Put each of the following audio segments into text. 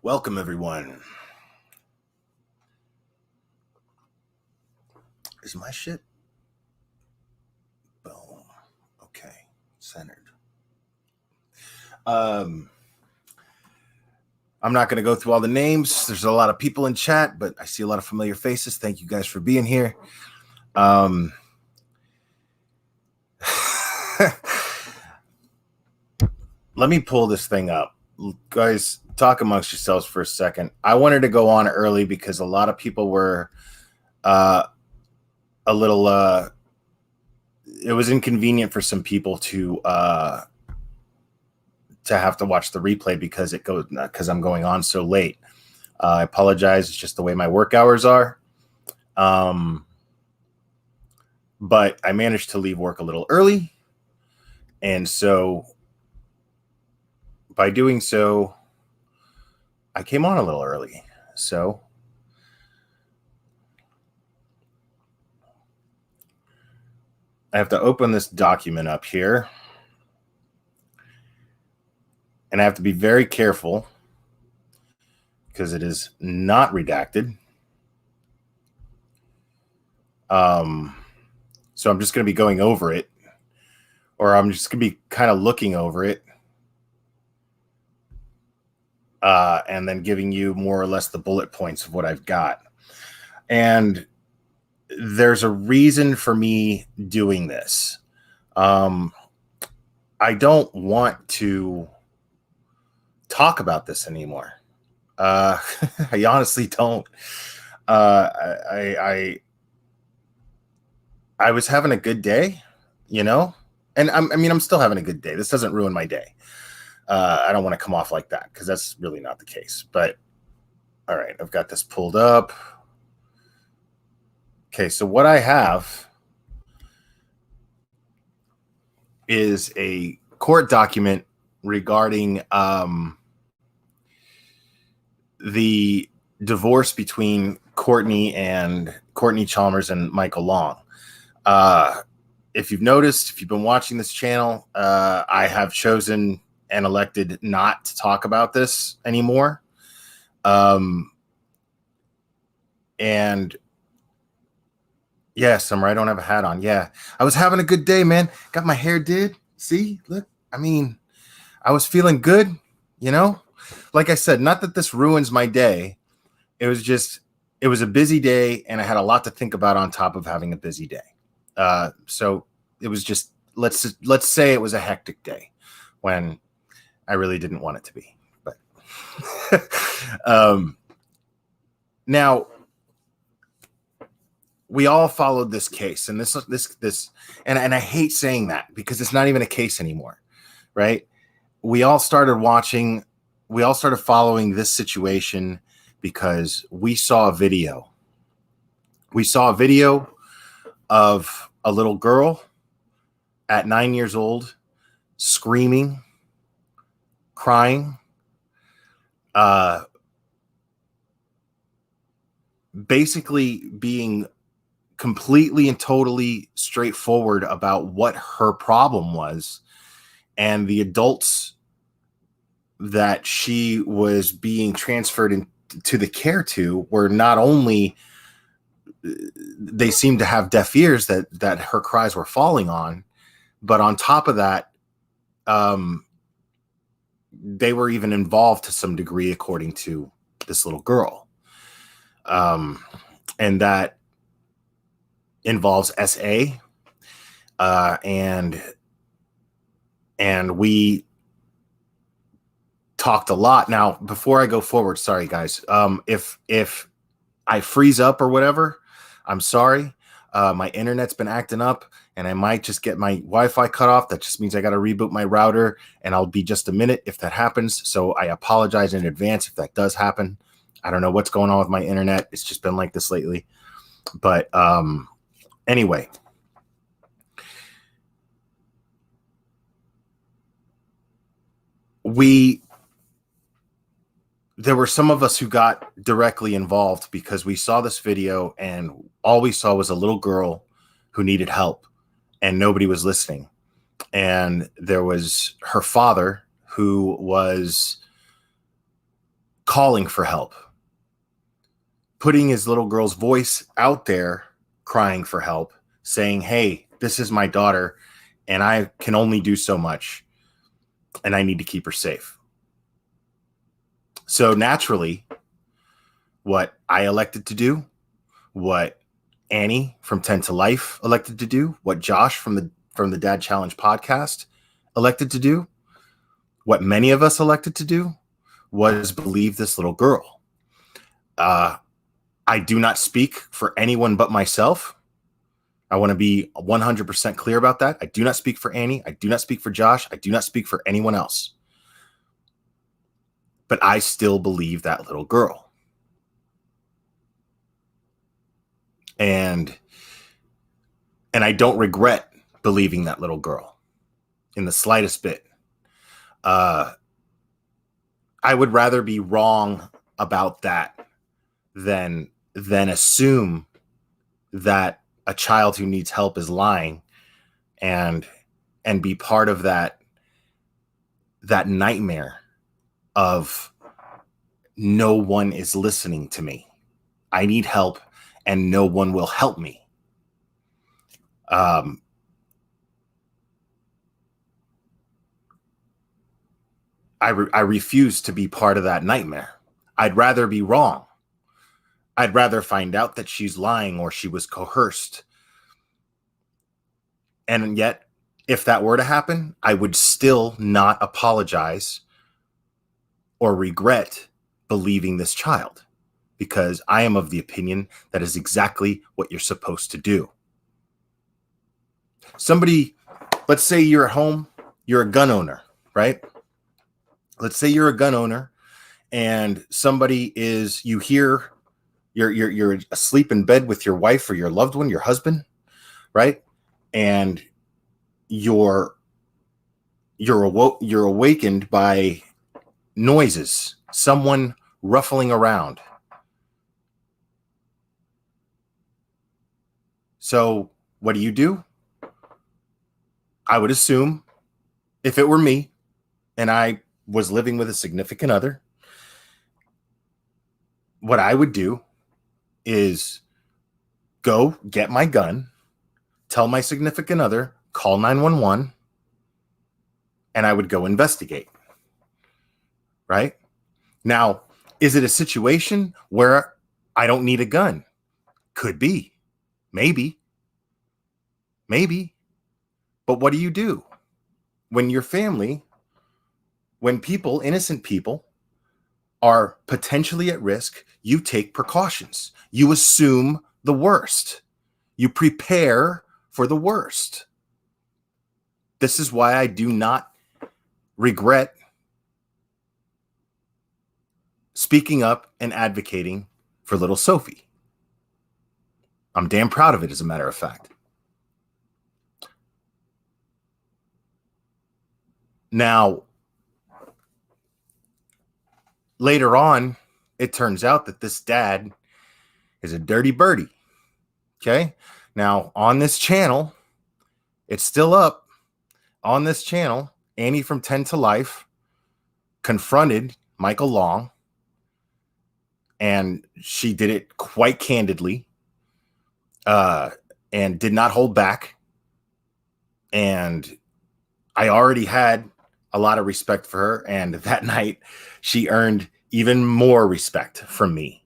Welcome, everyone. Is my shit? Boom. Okay. Centered. I'm not going to go through all the names. There's a lot of people in chat, but I see a lot of familiar faces. Thank you guys for being here. Let me pull this thing up. Guys, talk amongst yourselves for a second. I wanted to go on early because a lot of people were a little it was inconvenient for some people to have to watch the replay because I'm going on so late. I apologize. It's just the way my work hours are. But I managed to leave work a little early. And so by doing so, I came on a little early. So I have to open this document up here. And I have to be very careful because it is not redacted. So I'm just going to be going over it, or I'm just going to be kind of looking over it, and then giving you more or less the bullet points of what I've got. And there's a reason for me doing this. I don't want to talk about this anymore. I honestly don't. I was having a good day, and I'm still having a good day. This doesn't ruin my day. I don't want to come off like that because that's really not the case. But all right, I've got this pulled up. Okay, so what I have is a court document regarding the divorce between Courtney Chalmers and Michael Long. If you've noticed, if you've been watching this channel, I have chosen and elected not to talk about this anymore. And yes, I'm right. I don't have a hat on. Yeah, I was having a good day, man. Got my hair did. See, look, I was feeling good, Like I said, not that this ruins my day. It was a busy day, and I had a lot to think about on top of having a busy day. So it was just, let's say it was a hectic day when I really didn't want it to be. But now we all followed this case, and this, and I hate saying that because it's not even a case anymore, right? We all started following this situation because we saw a video. We saw a video of a little girl at 9 years old screaming, crying, basically being completely and totally straightforward about what her problem was, and the adults that she was being transferred into the care to were not only, they seemed to have deaf ears that her cries were falling on, but on top of that, they were even involved to some degree, according to this little girl. And that involves SA. And we talked a lot. Now, before I go forward, sorry guys, if I freeze up or whatever, I'm sorry. My internet's been acting up, and I might just get my Wi-Fi cut off. That just means I got to reboot my router, and I'll be just a minute if that happens. So I apologize in advance if that does happen. I don't know what's going on with my internet. It's just been like this lately. But anyway, there were some of us who got directly involved because we saw this video, and all we saw was a little girl who needed help, and nobody was listening. And there was her father who was calling for help, putting his little girl's voice out there, crying for help, saying, hey, this is my daughter, and I can only do so much, and I need to keep her safe. So naturally, what I elected to do, what Annie from 10 to Life elected to do, what Josh from the Dad Challenge podcast elected to do, what many of us elected to do was believe this little girl. I do not speak for anyone but myself. I want to be 100% clear about that. I do not speak for Annie. I do not speak for Josh. I do not speak for anyone else. But I still believe that little girl. And I don't regret believing that little girl in the slightest bit. I would rather be wrong about that than assume that a child who needs help is lying and be part of that nightmare of no one is listening to me. I need help and no one will help me. I refuse to be part of that nightmare. I'd rather be wrong. I'd rather find out that she's lying or she was coerced. And yet, if that were to happen, I would still not apologize or regret believing this child, because I am of the opinion that is exactly what you're supposed to do. Somebody, let's say you're at home, you're a gun owner, right? Let's say you're a gun owner and somebody is, you hear you're asleep in bed with your wife or your loved one, your husband, right? And you're awakened by noises, someone ruffling around. So what do? I would assume, if it were me and I was living with a significant other, what I would do is go get my gun, tell my significant other, call 911, and I would go investigate. Right? Now, is it a situation where I don't need a gun? Could be. Maybe. But what do? When your family, when people, innocent people, are potentially at risk, you take precautions. You assume the worst. You prepare for the worst. This is why I do not regret speaking up and advocating for little Sophie. I'm damn proud of it, as a matter of fact. Now, later on, it turns out that this dad is a dirty birdie. Okay? Now, on this channel, it's still up. On this channel, Annie from 10 to Life confronted Michael Long, and she did it quite candidly, and did not hold back. And I already had a lot of respect for her, and that night she earned even more respect from me.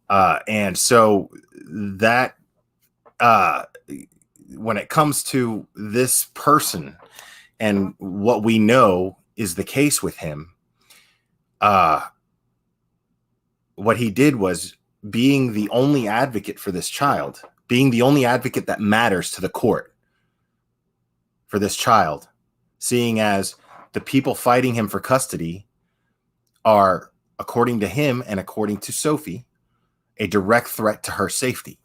And so that, when it comes to this person and what we know is the case with him, what he did was, being the only advocate for this child, being the only advocate that matters to the court for this child, seeing as the people fighting him for custody are, according to him and according to Sophie, a direct threat to her safety.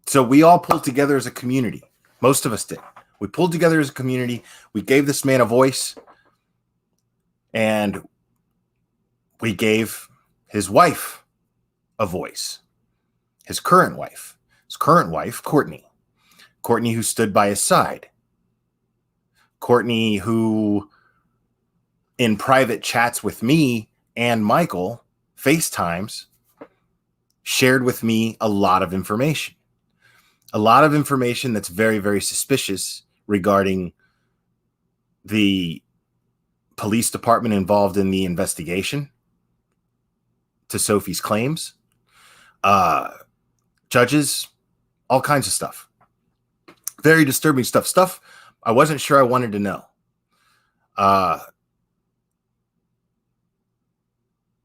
So we all pulled together as a community. Most of us did. We pulled together as a community. We gave this man a voice, and we gave his wife a voice. His current wife, Courtney, who stood by his side. Courtney, who in private chats with me and Michael, FaceTimes, shared with me a lot of information. A lot of information that's very, very suspicious regarding the police department involved in the investigation to Sophie's claims, judges, all kinds of stuff. Very disturbing stuff I wasn't sure I wanted to know.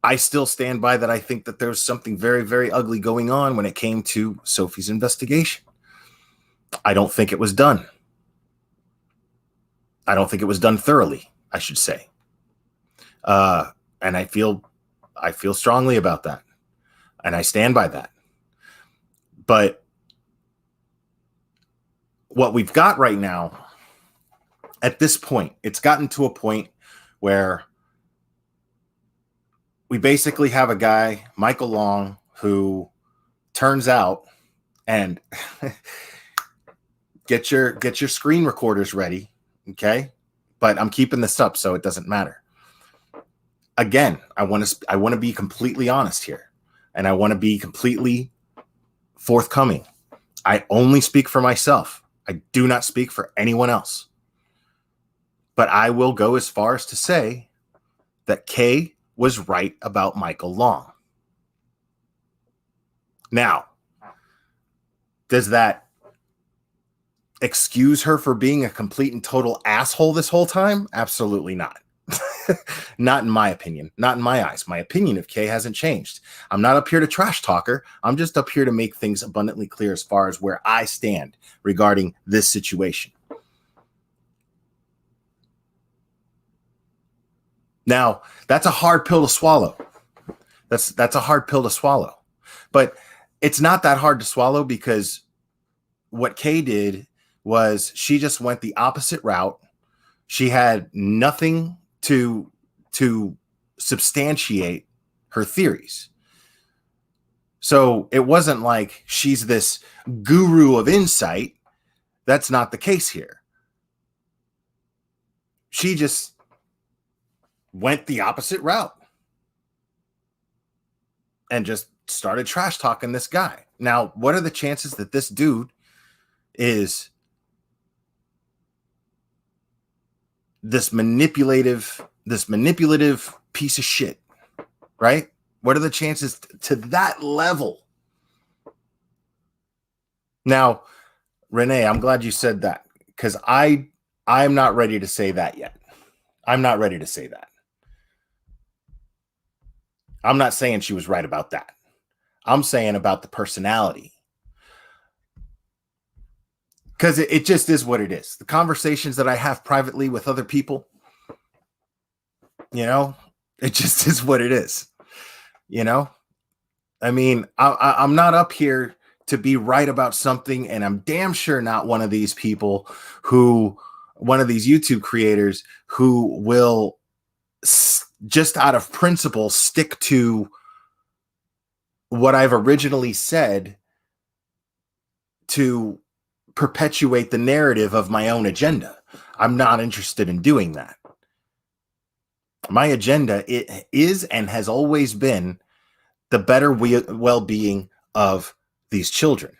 I still stand by that. I think that there's something very, very ugly going on when it came to Sophie's investigation. I don't think it was done. I don't think it was done thoroughly, I should say. And I feel strongly about that. And I stand by that. But what we've got right now, at this point, it's gotten to a point where we basically have a guy, Michael Long, who turns out, and get your screen recorders ready, okay? But I'm keeping this up so it doesn't matter. Again, I want to be completely honest here, and I want to be completely forthcoming. I only speak for myself. I do not speak for anyone else. But I will go as far as to say that Kay was right about Michael Long. Now, does that excuse her for being a complete and total asshole this whole time? Absolutely not. Not in my opinion. Not in my eyes. My opinion of Kay hasn't changed. I'm not up here to trash talk her. I'm just up here to make things abundantly clear as far as where I stand regarding this situation. Now, that's a hard pill to swallow. That's a hard pill to swallow. But it's not that hard to swallow, because what Kay did was she just went the opposite route. She had nothing to substantiate her theories. So it wasn't like she's this guru of insight. That's not the case here. She just went the opposite route and just started trash talking this guy. Now, what are the chances that this dude is this manipulative piece of shit, right? What are the chances to that level? Now, Renee, I'm glad you said that, because I'm not ready to say that yet. I'm not ready to say that. I'm not saying she was right about that. I'm saying about the personality. Because it just is what it is. The conversations that I have privately with other people, it just is what it is. I mean, I'm not up here to be right about something, and I'm damn sure not one of these people one of these YouTube creators who will just out of principle stick to what I've originally said to perpetuate the narrative of my own agenda. I'm not interested in doing that. My agenda is and has always been the better well-being of these children.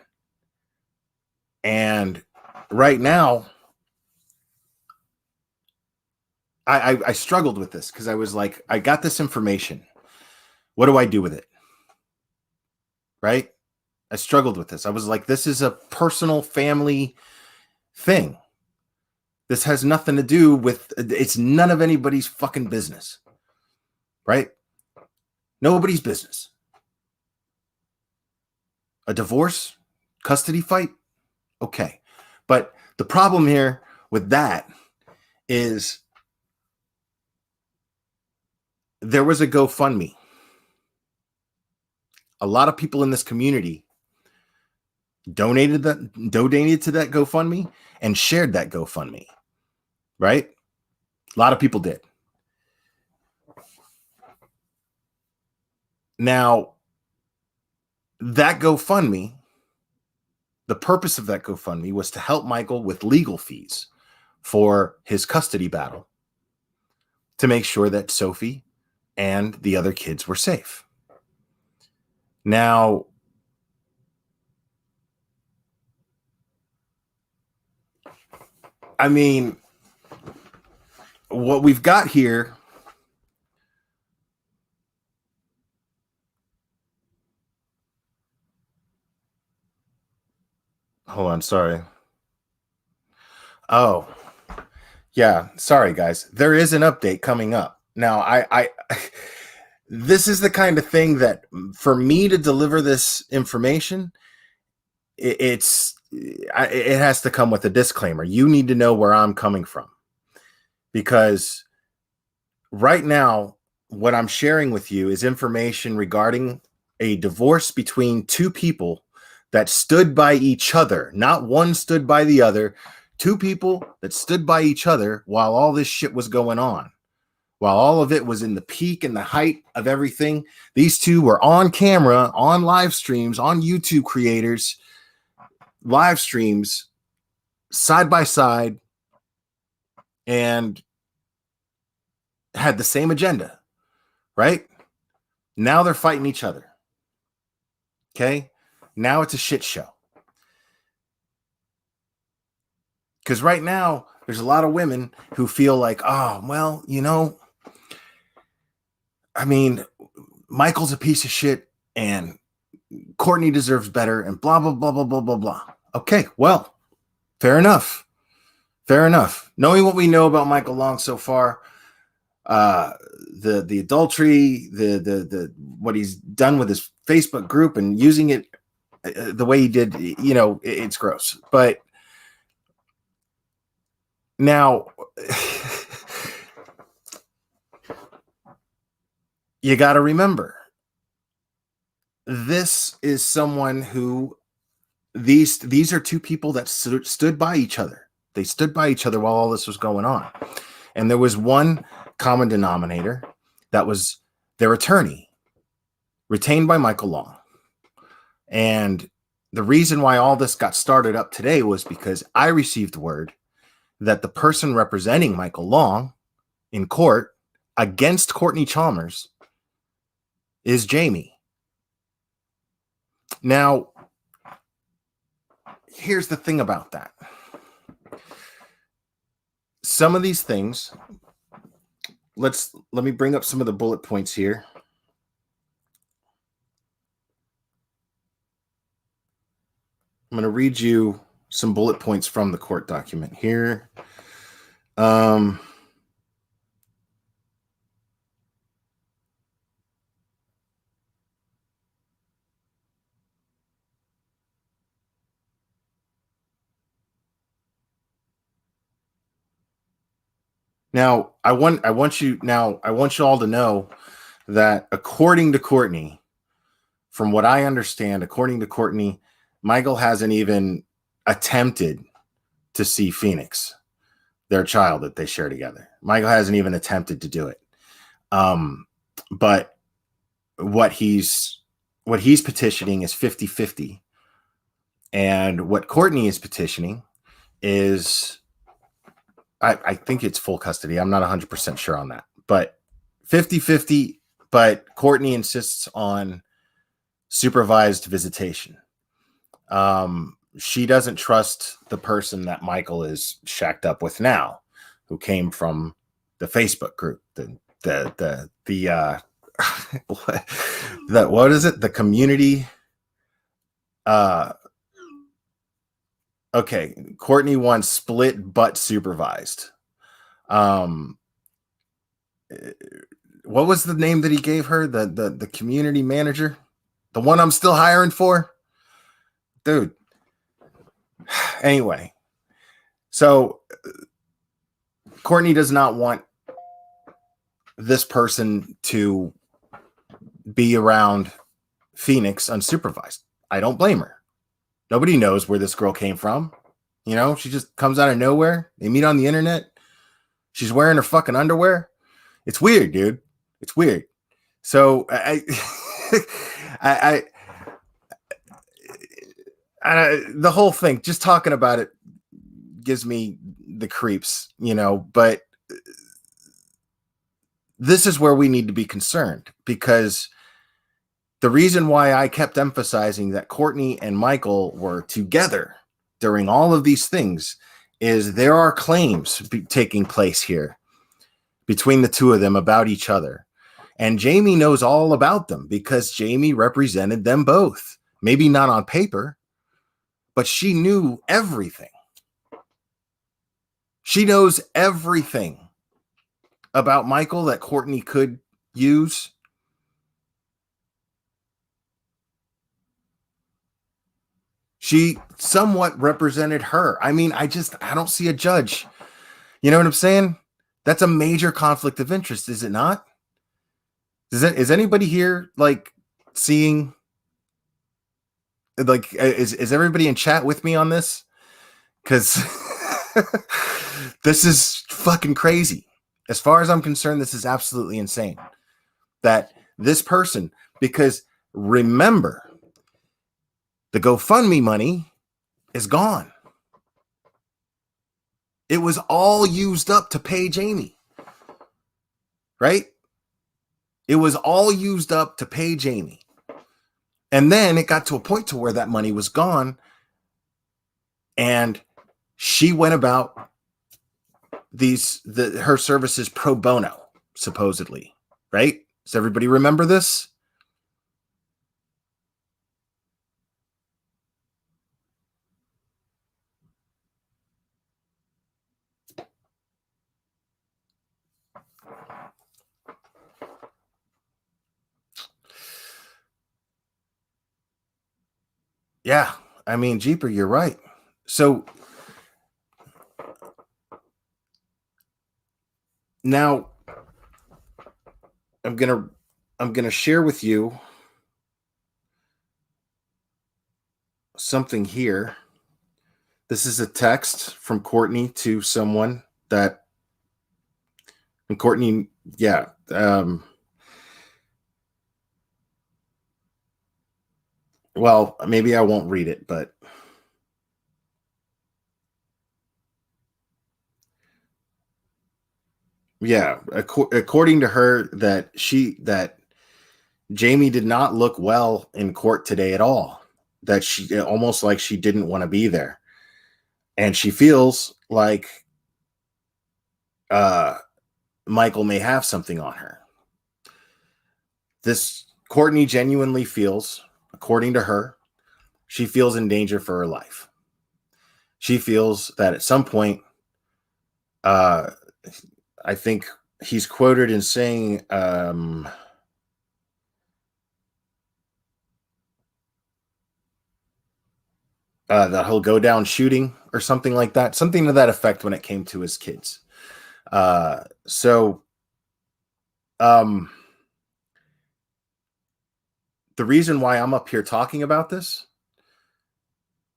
And right now, I struggled with this, because I was like, I got this information. What do I do with it? Right? I struggled with this. I was like, this is a personal family thing. This has nothing to do with, it's none of anybody's fucking business. Right? Nobody's business. A divorce? Custody fight? Okay. But the problem here with that is there was a GoFundMe. A lot of people in this community donated to that GoFundMe and shared that GoFundMe, right? A lot of people did. Now, that GoFundMe, the purpose of that GoFundMe was to help Michael with legal fees for his custody battle. to make sure that Sophie and the other kids were safe. Now, I mean, what we've got here, hold on, sorry. Oh, yeah, sorry guys. There is an update coming up. Now, I this is the kind of thing that for me to deliver this information, it has to come with a disclaimer. You need to know where I'm coming from, because right now what I'm sharing with you is information regarding a divorce between two people that stood by each other. Not one stood by the other. Two people that stood by each other while all this shit was going on. While all of it was in the peak and the height of everything, these two were on camera, on live streams, on YouTube creators, live streams, side by side, and had the same agenda, right? Now they're fighting each other. Okay? Now it's a shit show. Because right now, there's a lot of women who feel like, oh, well, you know, I mean, Michael's a piece of shit and Courtney deserves better and blah, blah, blah, blah, blah, blah, blah. Okay, well, fair enough. Fair enough. Knowing what we know about Michael Long so far, the adultery, the what he's done with his Facebook group and using it the way he did, you know, it's gross. But now you got to remember, this is someone who these are two people that stood by each other. They stood by each other while all this was going on. And there was one common denominator that was their attorney, retained by Michael Long. And the reason why all this got started up today was because I received word that the person representing Michael Long in court against Courtney Chalmers is Jamie. Now, here's the thing about that. Some of these things, let me bring up some of the bullet points here. I'm going to read you some bullet points from the court document here. Now, I want you all to know that according to Courtney, from what I understand, according to Courtney, Michael hasn't even attempted to see Phoenix, their child that they share together. Michael hasn't even attempted to do it. But what he's petitioning is 50-50. And what Courtney is petitioning is, I think it's full custody. I'm not 100% sure on that, but 50-50. But Courtney insists on supervised visitation. She doesn't trust the person that Michael is shacked up with now, who came from the Facebook group, what is it? The community. Okay, Courtney wants split but supervised. What was the name that he gave her? The community manager, the one I'm still hiring for, dude. Anyway, so Courtney does not want this person to be around Phoenix unsupervised. I don't blame her. Nobody knows where this girl came from. You know, she just comes out of nowhere. They meet on the internet. She's wearing her fucking underwear. It's weird, dude. It's weird. So the whole thing, just talking about it gives me the creeps, you know, but this is where we need to be concerned, because the reason why I kept emphasizing that Courtney and Michael were together during all of these things is there are claims taking place here between the two of them about each other. And Jamie knows all about them because Jamie represented them both. Maybe not on paper, but she knew everything. She knows everything about Michael that Courtney could use. She somewhat represented her. I mean, I don't see a judge. You know what I'm saying? That's a major conflict of interest, is it not? Is anybody here like seeing, like, is everybody in chat with me on this? Because this is fucking crazy. As far as I'm concerned, this is absolutely insane. That this person, because remember, the GoFundMe money is gone. It was all used up to pay Jamie. Right? It was all used up to pay Jamie. And then it got to a point to where that money was gone. And she went about her services pro bono, supposedly. Right? Does everybody remember this? Yeah, I mean, Jeeper, you're right. So now I'm gonna share with you something here. This is a text from Courtney to someone that, and Courtney, yeah. Well, maybe I won't read it, but yeah, according to her, that Jamie did not look well in court today at all. That she almost like she didn't want to be there, and she feels like Michael may have something on her. This Courtney genuinely feels, according to her, she feels in danger for her life. She feels that at some point, I think he's quoted in saying, that he'll go down shooting or something like that, something to that effect when it came to his kids. The reason why I'm up here talking about this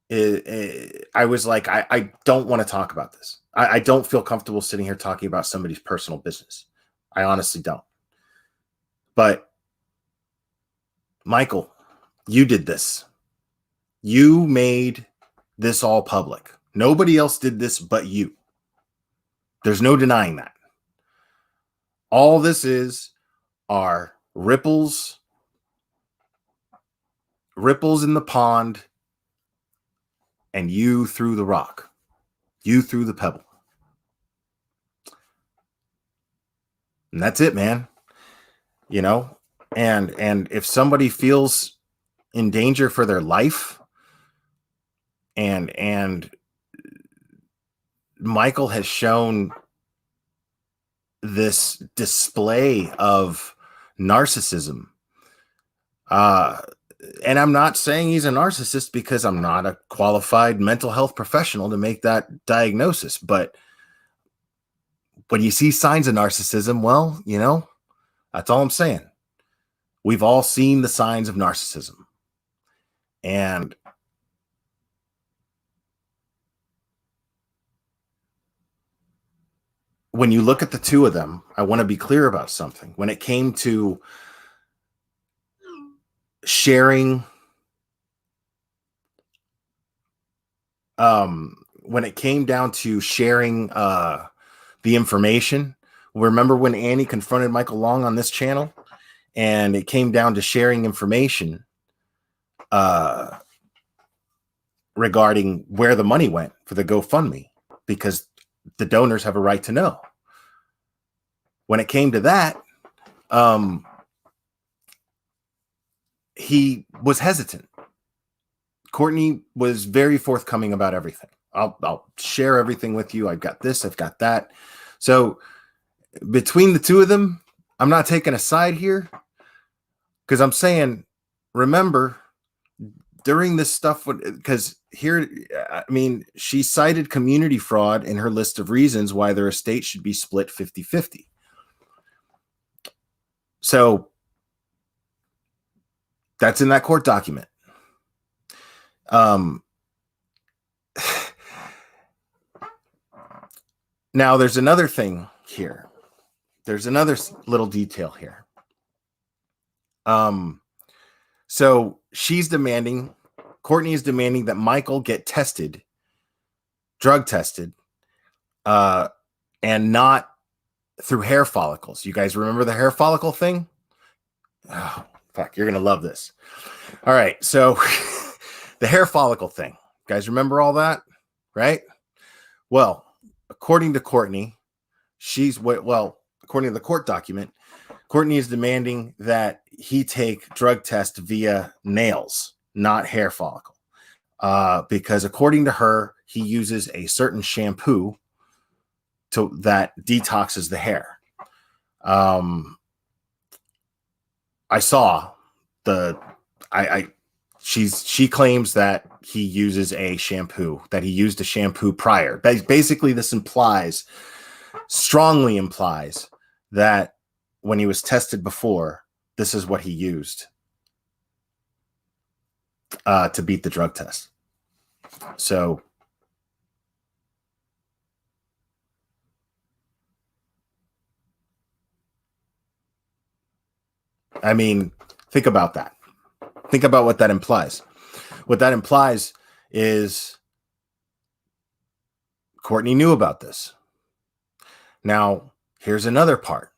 is, I was like, I don't want to talk about this. I don't feel comfortable sitting here talking about somebody's personal business. I honestly don't. But Michael, you did this. You made this all public. Nobody else did this but you. There's no denying that. All this are ripples in the pond, and you threw the rock. You threw the pebble. And that's it, man. You know, and if somebody feels in danger for their life, and Michael has shown this display of narcissism. And I'm not saying he's a narcissist because I'm not a qualified mental health professional to make that diagnosis. But when you see signs of narcissism, well, you know, that's all I'm saying. We've all seen the signs of narcissism. And when you look at the two of them, I want to be clear about something. When it came to sharing, when it came down to sharing the information, Remember when Annie confronted Michael Long on this channel, and it came down to sharing information regarding where the money went for the GoFundMe, because the donors have a right to know. When it came to that, he was hesitant. Courtney was very forthcoming about everything. I'll share everything with you. I've got this, I've got that. So between the two of them, I'm not taking a side here, because I'm saying, remember, during this stuff, because here, I mean, she cited community fraud in her list of reasons why their estate should be split 50-50. So that's in that court document. Now, there's another thing here. There's another little detail here. So she's demanding, Courtney is demanding that Michael get tested, drug tested, and not through hair follicles. You guys remember the hair follicle thing? Oh, fuck, you're going to love this. All right, so the hair follicle thing. You guys remember all that, right? Well, according to Courtney, according to the court document, Courtney is demanding that he take drug test via nails, not hair follicle, because according to her, he uses a certain shampoo that detoxes the hair. I saw she claims that he uses a shampoo, that he used a shampoo prior. Basically, this strongly implies that when he was tested before, this is what he used to beat the drug test. So I mean, think about that. Think about what that implies. What that implies is Courtney knew about this. Now, here's another part.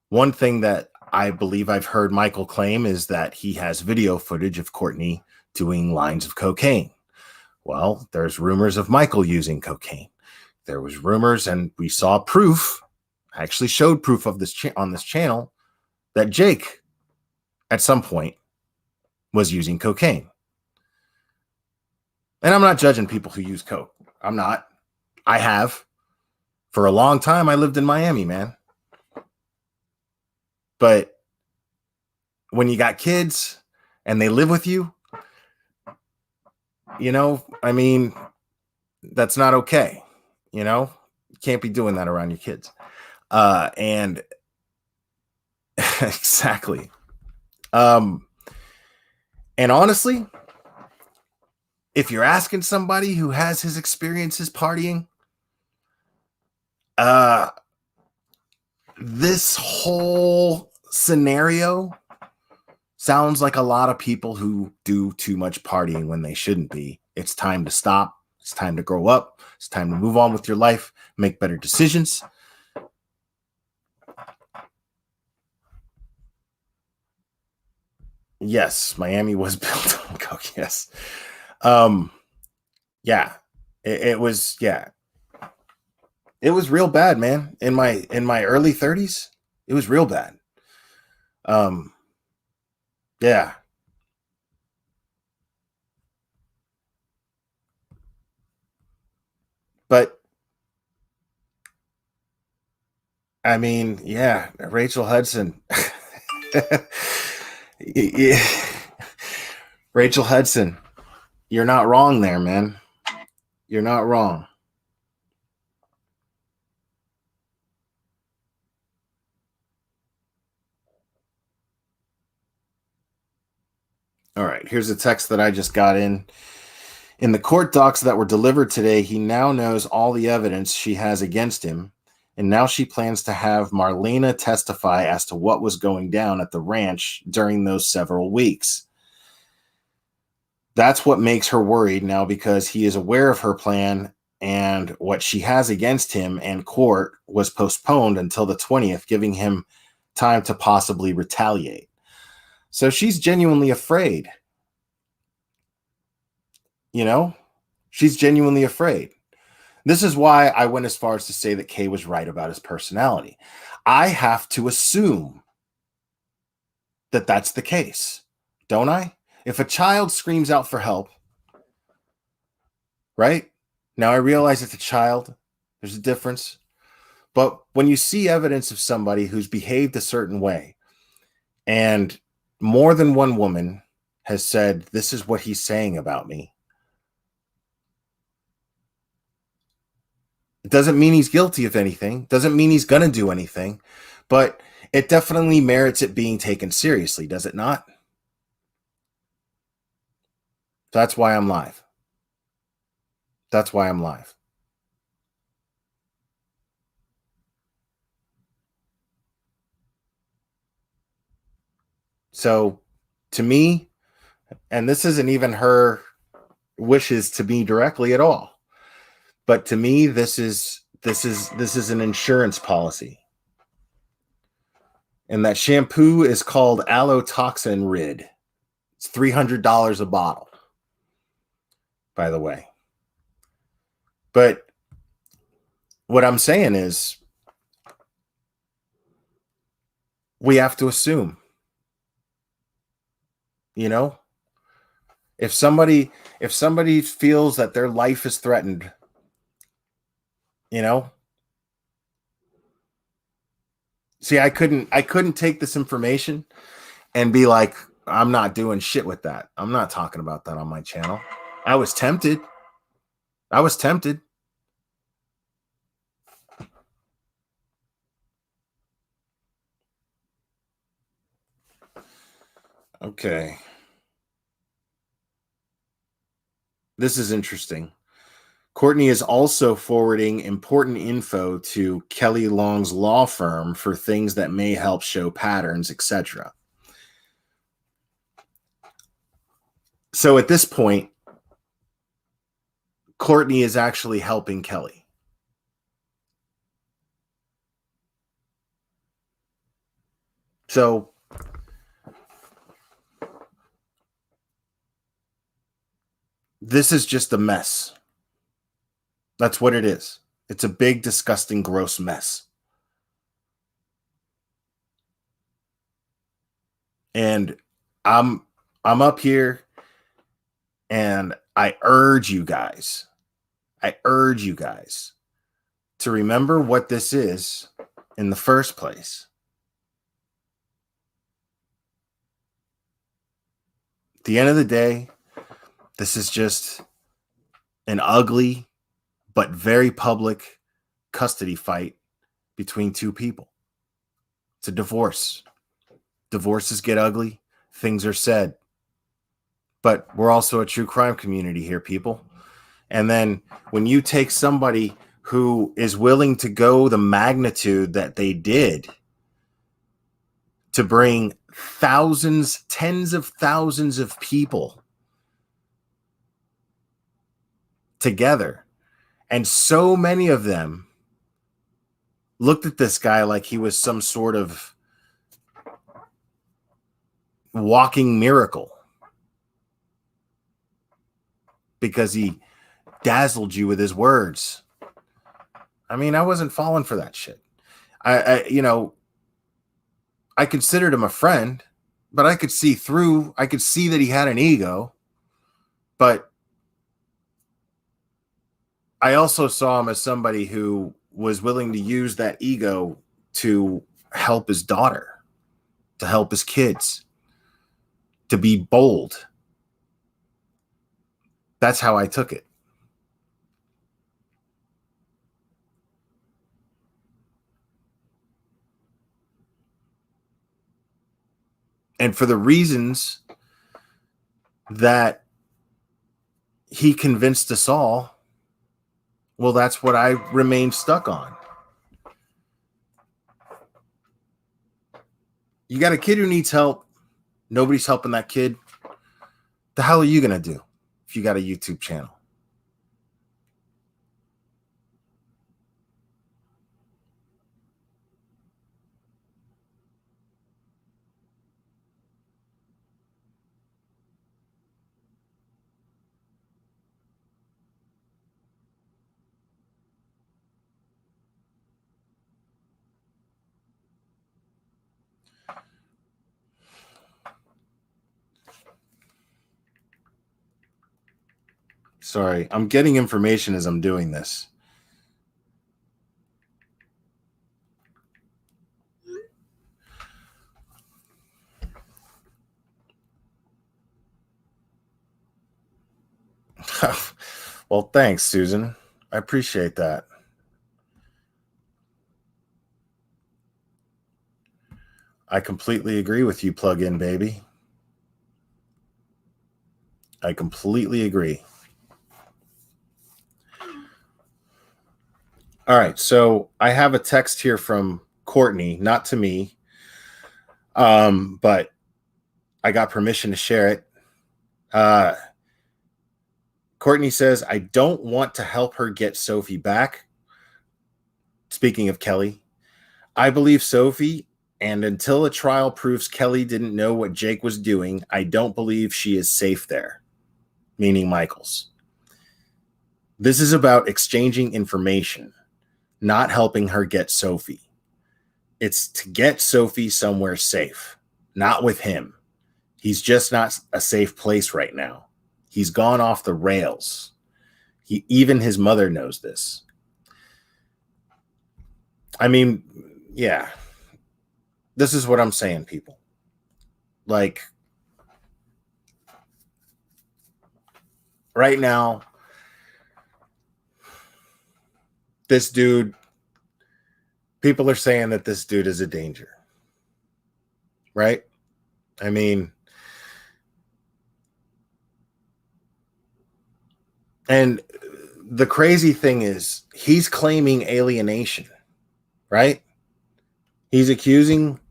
One thing that I believe I've heard Michael claim is that he has video footage of Courtney doing lines of cocaine. Well, there's rumors of Michael using cocaine. There was rumors, and we saw proof. I actually showed proof of this on this channel that Jake, at some point, was using cocaine. And I'm not judging people who use coke. I'm not. I have. For a long time, I lived in Miami, man. But when you got kids and they live with you, I mean, that's not okay. You can't be doing that around your kids. And exactly. And honestly, if you're asking somebody who has his experiences partying, this whole scenario sounds like a lot of people who do too much partying when they shouldn't be. It's time to stop. It's time to grow up. It's time to move on with your life, make better decisions. Yes, Miami was built on coke. Yes. Yeah, it was. Yeah, it was real bad, man. In my early 30s, it was real bad. Yeah. But I mean, yeah, Rachel Hudson. Yeah. Rachel Hudson, you're not wrong there, man. You're not wrong. All right, here's a text that I just got in. In the court docs that were delivered today, he now knows all the evidence she has against him, and now she plans to have Marlena testify as to what was going down at the ranch during those several weeks. That's what makes her worried now, because he is aware of her plan and what she has against him and court was postponed until the 20th, giving him time to possibly retaliate. So she's genuinely afraid. You know, she's genuinely afraid. This is why I went as far as to say that Kay was right about his personality. I have to assume that that's the case, don't I? If a child screams out for help, right? Now I realize it's a child. There's a difference. But when you see evidence of somebody who's behaved a certain way, and more than one woman has said, this is what he's saying about me, it doesn't mean he's guilty of anything. Doesn't mean he's going to do anything. But it definitely merits it being taken seriously, does it not? That's why I'm live. That's why I'm live. So to me, and this isn't even her wishes to me directly at all, but to me, this is an insurance policy. And that shampoo is called Allotoxin Rid. It's $300 a bottle, by the way. But what I'm saying is, we have to assume, you know, if somebody feels that their life is threatened, you know, see, I couldn't take this information and be like, I'm not doing shit with that. I'm not talking about that on my channel. I was tempted. Okay. This is interesting. Courtney is also forwarding important info to Kelly Long's law firm for things that may help show patterns, etc. So at this point, Courtney is actually helping Kelly. So this is just a mess. That's what it is. It's a big, disgusting, gross mess. And I'm up here and I urge you guys to remember what this is in the first place. At the end of the day, this is just an ugly but very public custody fight between two people. It's a divorce. Divorces get ugly. Things are said. But we're also a true crime community here, people. And then when you take somebody who is willing to go the magnitude that they did to bring thousands, tens of thousands of people together, and so many of them looked at this guy like he was some sort of walking miracle because he dazzled you with his words. I mean, I wasn't falling for that shit. I considered him a friend, but I could see that he had an ego, but I also saw him as somebody who was willing to use that ego to help his daughter, to help his kids, to be bold. That's how I took it. And for the reasons that he convinced us all, well, that's what I remained stuck on. You got a kid who needs help. Nobody's helping that kid. The hell are you going to do if you got a YouTube channel? Sorry, I'm getting information as I'm doing this. Well, thanks, Susan. I appreciate that. I completely agree with you, plug-in baby. I completely agree. All right, so I have a text here from Courtney, not to me, but I got permission to share it. Courtney says, I don't want to help her get Sophie back. Speaking of Kelly, I believe Sophie, and until a trial proves Kelly didn't know what Jake was doing, I don't believe she is safe there, meaning Michael's. This is about exchanging information, not helping her get Sophie. It's to get Sophie somewhere safe, not with him. He's just not a safe place right now. He's gone off the rails. Even his mother knows this. I mean, yeah. This is what I'm saying, people. Like, right now, this dude, people are saying that this dude is a danger. Right? I mean, and the crazy thing is, he's claiming alienation, right? He's accusing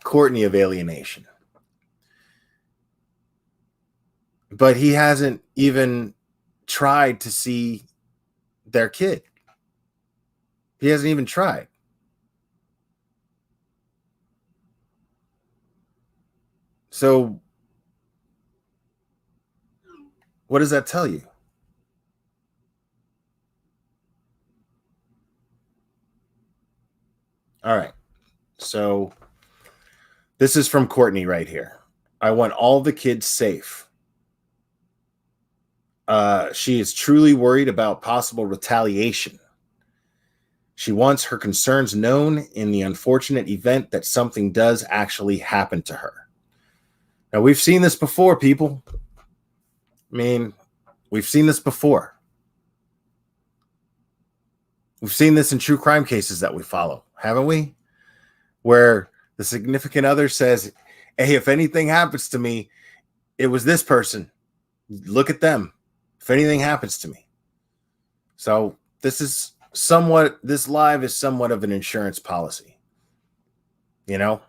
Courtney of alienation. But he hasn't even tried to see their kid. He hasn't even tried. So what does that tell you? All right. So this is from Courtney right here. I want all the kids safe. She is truly worried about possible retaliation. She wants her concerns known in the unfortunate event that something does actually happen to her. Now, we've seen this before, people. I mean, we've seen this before. We've seen this in true crime cases that we follow, haven't we? Where the significant other says, hey, if anything happens to me, it was this person. Look at them. If anything happens to me. So this live is somewhat of an insurance policy. You know?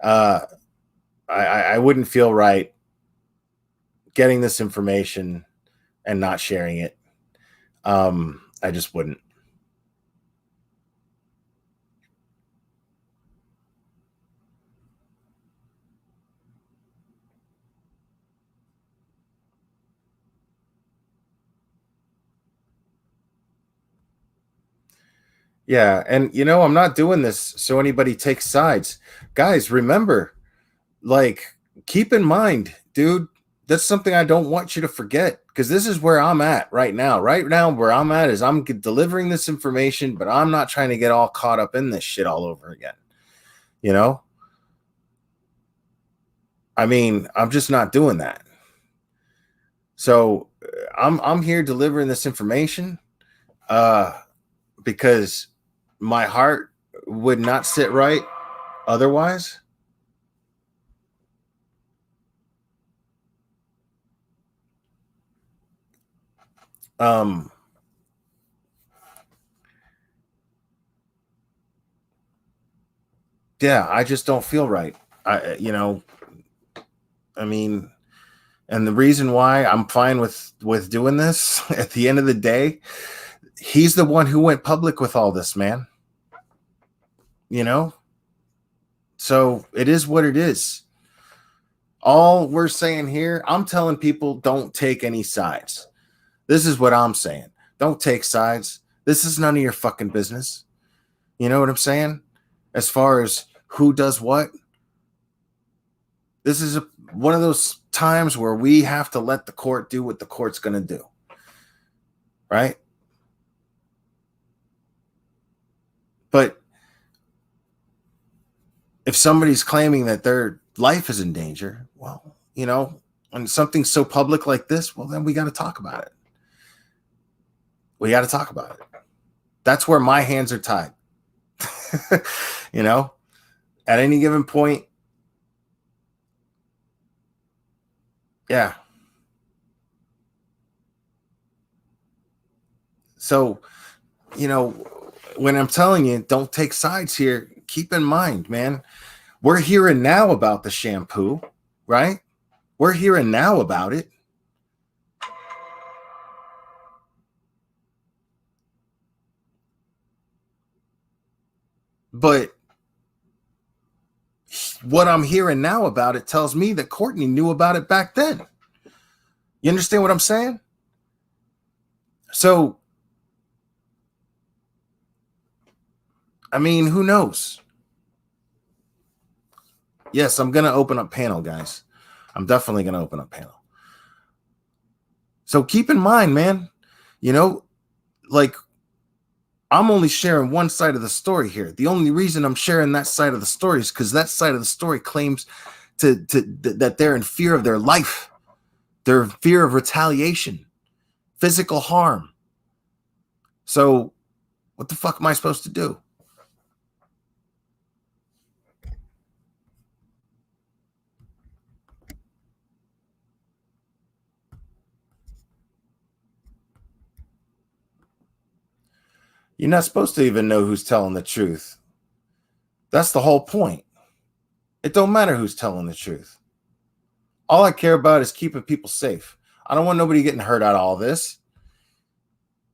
I wouldn't feel right getting this information and not sharing it. I just wouldn't. Yeah, and I'm not doing this so anybody takes sides. Guys, remember, like, keep in mind, dude, that's something I don't want you to forget, because this is where I'm at right now. Right now, where I'm at is I'm delivering this information, but I'm not trying to get all caught up in this shit all over again. I mean, I'm just not doing that. So I'm here delivering this information because my heart would not sit right otherwise. Yeah, I just don't feel right. I mean, and the reason why I'm fine with doing this at the end of the day, he's the one who went public with all this, man. So it is what it is. All we're saying here, I'm telling people, don't take any sides. This is what I'm saying. Don't take sides. This is none of your fucking business. You know what I'm saying? As far as who does what, this is one of those times where we have to let the court do what the court's going to do. Right? But if somebody's claiming that their life is in danger, well, you know, when something's so public like this, well, then we got to talk about it. We got to talk about it. That's where my hands are tied. You know, at any given point. Yeah. So, you know, when I'm telling you, don't take sides here, keep in mind, man, we're hearing now about the shampoo, right? We're hearing now about it. But what I'm hearing now about it tells me that Courtney knew about it back then. You understand what I'm saying? So, I mean, who knows? Yes, I'm going to open up panel, guys. I'm definitely going to open up panel. So keep in mind, man, you know, like, I'm only sharing one side of the story here. The only reason I'm sharing that side of the story is because that side of the story claims that they're in fear of their life. They're in fear of retaliation, physical harm. So what the fuck am I supposed to do? You're not supposed to even know who's telling the truth. That's the whole point. It don't matter who's telling the truth. All I care about is keeping people safe. I don't want nobody getting hurt out of all this.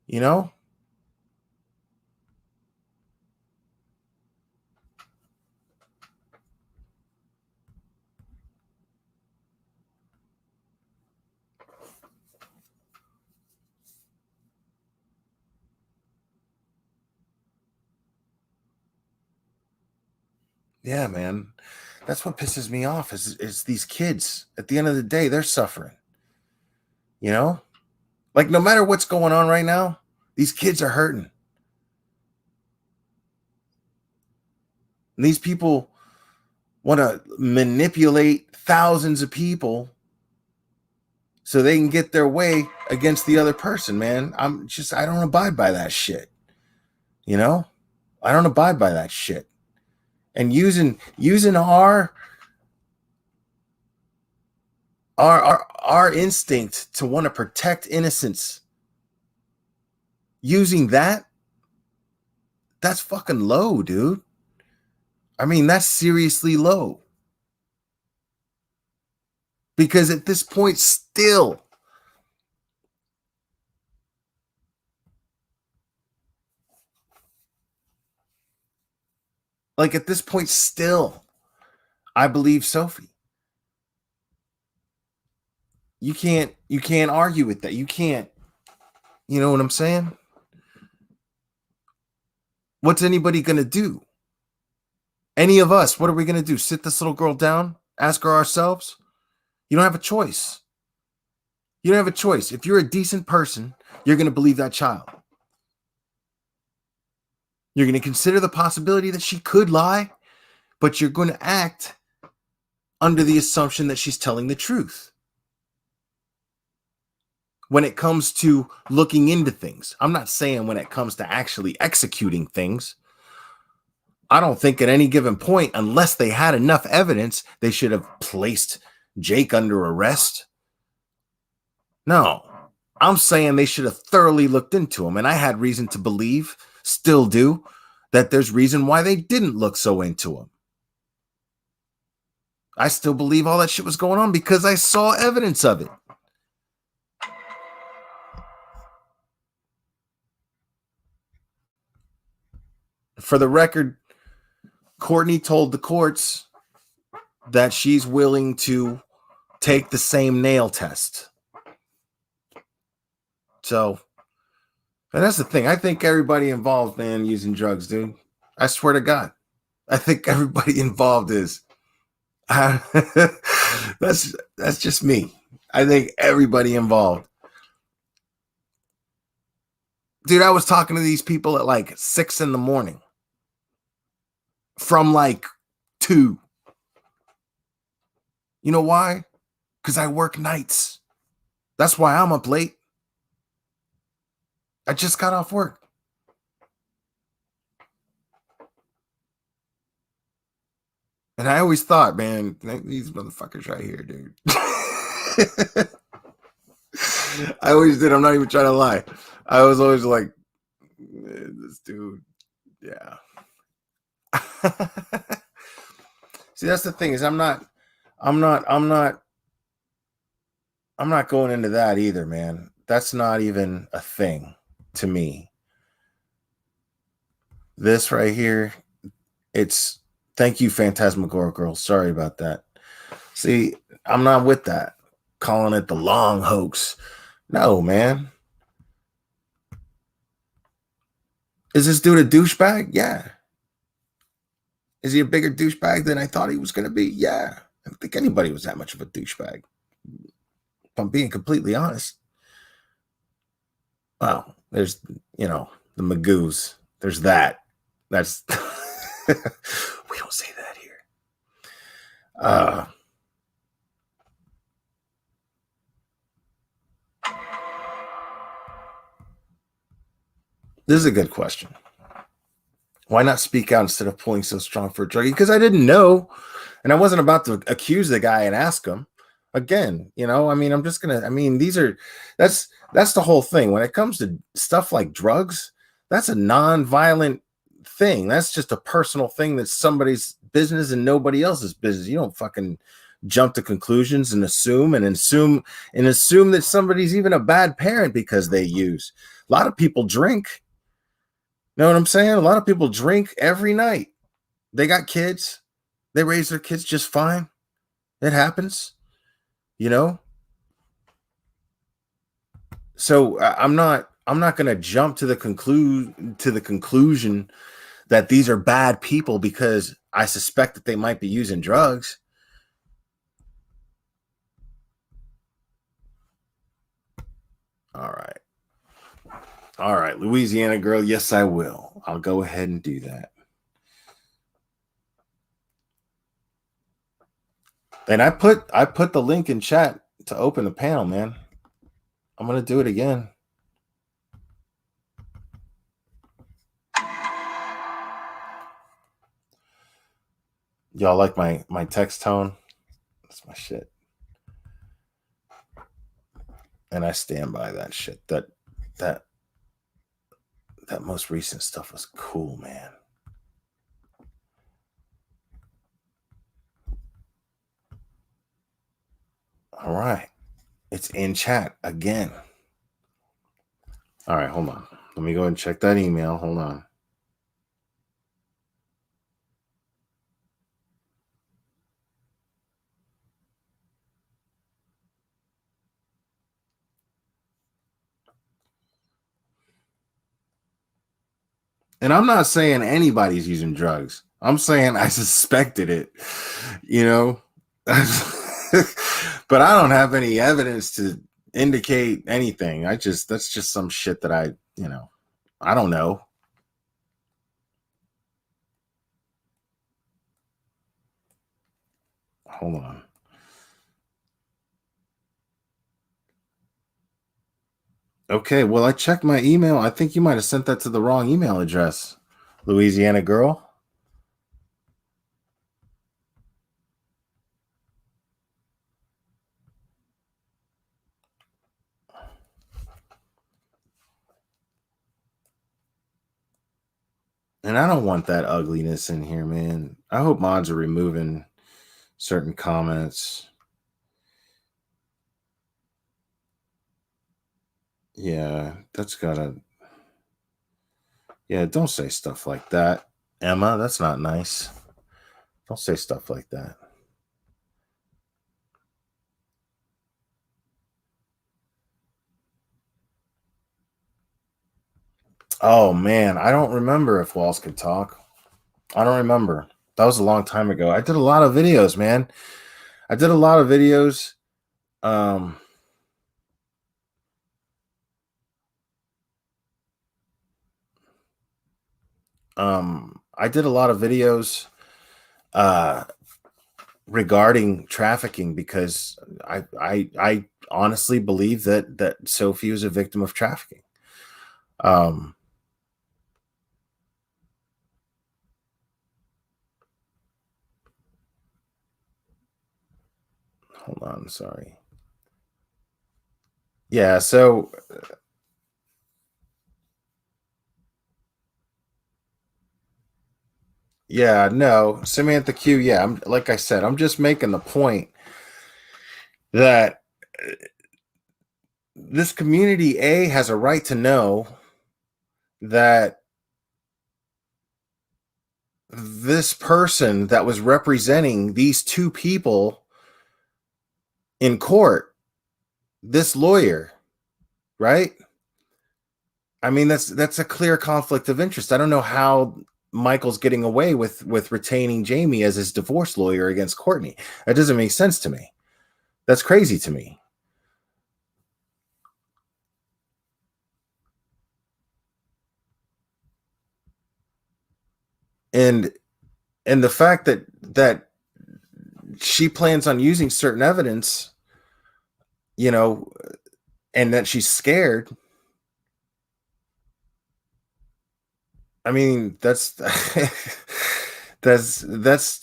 You know? Yeah, man. That's what pisses me off is these kids. At the end of the day, they're suffering. You know? Like, no matter what's going on right now, these kids are hurting. And these people want to manipulate thousands of people so they can get their way against the other person, man. I don't abide by that shit. You know? I don't abide by that shit. And using our instinct to want to protect innocence, using that's fucking low, dude. I mean, that's seriously low. Because at this point, still, I believe Sophie. You can't argue with that. You can't, you know what I'm saying? What's anybody going to do? Any of us, what are we going to do? Sit this little girl down? Ask her ourselves? You don't have a choice. You don't have a choice. If you're a decent person, you're going to believe that child. You're going to consider the possibility that she could lie, but you're going to act under the assumption that she's telling the truth. When it comes to looking into things, I'm not saying when it comes to actually executing things. I don't think at any given point, unless they had enough evidence, they should have placed Jake under arrest. No, I'm saying they should have thoroughly looked into him. And I had reason to believe, still do, that there's reason why they didn't look so into him. I still believe all that shit was going on because I saw evidence of it. For the record, Courtney told the courts that she's willing to take the same nail test. So, and that's the thing. I think everybody involved, man, using drugs, dude. I swear to God. I think everybody involved is. That's just me. I think everybody involved. Dude, I was talking to these people at like 6 a.m. from like 2. You know why? Because I work nights. That's why I'm up late. I just got off work. And I always thought, man, these motherfuckers right here, dude. I always did. I'm not even trying to lie. I was always like, this dude, yeah. See, that's the thing is I'm not going into that either, man. That's not even a thing to me. This right here, it's thank you, Phantasmagoria Girl. Sorry about that. See, I'm not with that. Calling it the long hoax. No, man. Is this dude a douchebag? Yeah. Is he a bigger douchebag than I thought he was going to be? Yeah. I don't think anybody was that much of a douchebag. If I'm being completely honest. Well, there's, the Magoos. There's that. That's, we don't say that here. This is a good question. Why not speak out instead of pulling so strong for a druggie? Because I didn't know, and I wasn't about to accuse the guy and ask him. Again, I'm just gonna. That's the whole thing. When it comes to stuff like drugs, that's a non-violent thing. That's just a personal thing that's somebody's business and nobody else's business. You don't fucking jump to conclusions and assume that somebody's even a bad parent because they use. A lot of people drink. Know what I'm saying? A lot of people drink every night. They got kids. They raise their kids just fine. It happens, So I'm not going to jump to the conclusion that these are bad people because I suspect that they might be using drugs. All right, Louisiana girl. Yes, I will. I'll go ahead and do that. And I put the link in chat to open the panel, man. I'm going to do it again. Y'all like my text tone? That's my shit. And I stand by that shit. That most recent stuff was cool, man. All right. It's in chat again. All right, hold on. Let me go and check that email. Hold on. And I'm not saying anybody's using drugs. I'm saying I suspected it, but I don't have any evidence to indicate anything. That's just some shit that I don't know. Hold on. Okay, well, I checked my email. I think you might have sent that to the wrong email address, Louisiana girl. And I don't want that ugliness in here, man. I hope mods are removing certain comments. Yeah, that's gotta. Yeah, don't say stuff like that, Emma. That's not nice. Don't say stuff like that. Oh, man. I don't remember if walls could talk. I don't remember. That was a long time ago. I did a lot of videos, man. I did a lot of videos. Um, I did a lot of videos uh, regarding trafficking because I honestly believe that Sophie was a victim of trafficking. Um, Hold on, sorry. Yeah, so yeah, no, Samantha Q. Yeah, I'm like I said, I'm just making the point that this community A has a right to know that this person that was representing these two people in court, this lawyer, right? I mean, that's a clear conflict of interest. I don't know how Michael's getting away with retaining Jamie as his divorce lawyer against Courtney. That doesn't make sense to me. That's crazy to me. And the fact that she plans on using certain evidence, you know, and that she's scared. I mean, that's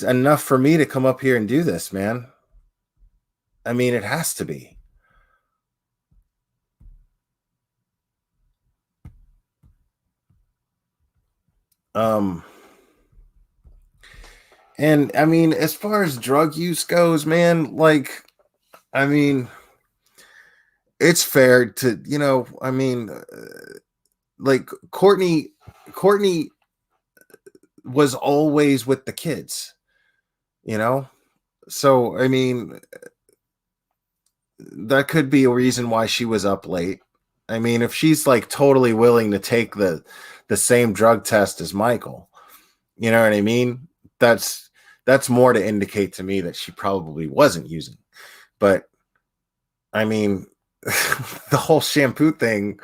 enough for me to come up here and do this, man. I mean, it has to be. Um, and I mean, as far as drug use goes, man, like, I mean, it's fair to, I mean, like Courtney was always with the kids, you know? So, I mean, that could be a reason why she was up late. I mean, if she's like totally willing to take the same drug test as Michael, you know what I mean? That's that's more to indicate to me that she probably wasn't using. But I mean, the whole shampoo thing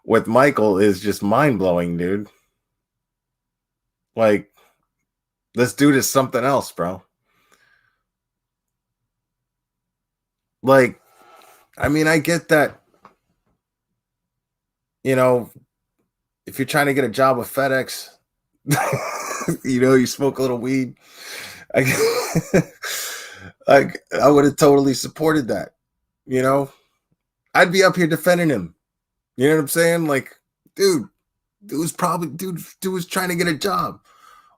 with Michael is just mind blowing, dude. Like, this dude is something else, bro. Like, I mean, I get that, you know, if you're trying to get a job with FedEx, you smoke a little weed. I, I would have totally supported that. You know, I'd be up here defending him. You know what I'm saying? Like, dude, dude was trying to get a job.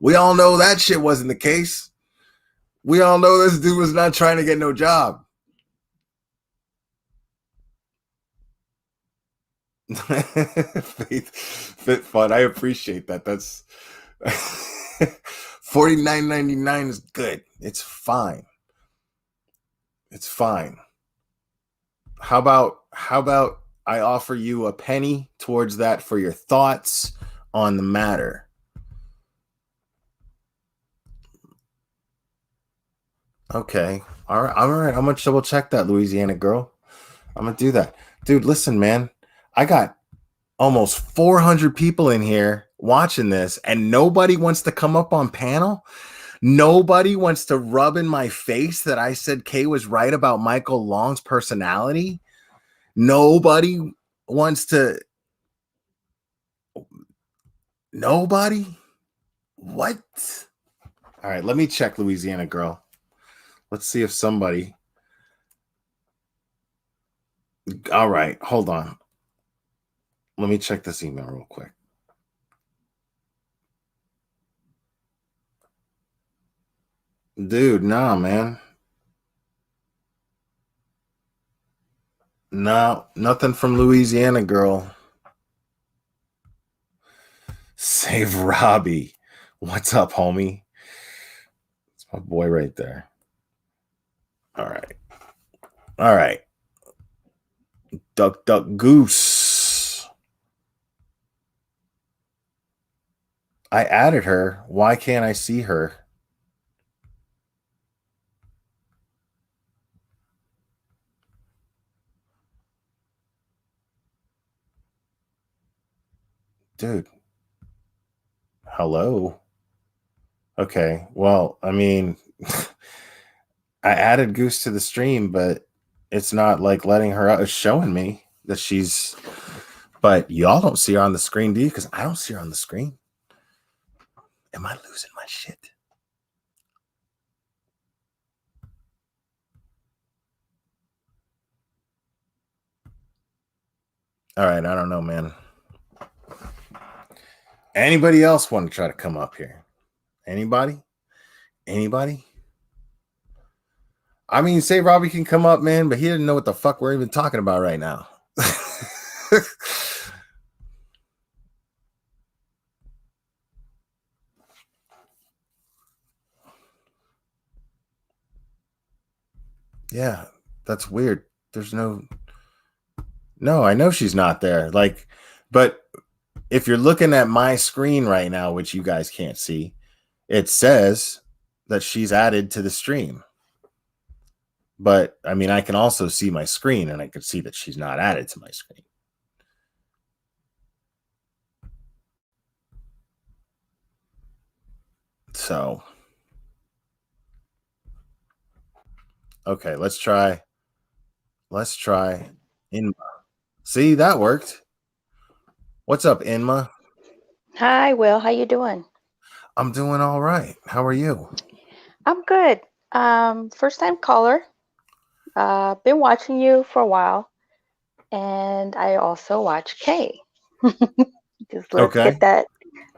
We all know that shit wasn't the case. We all know this dude was not trying to get no job. Fit fun. I appreciate that. That's $49.99 is good. It's fine. It's fine. How about I offer you a penny towards that for your thoughts on the matter? Okay. All right. All right. I'm gonna double check that, Louisiana girl. I'm gonna do that. Dude, listen, man. I got almost 400 people in here watching this, and nobody wants to come up on panel. Nobody wants to rub in my face that I said Kay was right about Michael Long's personality. Nobody wants to. Nobody? What? All right, let me check, Louisiana girl. Let's see if somebody. All right, hold on. Let me check this email real quick. Dude, nah, man. No, nothing from Louisiana girl. Save Robbie. What's up, homie? It's my boy right there. All right. All right. Duck, duck, goose. I added her. Why can't I see her? Dude, hello. Okay, well, I mean, I added Goose to the stream, but it's not like letting her out. It's showing me that she's, but y'all don't see her on the screen, do you? Because I don't see her on the screen. Am I losing my shit? All right, I don't know, man. Anybody else want to try to come up here? Anybody? Anybody? I mean, say Robbie can come up, man, but he didn't know what the fuck we're even talking about right now. Yeah, that's weird. There's no, I know she's not there. Like, but if you're looking at my screen right now, which you guys can't see, it says that she's added to the stream. But I mean, I can also see my screen and I can see that she's not added to my screen. So, okay, let's try Inma. See, that worked. What's up, Inma? Hi, Will. How you doing? I'm doing all right. How are you? I'm good. First time caller. Been watching you for a while, and I also watch Kay. Just let's Okay, get that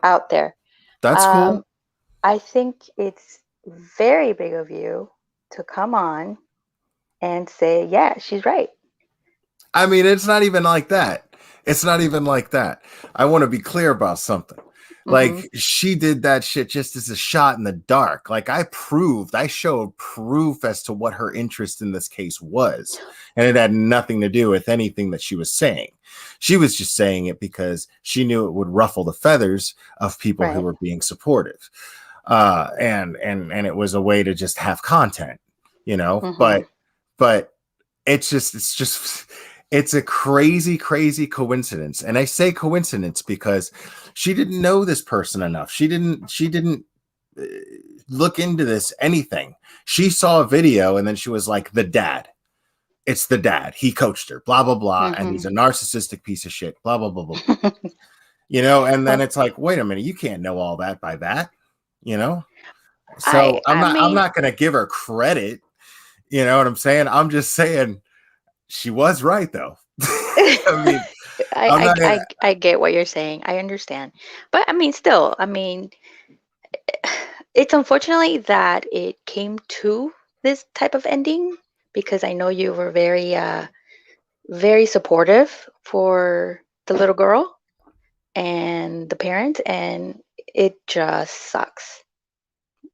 out there. that's Um, cool. I think it's very big of you to come on and say, yeah, she's right. I mean, it's not even like that. It's not even like that. I want to be clear about something. Mm-hmm. Like, she did that shit just as a shot in the dark. Like, I showed proof as to what her interest in this case was. And it had nothing to do with anything that she was saying. She was just saying it because she knew it would ruffle the feathers of people who Right. were being supportive. And it was a way to just have content, you know, Mm-hmm. but it's a crazy coincidence. And I say coincidence because she didn't know this person enough. She didn't uh, look into this anything. She saw a video and then she was like, the dad, it's the dad, he coached her, blah blah blah, and Mm-hmm. he's a narcissistic piece of shit, blah blah blah blah, you know. And then Well, it's like, wait a minute, you can't know all that by that, you know. I So i'm I not i'm mean, not going to give her credit, you know what I'm saying. I'm just saying she was right though. I mean, I'm not gonna. I get what you're saying. I understand. But I mean, still, I mean, it's unfortunately that it came to this type of ending because I know you were very supportive for the little girl and the parent, and it just sucks.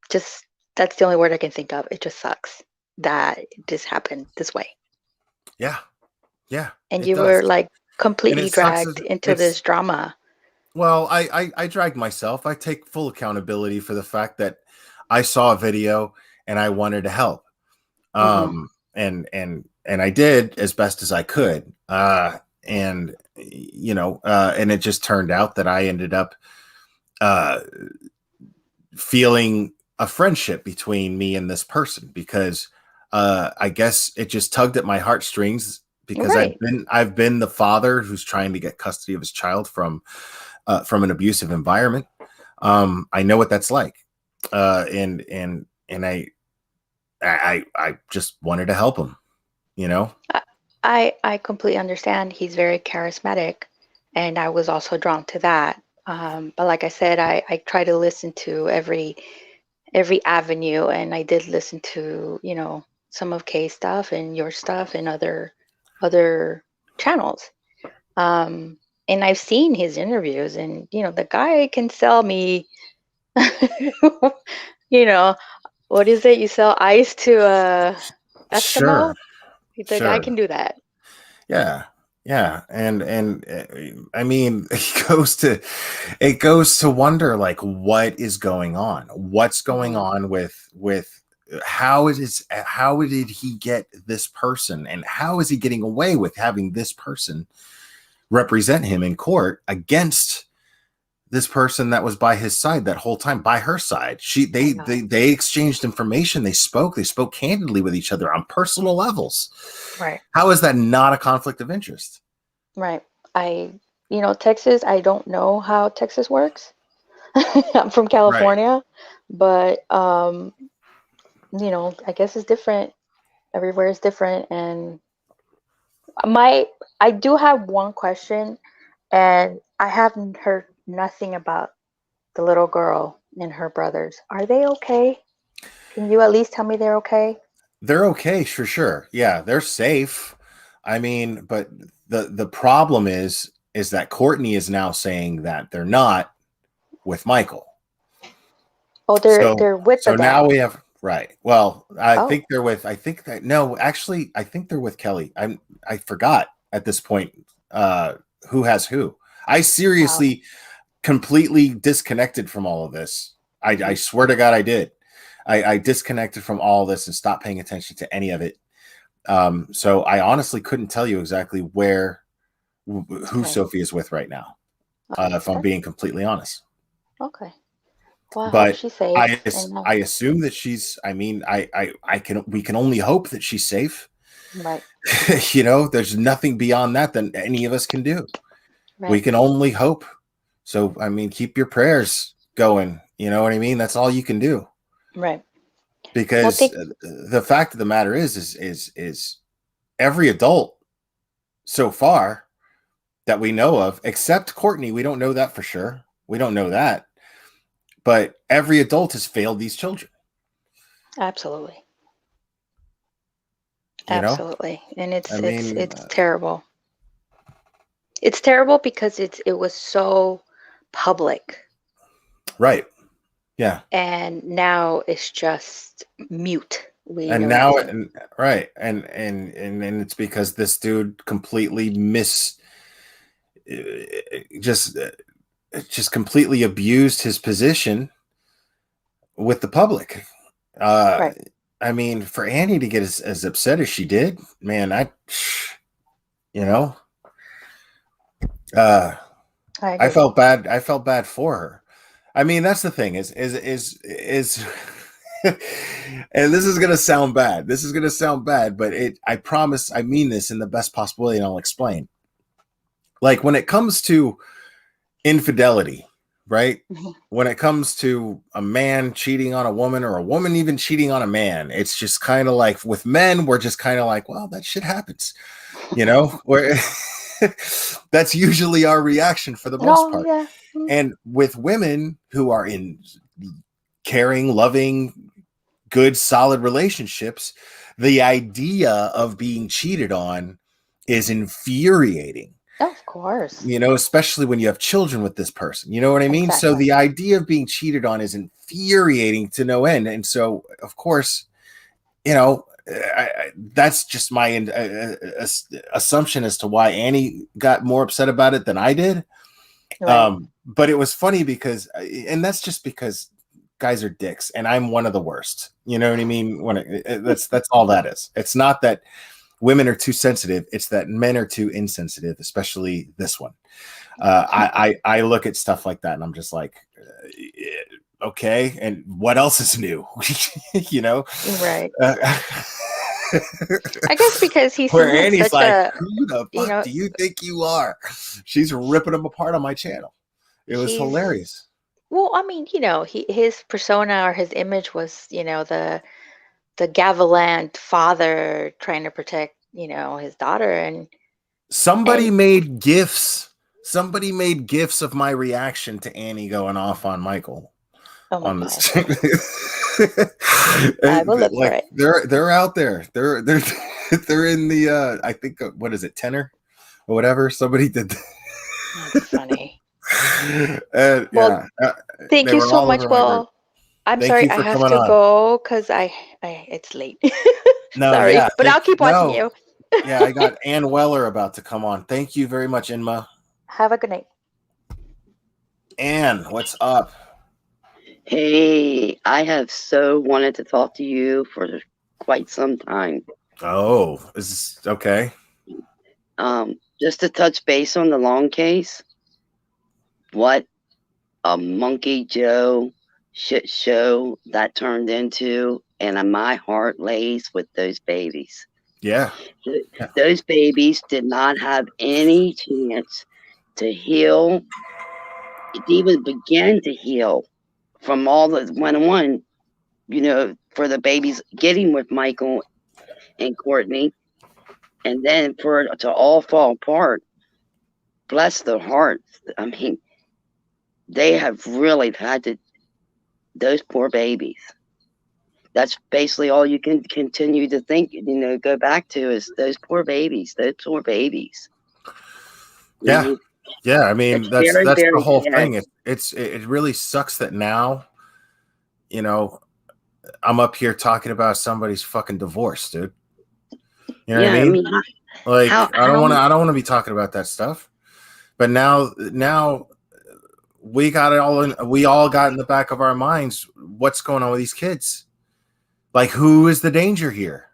Just that's the only word I can think of. It just sucks that this happened this way. Yeah, yeah, And it you were does, like and completely it sucks. dragged into It's this drama. well, I dragged myself. I take full accountability for the fact that I saw a video and I wanted to help. Hmm. And I did as best as I could. And you know, and it just turned out that I ended up uh feeling a friendship between me and this person because I guess it just tugged at my heartstrings because Right. I've been the father who's trying to get custody of his child from an abusive environment. I know what that's like, and I just wanted to help him, you know. I I completely understand. He's very charismatic, and I was also drawn to that. But like I said, I try to listen to every avenue, and I did listen to some of Kay's stuff and your stuff and other channels. Um, and I've seen his interviews, and the guy can sell me. you know what is it? You sell ice to Sure, Eskimo? The guy sure. can do that. Yeah, yeah, and I mean, it goes to wonder like what is going on, what's going Hmm. on with how did he get this person, and how is he getting away with having this person represent him in court against this person that was by his side that whole time, by her side. I know. They exchanged information. They spoke candidly with each other on personal levels. Right. How is that not a conflict of interest? Right. Texas, I don't know how Texas works. I'm from Right. California, but I guess it's different. Everywhere is different. And my I do have one question, and I haven't heard nothing about the little girl and her brothers. Are they okay? Can you at least tell me they're okay? They're okay, for sure. Yeah, they're safe. I mean, but the problem is that Courtney is now saying that they're not with Michael. Oh, they're with the So now dad. we have right. Well, I Oh, think they're with. I think that no, actually, I think they're with Kelly. I forgot at this point who has who. I wow. seriously completely disconnected from all of this. I swear to God, I did. I disconnected from all this and stopped paying attention to any of it. So I honestly couldn't tell you exactly who Okay. Sophie is with right now. Okay. If I'm That's being completely honest. okay. Well, I hope But she's safe and I assume that she's. I mean, I can. We can only hope that she's safe. right. There's nothing beyond that any of us can do. We Right. can only hope. So I mean, keep your prayers going. You know what I mean? That's all you can do. Right. Well, Because think the fact of the matter is every adult so far that we know of, except Courtney, we don't know that for sure. We don't know that. But every adult has failed these children. absolutely. You know, Absolutely. And I mean, it's terrible. It's terrible because it was so public, right? Yeah, and now it's just mute. We and know now, nothing. right, and it's because this dude completely just just completely abused his position with the public. Uh, Right. I mean, for Annie to get as upset as she did, man, you know, uh, I agree. I felt bad for her. I mean, that's the thing is and this is gonna sound bad. This is gonna sound bad, but I promise I mean this in the best possible way, and I'll explain. Like when it comes to infidelity, right? Mhm. When it comes to a man cheating on a woman or a woman even cheating on a man, it's just kind of like with men, we're just kind of like, well, that shit happens, where that's usually our reaction for the most No, part. yeah. Mm. And with women who are in caring, loving, good, solid relationships, the idea of being cheated on is infuriating, Of course. especially when you have children with this person. You know what I mean? So Exactly. the idea of being cheated on is infuriating to no end. And so, of course, that's just my assumption as to why Annie got more upset about it than I did. Right. But it was funny because, and that's just because guys are dicks, and I'm one of the worst. You know what I mean? That's all that is. It's not that women are too sensitive; it's that men are too insensitive, especially this one. I look at stuff like that, and I'm just like, okay, and what else is new? you know. Right. Uh, I guess because he Where seems Annie's such like, a, who the you fuck know, do you think you are? She's ripping them apart on my channel. It was he's hilarious. well, I mean, his persona or his image was, the Gavilant father trying to protect, his daughter Somebody and made gifs. Somebody made gifs of my reaction to Annie going off on Michael oh my on God. this. I will look for Like it. they're out there. They're in the I think what is it, tenor or whatever. Somebody did. That's funny. And Well, yeah, thank they you were so all much. over my group. Well, I'm Thank sorry, you I for have coming to on. go because it's late. No, Sorry, yeah, but I'll keep watching no, you. yeah. I got Ann Weller about to come on. Thank you very much, Inma. Have a good night. Ann, what's up? Hey, I have so wanted to talk to you for quite some time. Oh, is this okay? Just to touch base on the long case. What a Monkey Joe shit show that turned into, and my heart lays with those babies. Yeah. Those babies did not have any chance to heal, to even begin to heal from all that went on, for the babies getting with Michael and Courtney, and then for it to all fall apart. Bless their hearts. I mean, they have really had to, those poor babies. That's basically all you can continue to think, go back to is those poor babies, those poor babies. Yeah. Mhm. Yeah. I mean, It's that's very, the very whole sad. thing. It really sucks that now, I'm up here talking about somebody's fucking divorce, dude. You know what I Yeah, I mean? mean, Like, how how I don't want to be talking about that stuff. But now we got it all in. We all got in the back of our minds what's going on with these kids. Like, who is the danger here?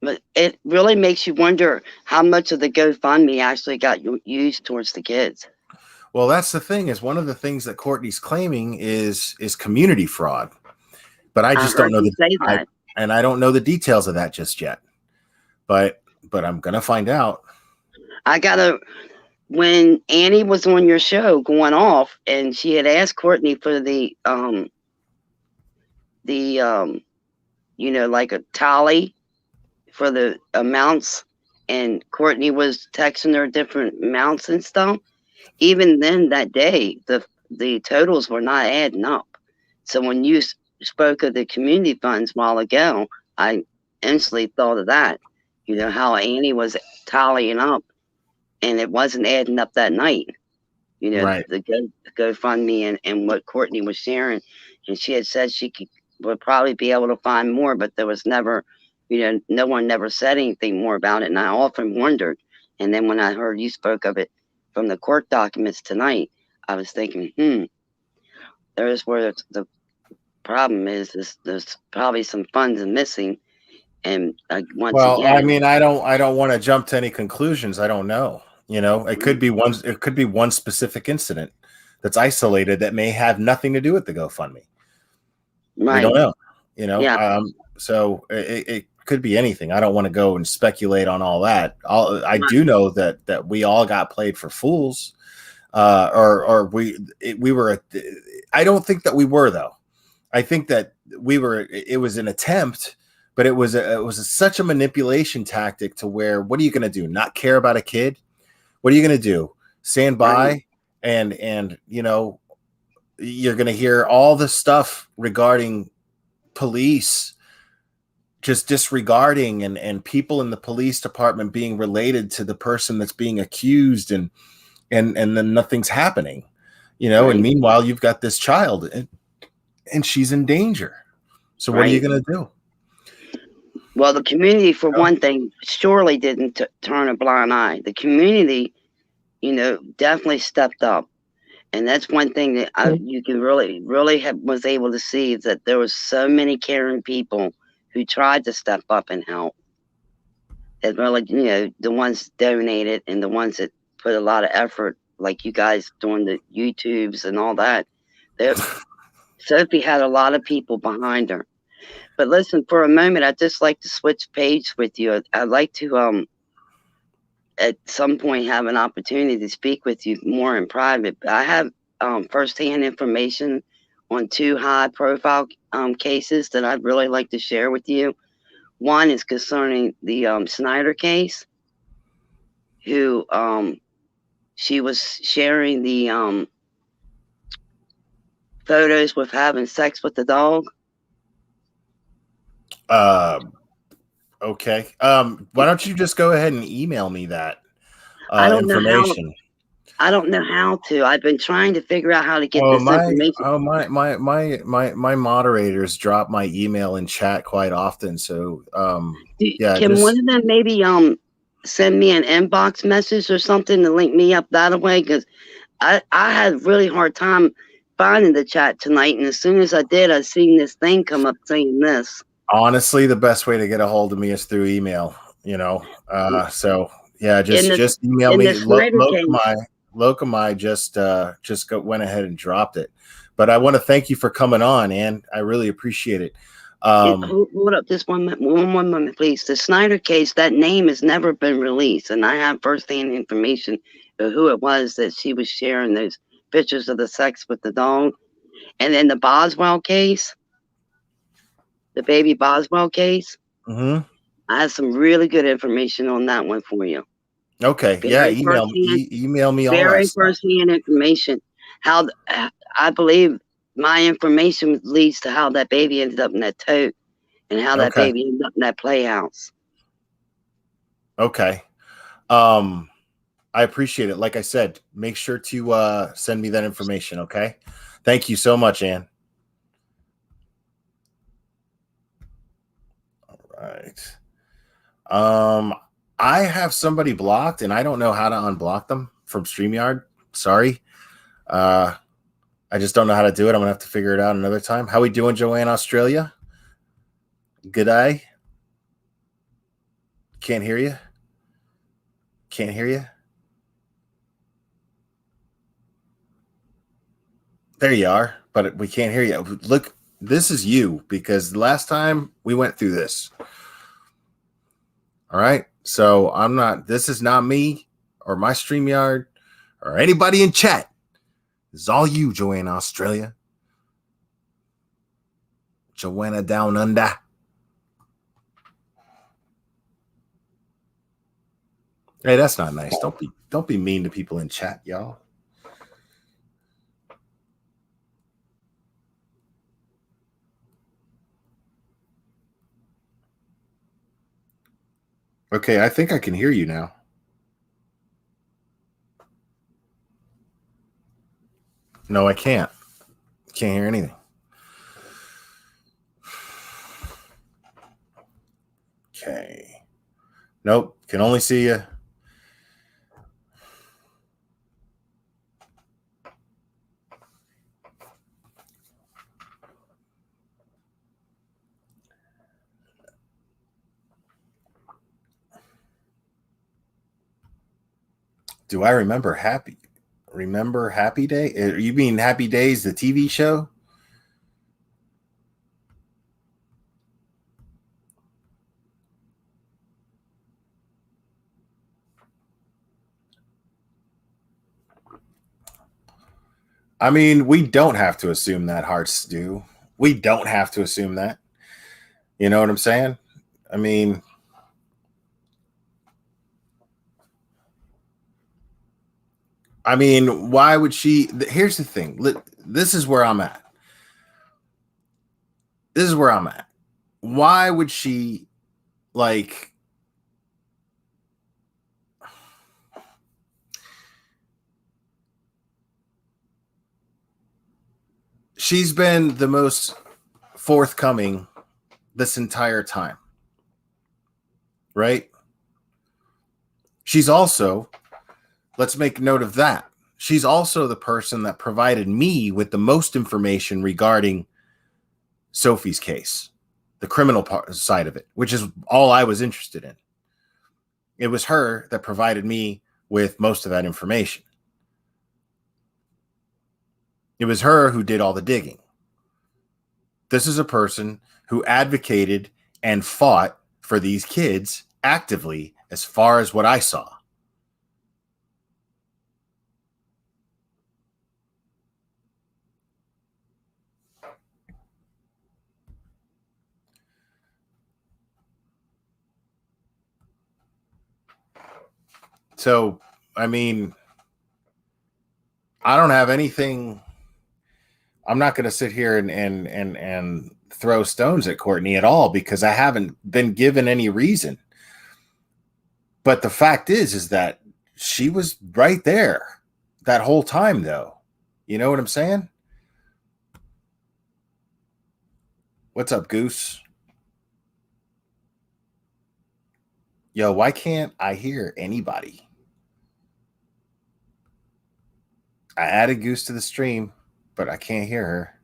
but it really makes you wonder how much of the GoFundMe actually got used towards the kids. Well, that's the thing. Is one of the things that Courtney's claiming is community fraud. But I I just don't heard know you say I that. and I don't know the details of that just yet. But I'm gonna find out. I gotta when Annie was on your show going off, and she had asked Courtney for the like a tally for the amounts, and Courtney was texting her different amounts and stuff. Even then, that day, the totals were not adding up. So when you spoke of the community funds a while ago, I instantly thought of that. How Annie was tallying up, and it wasn't adding up that night. Right. The GoFundMe and what Courtney was sharing, and she had said she would probably be able to find more, but there was never, no one never said anything more about it, and I often wondered. And then when I heard you spoke of it from the court documents tonight, I was thinking, there's where the problem is there's probably some funds missing, and once Well, I again, mean, I don't want to jump to any conclusions. I don't know. It could be one specific incident that's isolated that may have nothing to do with the GoFundMe. We right? don't know. Yeah, So it could be anything. I don't want to go and speculate on all that. I right, do know that we all got played for fools, or we were. I don't think that we were, though. I think that we were. It was an attempt, but it was such a manipulation tactic to where, what are you going to do? Not care about a kid? What are you going to do? Stand by right, and you're going to hear all the stuff regarding police just disregarding and people in the police department being related to the person that's being accused, and then nothing's happening, and right, meanwhile you've got this child and she's in danger. So what are you right. going to do? Well, the community, for one thing, surely didn't turn a blind eye. The community, definitely stepped up, and that's one thing that you can really, really was able to see, is that there was so many caring people who tried to step up and help. That really, the ones donated and the ones that put a lot of effort, like you guys doing the YouTubes and all that. Sophie had a lot of people behind her. But listen, for a moment, I'd just like to switch page with you. I'd like to, at some point, have an opportunity to speak with you more in private. I have firsthand information on two high-profile cases that I'd really like to share with you. One is concerning the Snyder case, who she was sharing the photos with having sex with the dog. Okay. Why don't you just go ahead and email me that I don't know how. information? I don't know how to. I've been trying to figure out how to get Oh this information. my moderators drop my email in chat quite often. So yeah, Can one just of them maybe send me an inbox message or something to link me up that way? Because I had a really hard time finding the chat tonight, and as soon as I did, I seen this thing come up saying this. honestly, the best way to get a hold of me is through email. So yeah, In just email the me. Snyder Look case, Locumi just went ahead and dropped it. But I want to thank you for coming on, Ann. I really appreciate it. Hold up just one moment, please. The Snyder case, that name has never been released, and I have firsthand information of who it was that she was sharing those pictures of the sex with the dog. And then the Boswell case, the baby Boswell case, I have some really good information on that one for you. Okay, yeah, email me all that Very stuff. firsthand information. How I believe my information leads to how that baby ended up in that tote and how that baby ended up in that playhouse. Okay. I appreciate it. Like I said, make sure to send me that information, okay? Thank you so much, Ann. All right. I have somebody blocked and I don't know how to unblock them from StreamYard. Sorry. I just don't know how to do it. I'm gonna have to figure it out another time. How we doing, Joanne, Australia? Good day. Can't hear you. Can't hear you. There you are, but we can't hear you. Look, this is you because the last time we went through this. All right. So this is not me or my StreamYard or anybody in chat. This is all you, Joanna, Australia. Joanna down under. Hey, that's not nice. Don't be mean to people in chat, y'all. Okay, I think I can hear you now. No, I can't. Can't hear anything. Okay. Nope. Can only see you. Do I remember Happy Day? You mean Happy Days, the TV show? I mean, we don't have to assume that, hearts do. We don't have to assume that. You know what I'm saying? I mean, why would she? Here's the thing. This is where I'm at. Why would she, like, she's been the most forthcoming this entire time, right? She's also, let's make note of that. She's also the person that provided me with the most information regarding Sophie's case, the criminal side of it, which is all I was interested in. It was her that provided me with most of that information. It was her who did all the digging. This is a person who advocated and fought for these kids actively, as far as what I saw. So, I mean, I don't have anything. I'm not going to sit here and throw stones at Courtney at all because I haven't been given any reason. But the fact is that she was right there that whole time, though. You know what I'm saying? What's up, Goose? Yo, why can't I hear anybody? I added Goose to the stream, but I can't hear her.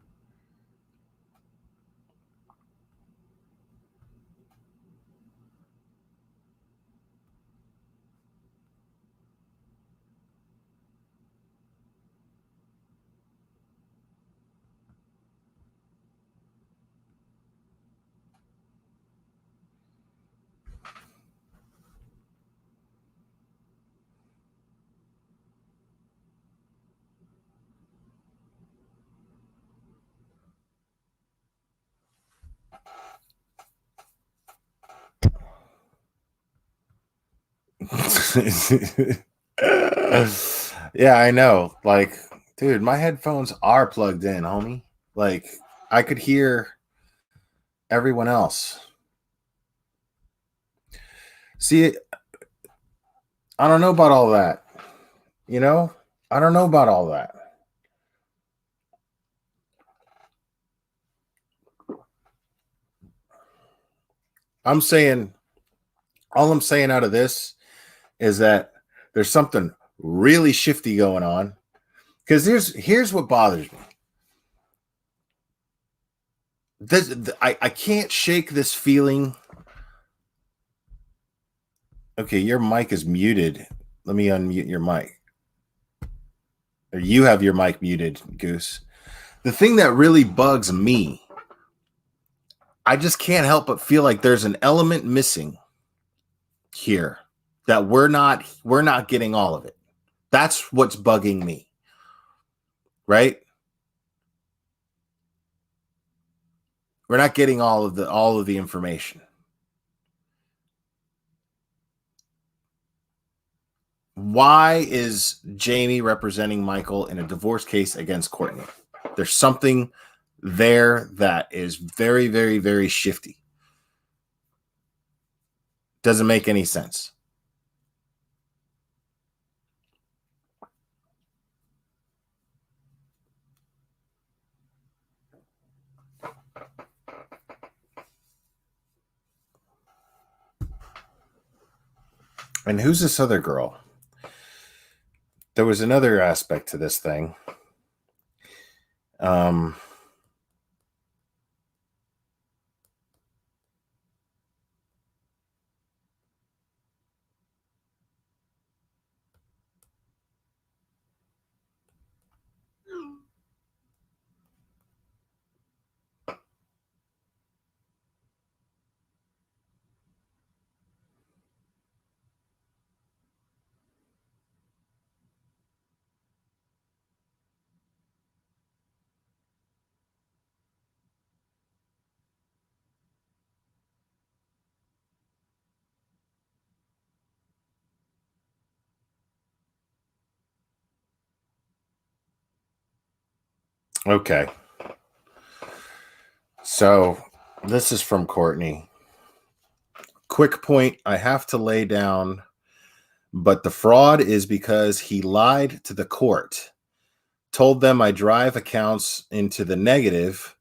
Yeah, I know. Like, dude, my headphones are plugged in, homie. Like, I could hear everyone else. See, I don't know about all that. You know? I don't know about all that. I'm saying, all I'm saying out of this is that there's something really shifty going on. Because here's what bothers me. I can't shake this feeling. Okay, your mic is muted. Let me unmute your mic. Or you have your mic muted, Goose. The thing that really bugs me, I just can't help but feel like there's an element missing here that we're not getting all of it. That's what's bugging me. Right? We're not getting all of the information. Why is Jamie representing Michael in a divorce case against Courtney? There's something there that is very, very, very shifty. Doesn't make any sense. And who's this other girl? There was another aspect to this thing. Okay. So this is from Courtney. Quick point I have to lay down, but the fraud is because he lied to the court, told them I drive accounts into the negative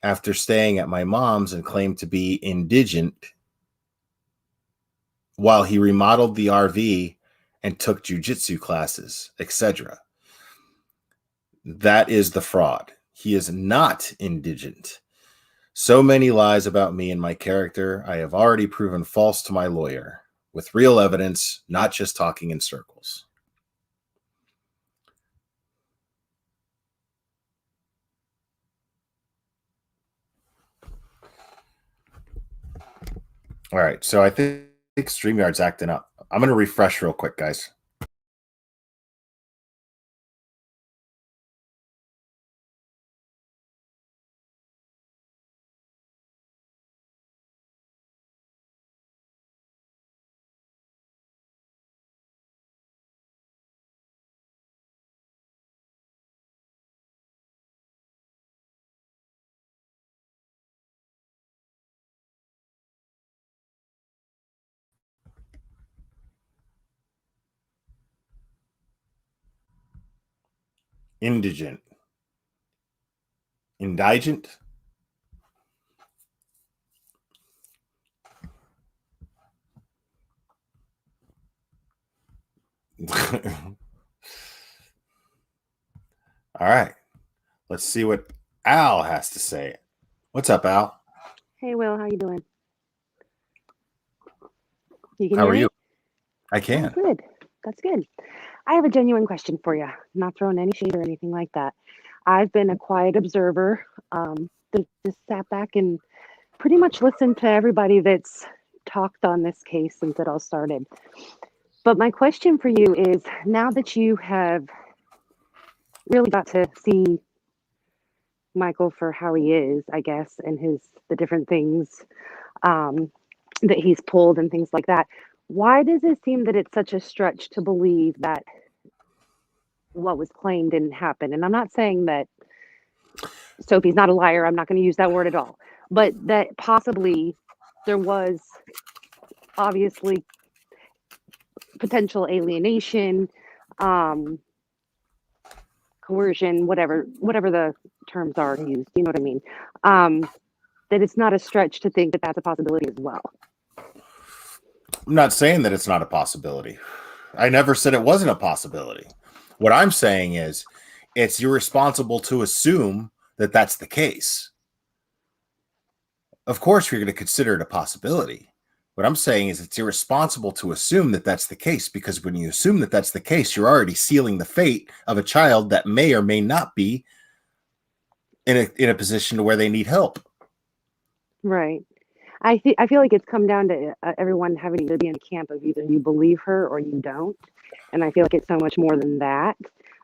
after staying at my mom's and claimed to be indigent while he remodeled the RV and took jujitsu classes, etc. That is the fraud. He is not indigent. So many lies about me and my character I have already proven false to my lawyer with real evidence, not just talking in circles. All right, so I think StreamYard's acting up. I'm going to refresh real quick, guys. Indigent. Indigent? All right. Let's see what Al has to say. What's up, Al? Hey, Will, how you doing? You can How hear are me? you? I Oh, can. good. That's good. I have a genuine question for you. I'm not throwing any shade or anything like that. I've been a quiet observer. Just sat back and pretty much listened to everybody that's talked on this case since it all started. But my question for you is, now that you have really got to see Michael for how he is, I guess, and the different things that he's pulled and things like that, Why does it seem that it's such a stretch to believe that what was claimed didn't happen? And I'm not saying that Sophie's not a liar. I'm not going to use that word at all. But that possibly there was obviously potential alienation, um, coercion, whatever the terms are used. You know what I mean? That it's not a stretch to think that that's a possibility as well. I'm not saying that it's not a possibility. I never said it wasn't a possibility. What I'm saying is it's irresponsible to assume that that's the case. Of course, you're going to consider it a possibility. What I'm saying is it's irresponsible to assume that that's the case, because when you assume that that's the case, you're already sealing the fate of a child that may or may not be in a position to where they need help. Right. I feel like it's come down to everyone having to be in a camp of either you believe her or you don't, and I feel like it's so much more than that.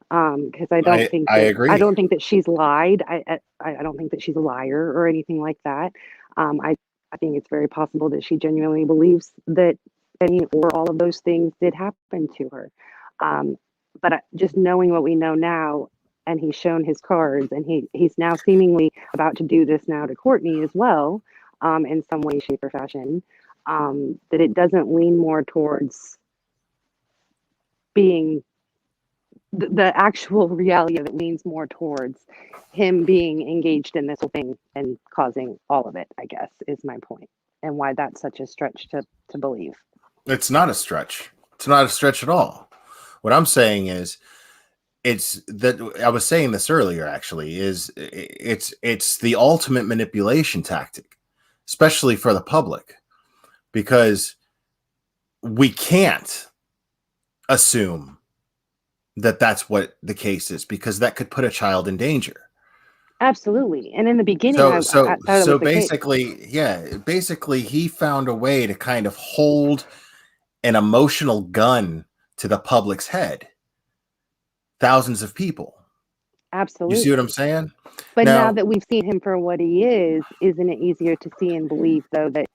Because I agree. I don't think that she's lied. I don't think that she's a liar or anything like that. I think it's very possible that she genuinely believes that any or all of those things did happen to her. But just knowing what we know now, and he's shown his cards, and he's now seemingly about to do this now to Courtney as well, in some way, shape, or fashion. That it doesn't lean more towards being the actual reality of it leans more towards him being engaged in this whole thing and causing all of it, I guess, is my point, and why that's such a stretch to believe. It's not a stretch. It's not a stretch at all. What I'm saying is it's that I was saying this earlier, actually, is it's the ultimate manipulation tactic, especially for the public, because we can't assume that that's what the case is, because that could put a child in danger. Absolutely. And in the beginning, So I thought it was basically he found a way to kind of hold an emotional gun to the public's head. Thousands of people. Absolutely. You see what I'm saying? But now that we've seen him for what he is, isn't it easier to see and believe, though, that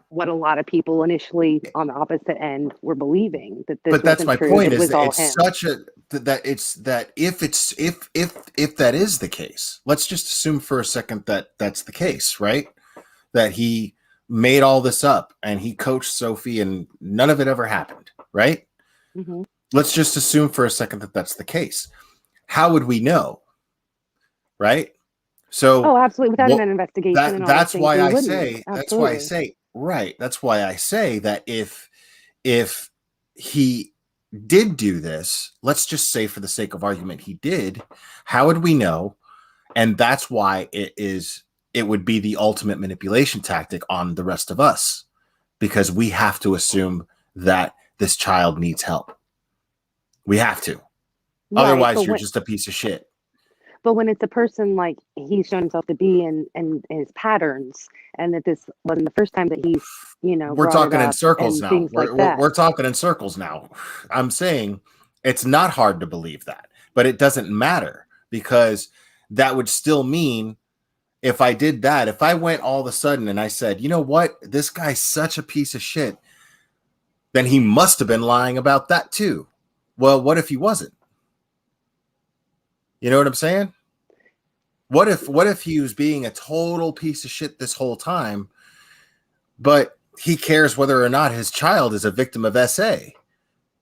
what a lot of people initially on the opposite end were believing, that this but that's my true, point, that is was all it's him. such a that it's that if that is the case, let's just assume for a second that that's the case, right? That he made all this up and he coached Sophie and none of it ever happened, right? Mm-hmm. Let's just assume for a second that that's the case. How would we know, right? So, absolutely, without an investigation and all that's those why things, I say that's why I say right. That's why I say that if he did do this, let's just say for the sake of argument he did, how would we know? And that's why it would be the ultimate manipulation tactic on the rest of us, because we have to assume that this child needs help. We have to. Right, otherwise you're just a piece of shit. But when it's a person like he's shown himself to be in his patterns, and that this wasn't the first time that he's, we're talking in circles now. We're talking in circles now. I'm saying it's not hard to believe that, but it doesn't matter, because that would still mean if I did that, if I went all of a sudden and I said, you know what, this guy's such a piece of shit, then he must have been lying about that too. Well, what if he wasn't? You know what I'm saying? What if he was being a total piece of shit this whole time, but he cares whether or not his child is a victim of SA,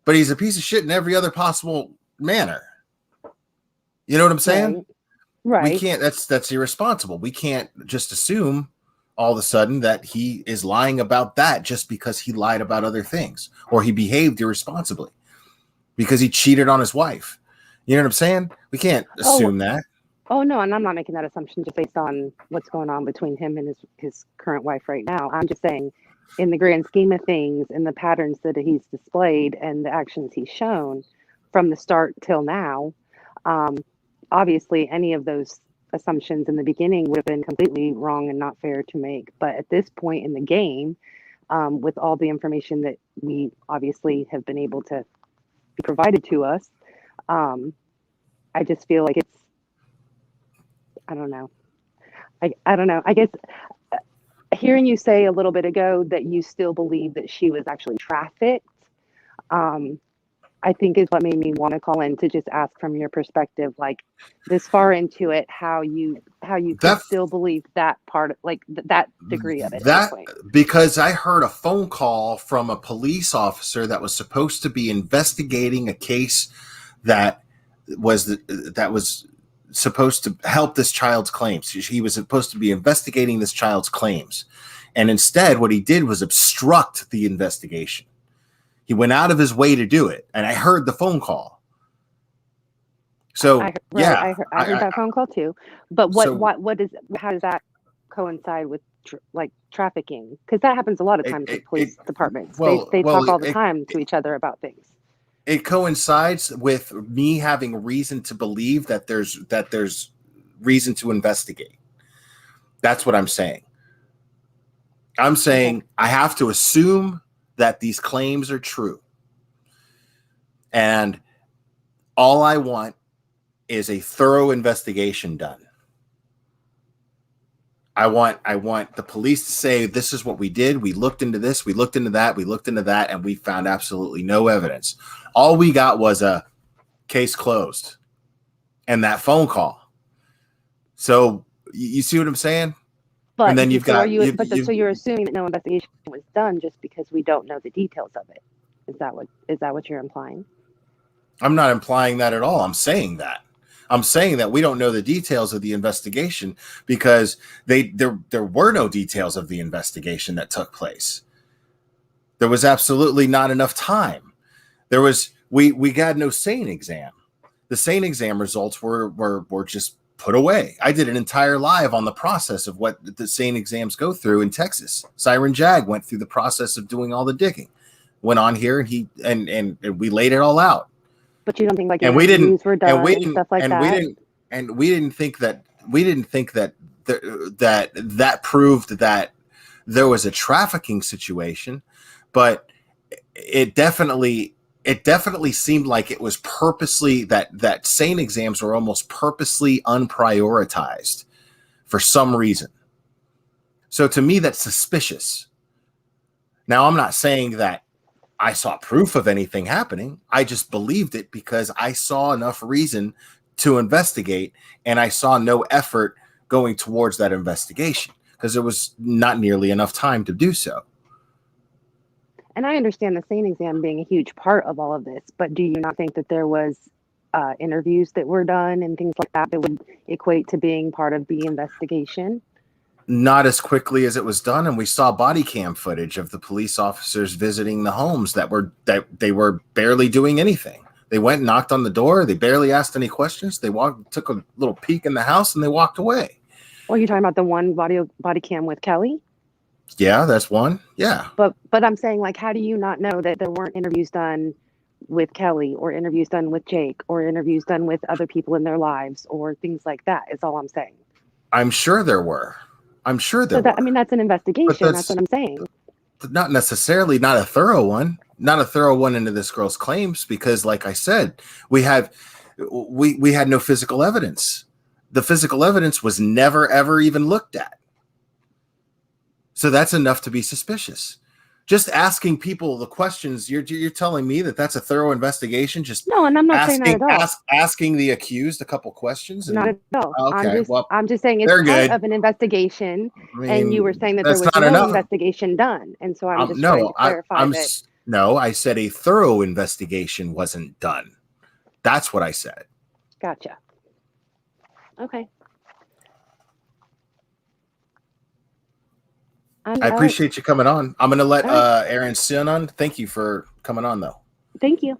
but he's a piece of shit in every other possible manner? You know what I'm saying? Right. We can't, that's irresponsible. We can't just assume all of a sudden that he is lying about that just because he lied about other things, or he behaved irresponsibly because he cheated on his wife. You know what I'm saying? We can't assume that. Oh, no, and I'm not making that assumption just based on what's going on between him and his current wife right now. I'm just saying, in the grand scheme of things, and the patterns that he's displayed and the actions he's shown from the start till now, obviously any of those assumptions in the beginning would have been completely wrong and not fair to make. But at this point in the game, with all the information that we obviously have been able to be provided to us, I just feel like it's, I don't know. I don't know. I guess hearing you say a little bit ago that you still believe that she was actually trafficked, I think is what made me want to call in to just ask from your perspective, like this far into it, how you could still believe that part, like that degree of it at this point. Because I heard a phone call from a police officer that was supposed to be investigating a case that was supposed to help this child's claims. He was supposed to be investigating this child's claims. And instead, what he did was obstruct the investigation. He went out of his way to do it. And I heard the phone call. So, I heard that phone call too. But how does that coincide with trafficking? Because that happens a lot of times with police departments. They talk all the time to each other about things. It coincides with me having reason to believe that there's reason to investigate. That's what I'm saying. I'm saying I have to assume that these claims are true. And all I want is a thorough investigation done. I want the police to say, this is what we did. We looked into this. We looked into that. We looked into that. And we found absolutely no evidence. All we got was a case closed and that phone call. So you see what I'm saying? But and then so you're assuming that no investigation was done just because we don't know the details of it. Is that what you're implying? I'm not implying that at all. I'm saying that. I'm saying that we don't know the details of the investigation because there were no details of the investigation that took place. There was absolutely not enough time. We got no SANE exam. The SANE exam results were just put away. I did an entire live on the process of what the SANE exams go through in Texas. Siren Jag went through the process of doing all the digging. Went on here and we laid it all out. But you don't think we didn't were done and stuff like that. We didn't think that that proved that there was a trafficking situation, but it definitely seemed like it was purposely that SANE exams were almost purposely unprioritized for some reason. So to me, that's suspicious. Now, I'm not saying that I saw proof of anything happening. I just believed it because I saw enough reason to investigate, and I saw no effort going towards that investigation because there was not nearly enough time to do so. And I understand the SANE exam being a huge part of all of this, but do you not think that there was interviews that were done and things like that would equate to being part of the investigation? Not as quickly as it was done, and we saw body cam footage of the police officers visiting the homes that they were barely doing anything. They went and knocked on the door. They barely asked any questions. They took a little peek in the house, and they walked away. Well, you're talking about the one body cam with Kelly? Yeah, that's one. Yeah. But I'm saying, like, how do you not know that there weren't interviews done with Kelly or interviews done with Jake or interviews done with other people in their lives or things like that? Is all I'm saying. I'm sure there were. I mean, that's an investigation. That's what I'm saying. Not necessarily not a thorough one into this girl's claims, because like I said, we had no physical evidence. The physical evidence was never, ever even looked at. So that's enough to be suspicious. Just asking people the questions, you're telling me that's a thorough investigation? No, and I'm not saying that at all. Asking the accused a couple questions? Not at all. Okay, I'm just saying it's part of an investigation, and you were saying that there was no investigation done, and so I'm just trying to clarify that. No, I said a thorough investigation wasn't done. That's what I said. Gotcha. Okay. I appreciate you coming on. I'm going to let Aaron Sin on. Thank you for coming on, though. Thank you.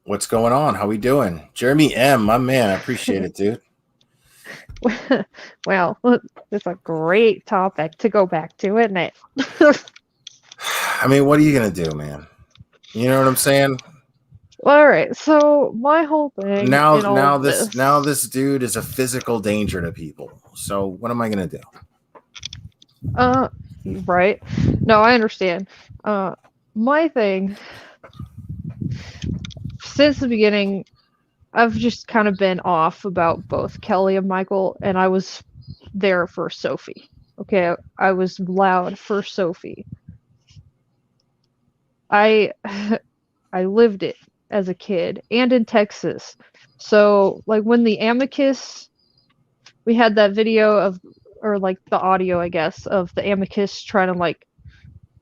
What's going on? How we doing? Jeremy M., my man. I appreciate it, dude. Well, it's a great topic to go back to, isn't it? I mean, what are you going to do, man? You know what I'm saying? All right, so my whole thing now this dude is a physical danger to people. So what am I gonna do? Right. No, I understand. My thing since the beginning, I've just kind of been off about both Kelly and Michael, and I was there for Sophie. Okay, I was loud for Sophie. I I lived it as a kid and in Texas. So like when the amicus, we had that video of, or like the audio, I guess, of the amicus trying to like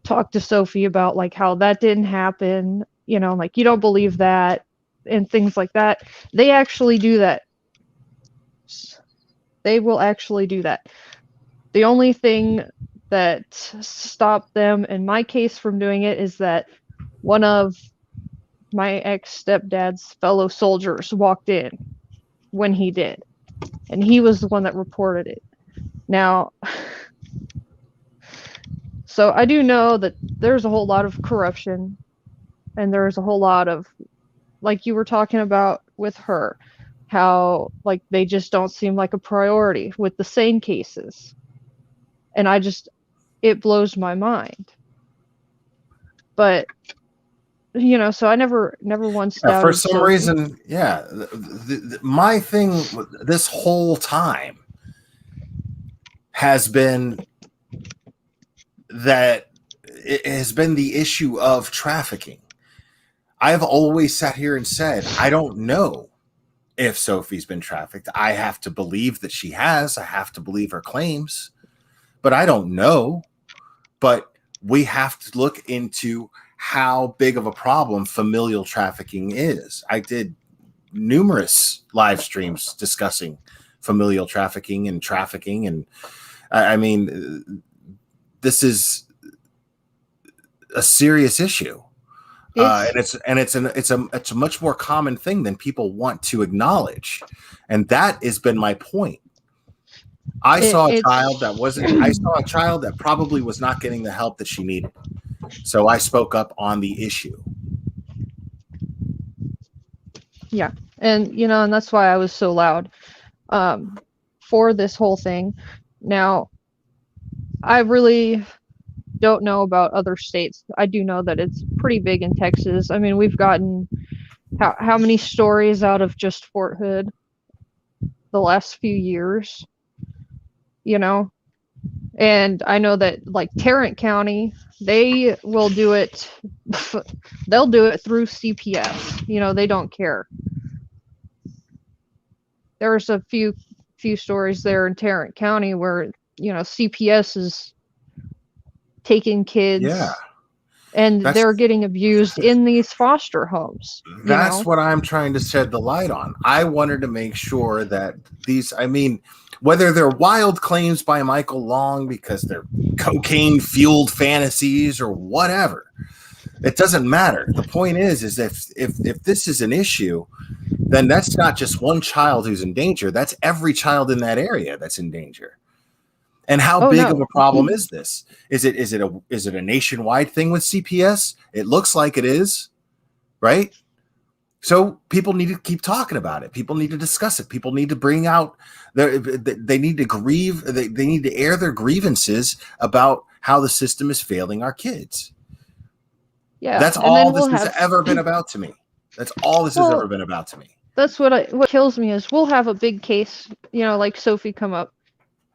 talk to Sophie about like how that didn't happen, you know, like you don't believe that and things like that. They actually do that. They will actually do that. The only thing that stopped them in my case from doing it is that one of my ex-stepdad's fellow soldiers walked in when he did, and he was the one that reported it. Now, so I do know that there's a whole lot of corruption, and there's a whole lot of, like you were talking about with her, how like they just don't seem like a priority with the sane cases. And it blows my mind. But you know, so I never once doubted for some Sophie. reason, my thing this whole time has been that it has been the issue of trafficking. I've always sat here and said, I don't know if Sophie's been trafficked. I have to believe that she has. I have to believe her claims, but I don't know. But we have to look into how big of a problem familial trafficking is. I did numerous live streams discussing familial trafficking, and I mean, this is a serious issue. And it's a much more common thing than people want to acknowledge, and that has been my point. I saw a child that probably was not getting the help that she needed, so I spoke up on the issue. Yeah, and you know, and that's why I was so loud for this whole thing. Now, I really don't know about other states. I do know that it's pretty big in Texas. I mean, we've gotten how many stories out of just Fort Hood the last few years, you know? And I know that like Tarrant County, they will do it. They'll do it through CPS. You know, they don't care. There's a few stories there in Tarrant County where, you know, CPS is taking kids, and they're getting abused in these foster homes. That's what I'm trying to shed the light on. I wanted to make sure that these, I mean, whether they're wild claims by Michael Long because they're cocaine fueled fantasies or whatever, it doesn't matter. The point is if this is an issue, then that's not just one child who's in danger. That's every child in that area that's in danger. And how big of a problem is this? Is it a nationwide thing with CPS? It looks like it is, right? So people need to keep talking about it. People need to discuss it. People need to bring out they need to grieve. They need to air their grievances about how the system is failing our kids. Yeah, that's all this has ever been about to me. That's all this has ever been about to me. That's what kills me is we'll have a big case, you know, like Sophie come up.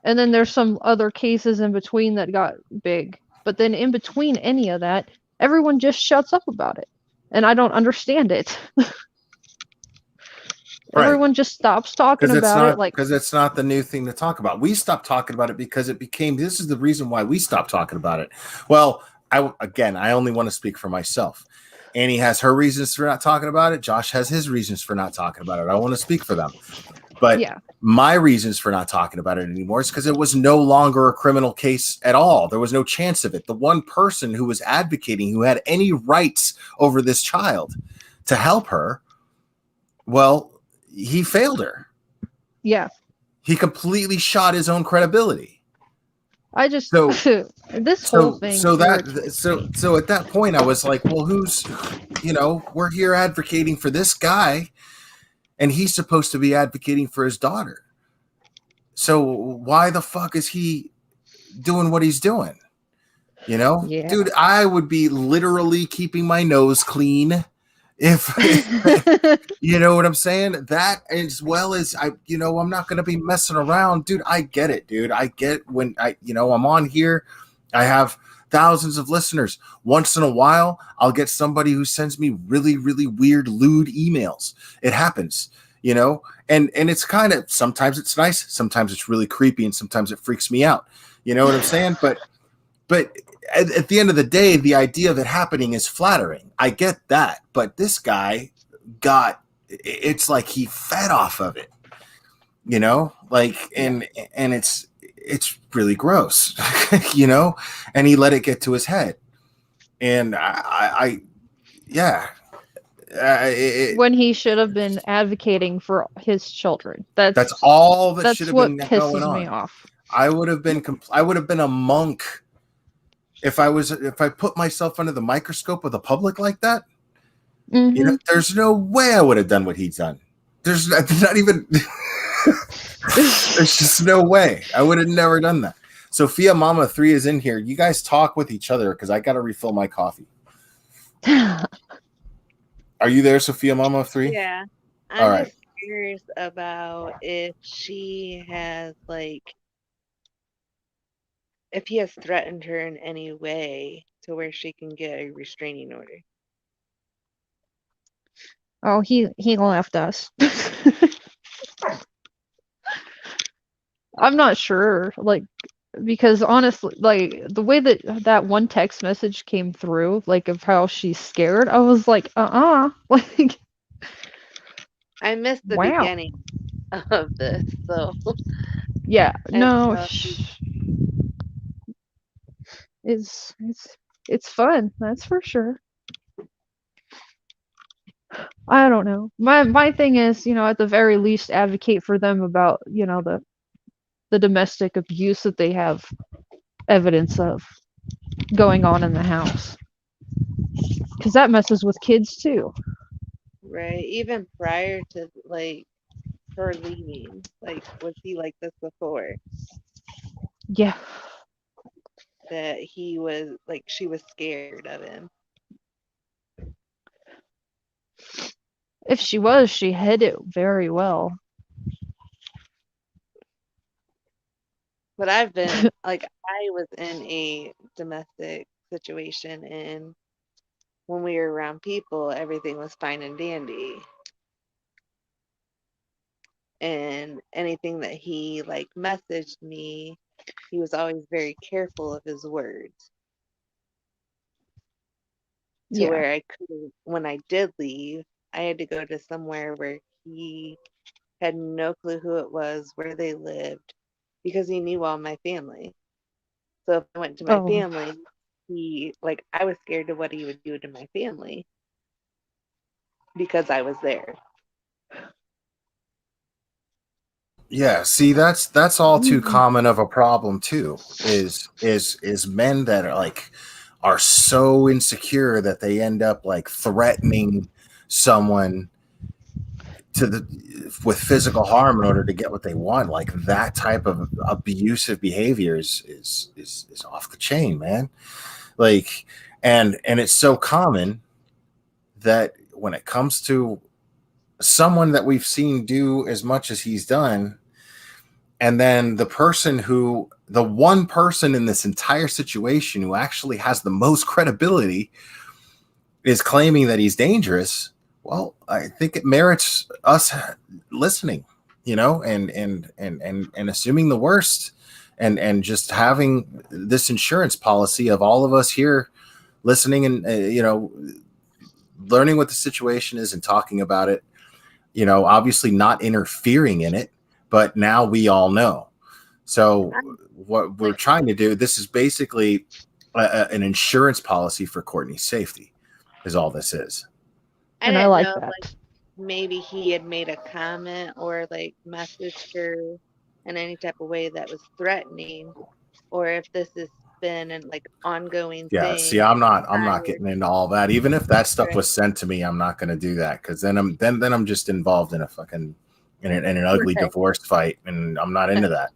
And then there's some other cases in between that got big. But then in between any of that, everyone just shuts up about it. And I don't understand it. Right. Everyone just stops talking about it. Because it's not the new thing to talk about. We stopped talking about it because it became, this is the reason why we stopped talking about it. Well, I only want to speak for myself. Annie has her reasons for not talking about it. Josh has his reasons for not talking about it. I want to speak for them. But my reasons for not talking about it anymore is because it was no longer a criminal case at all. There was no chance of it. The one person who was advocating, who had any rights over this child to help her, well, he failed her. Yeah. He completely shot his own credibility. I just whole thing. So at that point, I was like, well, who's, you know, we're here advocating for this guy. And he's supposed to be advocating for his daughter. So why the fuck is he doing what he's doing? You know, dude, I would be literally keeping my nose clean You know what I'm saying? That, as well as I'm not going to be messing around, dude. I get it, dude. I get when I'm on here. I have thousands of listeners. Once in a while, I'll get somebody who sends me really, really weird, lewd emails. It happens, and it's kind of, sometimes it's nice, sometimes it's really creepy, and sometimes it freaks me out. You know what I'm saying? But at the end of the day, the idea of it happening is flattering. I get that, but this guy it's like he fed off of it, and it's really gross, and he let it get to his head. And when he should have been advocating for his children. That's all that should have what been pisses going on. me off. I would have been a monk if I put myself under the microscope of the public like that. Mm-hmm. There's no way I would have done what he's done. There's not even there's just no way. I would have never done that. Sophia Mama 3 is in here. You guys talk with each other because I got to refill my coffee. Are you there, Sophia Mama 3? Yeah. All right. Just curious about if she has if he has threatened her in any way to where she can get a restraining order. Oh, he left us. I'm not sure, because honestly, the way that one text message came through, of how she's scared, I was like, I missed the wow. beginning of this, so yeah, no, it's fun, that's for sure. I don't know. My thing is, at the very least, advocate for them about, the domestic abuse that they have evidence of going on in the house, because that messes with kids too. Right. Even prior to her leaving, was he like this before? Yeah. That he was she was scared of him. If she was, she hid it very well. But I've been I was in a domestic situation, and when we were around people, everything was fine and dandy. And anything that he messaged me, he was always very careful of his words. To where I could, when I did leave, I had to go to somewhere where he had no clue who it was, where they lived, because he knew all my family. So if I went to my family, he I was scared of what he would do to my family because I was there. Yeah, see, that's all too common of a problem too. Is men that are so insecure that they end up threatening someone with physical harm in order to get what they want. That type of abusive behavior is off the chain, man. And it's so common that when it comes to someone that we've seen do as much as he's done, and then the one person in this entire situation who actually has the most credibility is claiming that he's dangerous. Well, I think it merits us listening, and assuming the worst, and just having this insurance policy of all of us here listening and learning what the situation is and talking about it. Obviously not interfering in it, but now we all know. So what we're trying to do, this is basically an insurance policy for Courtney's safety, is all this is. And I like that. Maybe he had made a comment or messaged her in any type of way that was threatening, or if this has been an ongoing thing. See, I'm not getting into all that. Even if that stuff was sent to me, I'm not going to do that, because then I'm just involved in a fucking in an ugly divorce fight, and I'm not into that.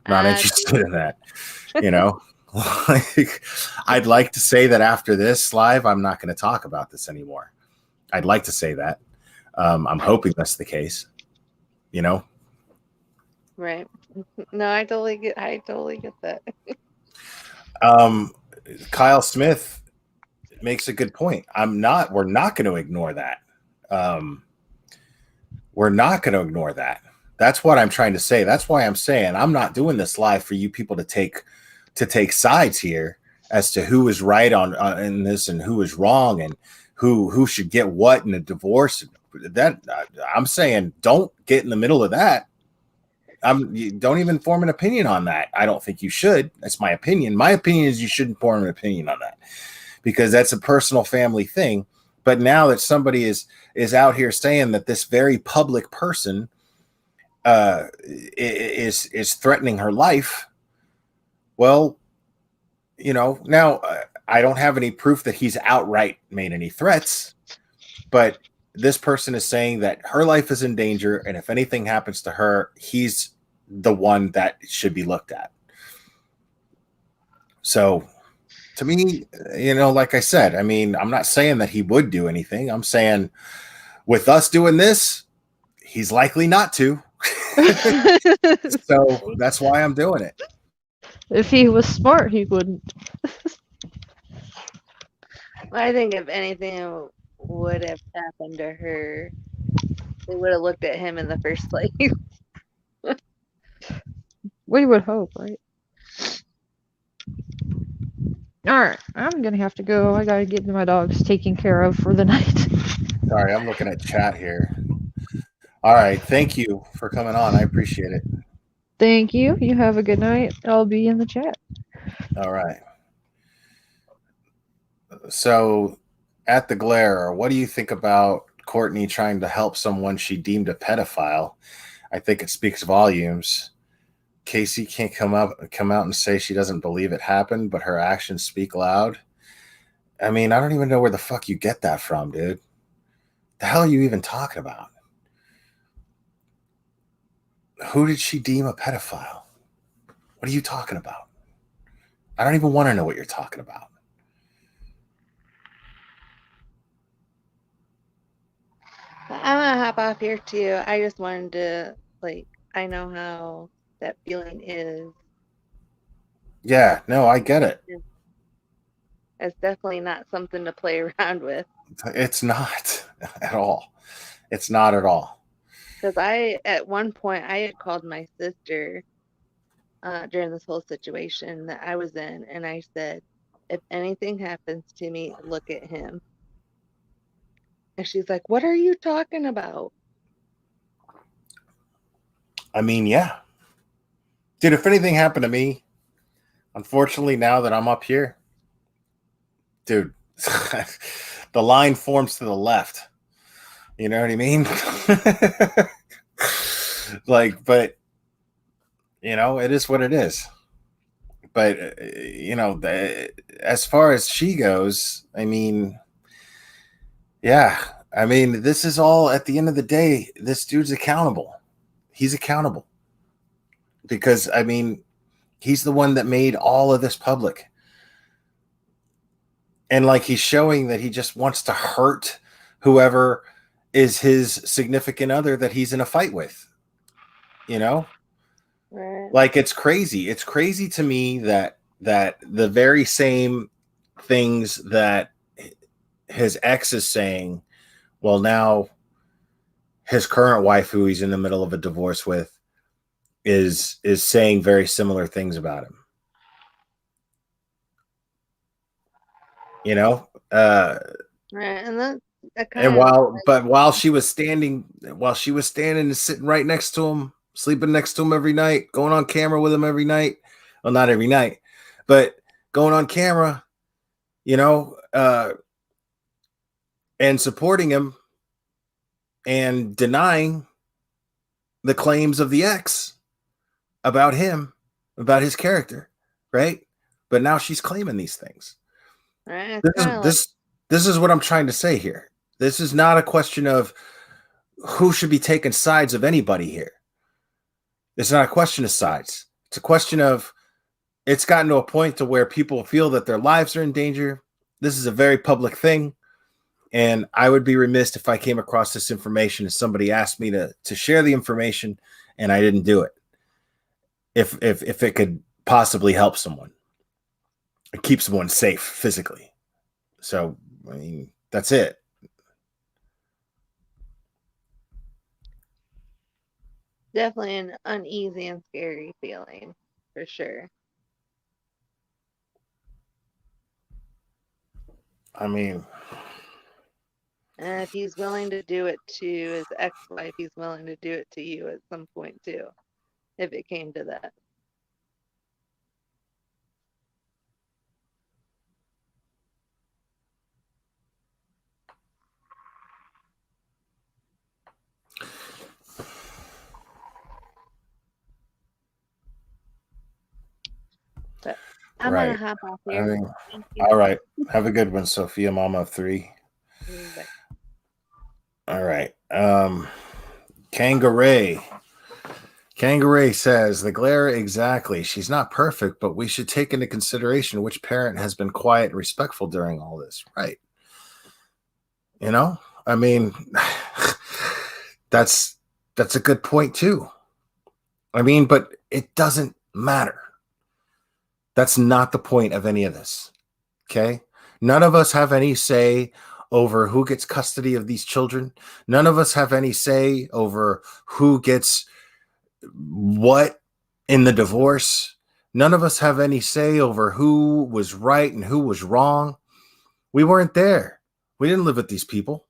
I'm not interested in that. I'd like to say that after this live, I'm not going to talk about this anymore. I'd like to say that. I'm hoping that's the case. You know. Right. No, I totally get that. Kyle Smith makes a good point. We're not going to ignore that. We're not going to ignore that. That's what I'm trying to say. That's why I'm saying I'm not doing this live for you people to take sides here as to who is right on in this and who is wrong and who should get what in a divorce. That I'm saying, don't get in the middle of that. You don't even form an opinion on that. I don't think you should. That's my opinion. My opinion is you shouldn't form an opinion on that because that's a personal family thing. But now that somebody is out here saying that this very public person is threatening her life, well, you know, now I don't have any proof that he's outright made any threats, but this person is saying that her life is in danger, and if anything happens to her, he's the one that should be looked at. So to me, you know, like I said, I mean, I'm not saying that he would do anything. I'm saying with us doing this, he's likely not to. So that's why I'm doing it. If he was smart, he wouldn't. I think if anything would have happened to her, they would have looked at him in the first place. We would hope, right? Alright, I'm gonna have to go. I gotta get my dogs taken care of for the night. Sorry, I'm looking at chat here. All right, thank you for coming on. I appreciate it. Thank you. You have a good night. I'll be in the chat. All right. So, at the Glare, what do you think about Courtney trying to help someone she deemed a pedophile? I think it speaks volumes. Casey can't come out and say she doesn't believe it happened, but her actions speak loud. I mean, I don't even know where the fuck you get that from, dude. The hell are you even talking about? Who did she deem a pedophile? What are you talking about? I don't even want to know what you're talking about. I'm gonna hop off here too. I just wanted to, I know how that feeling is. Yeah, no, I get it. It's definitely not something to play around with. It's not at all. It's not at all. Because at one point, I had called my sister during this whole situation that I was in, and I said, if anything happens to me, look at him. And she's like, what are you talking about? I mean, yeah. Dude, if anything happened to me, unfortunately, now that I'm up here, dude, the line forms to the left. You know what I mean? But, you know, it is what it is. But, you know, as far as she goes, I mean, yeah. I mean, this is all, at the end of the day, this dude's accountable. He's accountable. Because, I mean, he's the one that made all of this public. And, like, he's showing that he just wants to hurt whoever is his significant other that he's in a fight with. You know? Right. Like, it's crazy. It's crazy to me that the very same things that his ex is saying, well, now his current wife, who he's in the middle of a divorce with, is saying very similar things about him. You know? Right. And that And while she was standing and sitting right next to him, sleeping next to him every night, going on camera with him every night. Well, not every night, but going on camera, you know, and supporting him and denying the claims of the ex about him, about his character, right? But now she's claiming these things. Right. This is what I'm trying to say here. This is not a question of who should be taking sides of anybody here. It's not a question of sides. It's a question of, it's gotten to a point to where people feel that their lives are in danger. This is a very public thing. And I would be remiss if I came across this information and somebody asked me to share the information and I didn't do it. If it could possibly help someone, it keeps someone safe physically. So, I mean, that's it. Definitely an uneasy and scary feeling, for sure. I mean, And if he's willing to do it to his ex-wife, he's willing to do it to you at some point too, if it came to that. But I'm gonna right. hop off I here. mean, Thank you. all right. Have a good one, Sophia, mama of 3. Bye. All right. Kangaroo. Kangaroo says the glare exactly. She's not perfect, but we should take into consideration which parent has been quiet and respectful during all this. Right. You know, I mean, that's a good point too. I mean, but it doesn't matter. That's not the point of any of this. Okay. None of us have any say over who gets custody of these children. None of us have any say over who gets what in the divorce. None of us have any say over who was right and who was wrong. We weren't there. We didn't live with these people.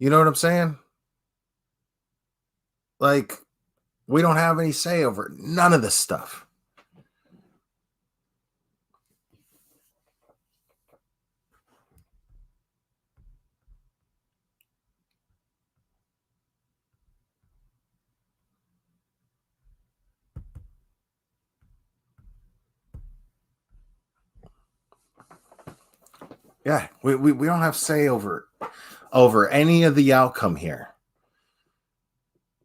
You know what I'm saying? Like, we don't have any say over none of this stuff. Yeah, we don't have say over any of the outcome here.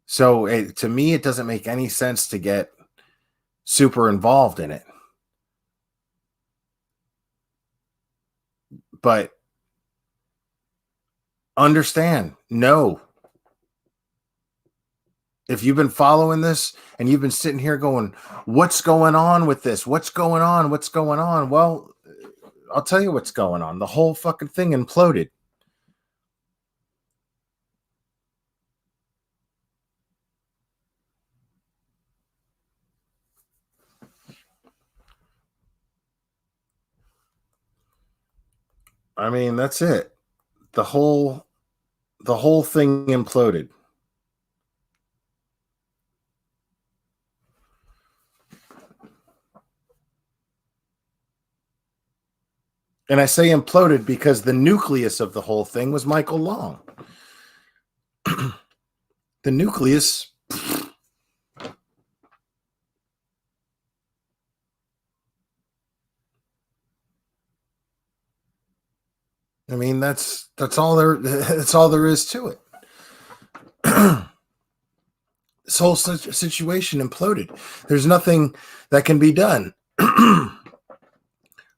So to me, it doesn't make any sense to get super involved in it. But understand, no. If you've been following this and you've been sitting here going, what's going on with this? What's going on? What's going on? Well, I'll tell you what's going on. The whole fucking thing imploded. I mean, that's it. The whole thing imploded. And I say imploded because the nucleus of the whole thing was Michael Long. The nucleus. I mean, that's all there is to it. This whole situation imploded. There's nothing that can be done.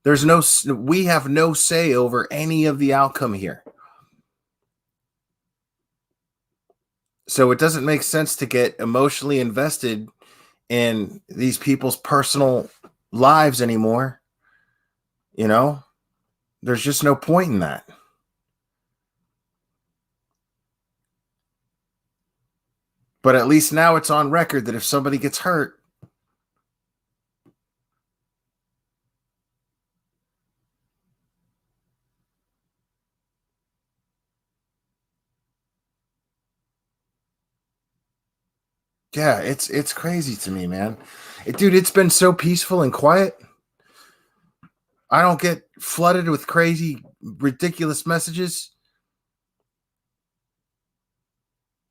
We have no say over any of the outcome here. So it doesn't make sense to get emotionally invested in these people's personal lives anymore. You know, there's just no point in that. But at least now it's on record that if somebody gets hurt, yeah, it's crazy to me, man. Dude, it's been so peaceful and quiet. I don't get flooded with crazy, ridiculous messages.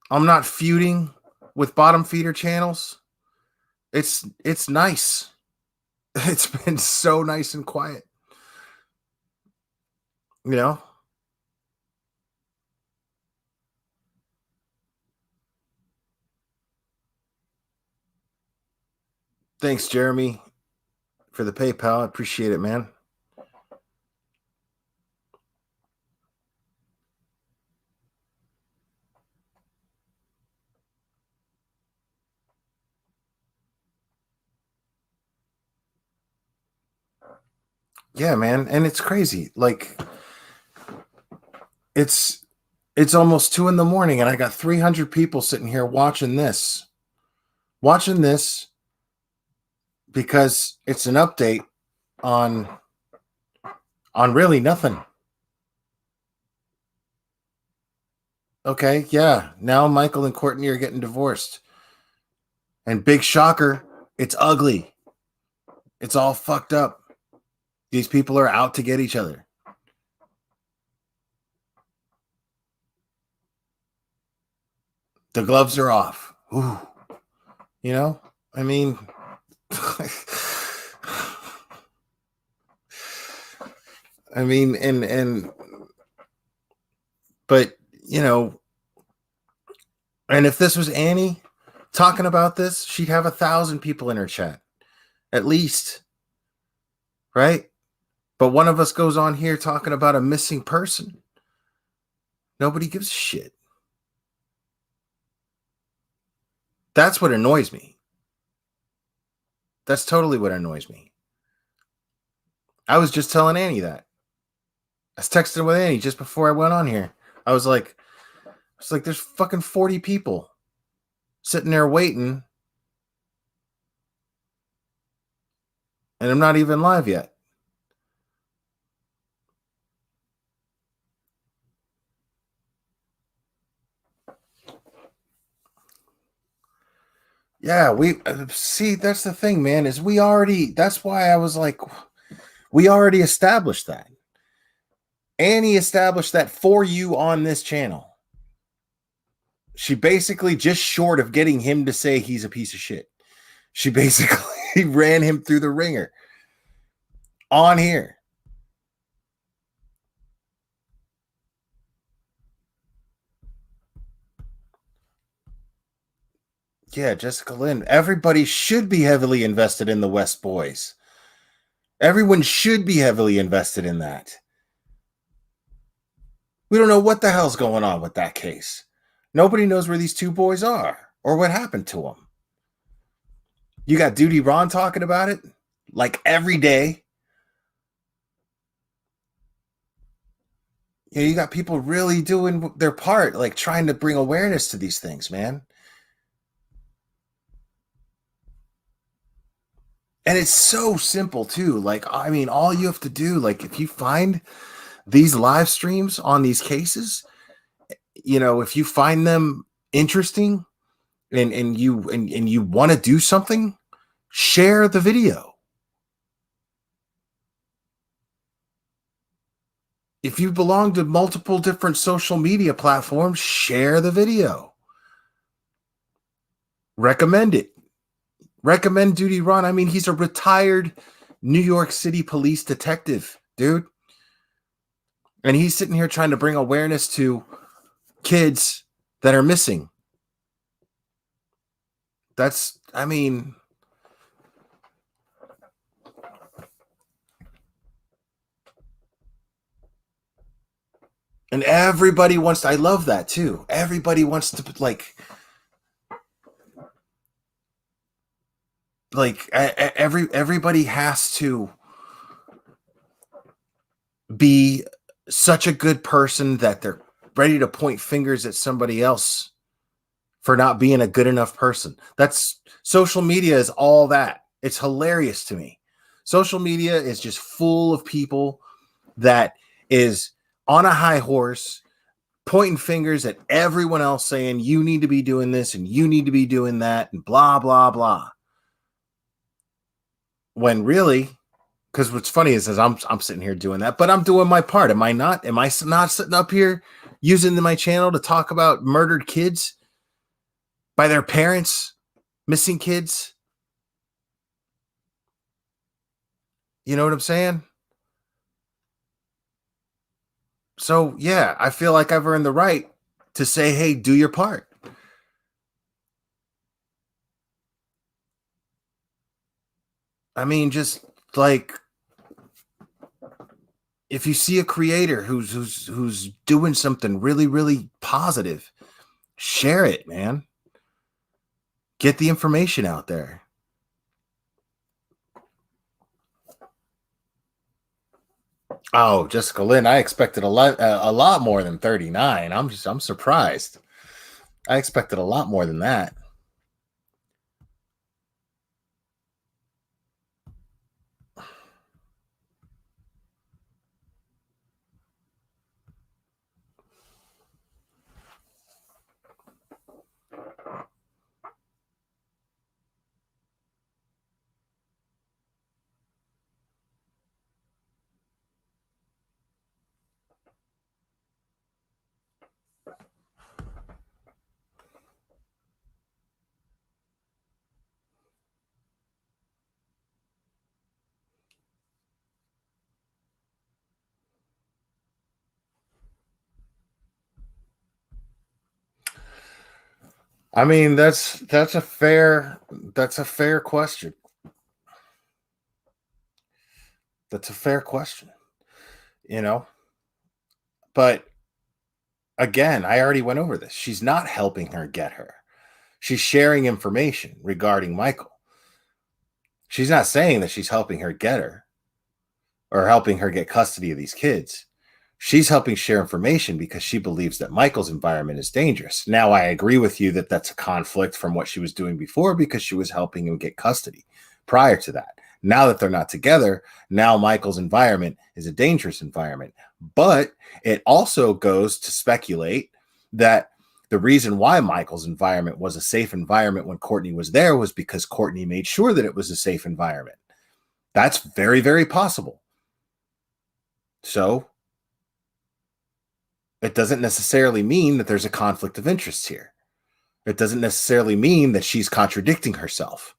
I'm not feuding with bottom feeder channels. It's nice. It's been so nice and quiet. You know? Thanks, Jeremy, for the PayPal. I appreciate it, man. Yeah, man, and it's crazy. Like it's almost 2 a.m, and I got 300 people sitting here watching this because it's an update on really nothing. Okay, yeah. Now Michael and Courtney are getting divorced. And big shocker, it's ugly. It's all fucked up. These people are out to get each other. The gloves are off. Ooh. You know? I mean, but you know, and if this was Annie talking about this, she'd have 1,000 people in her chat, at least, right? But one of us goes on here talking about a missing person. Nobody gives a shit. That's what annoys me. That's totally what annoys me. I was just telling Annie that. I was texting with Annie just before I went on here. I was like, there's fucking 40 people sitting there waiting, and I'm not even live yet. Yeah, we see, that's the thing, man, is that's why I was like, we already established that. Annie established that for you on this channel. She basically, just short of getting him to say he's a piece of shit, she basically ran him through the ringer on here. Yeah, Jessica Lynn. Everybody should be heavily invested in the West Boys. Everyone should be heavily invested in that. We don't know what the hell's going on with that case. Nobody knows where these two boys are or what happened to them. You got Duty Ron talking about it like every day. You know, you got people really doing their part, like trying to bring awareness to these things, man. And it's so simple too. Like, I mean, all you have to do, like, if you find these live streams on these cases, you know, if you find them interesting and you want to do something, share the video. If you belong to multiple different social media platforms, share the video. Recommend it. Recommend Duty Ron. I mean, he's a retired New York City police detective, dude. And he's sitting here trying to bring awareness to kids that are missing. That's, I mean, and everybody wants to, I love that too. Everybody wants to everybody has to be such a good person that they're ready to point fingers at somebody else for not being a good enough person. That's, social media is all that. It's hilarious to me. Social media is just full of people that is on a high horse, pointing fingers at everyone else, saying you need to be doing this and you need to be doing that and blah, blah, blah. When really, because what's funny is I'm sitting here doing that, but I'm doing my part. Am I not? Am I not sitting up here using my channel to talk about murdered kids by their parents, missing kids? You know what I'm saying? So, yeah, I feel like I've earned the right to say, hey, do your part. I mean, just like, if you see a creator who's doing something really, really positive, share it, man. Get the information out there. Oh, Jessica Lynn, I expected a lot more than 39. I'm surprised. I expected a lot more than that. I mean, that's a fair question. That's a fair question. You know, but again, I already went over this. She's not helping her get her. She's sharing information regarding Michael. She's not saying that she's helping her get her or helping her get custody of these kids. She's helping share information because she believes that Michael's environment is dangerous. Now, I agree with you that that's a conflict from what she was doing before because she was helping him get custody prior to that. Now that they're not together, now Michael's environment is a dangerous environment. But it also goes to speculate that the reason why Michael's environment was a safe environment when Courtney was there was because Courtney made sure that it was a safe environment. That's very, very possible. So it doesn't necessarily mean that there's a conflict of interest here. It doesn't necessarily mean that she's contradicting herself.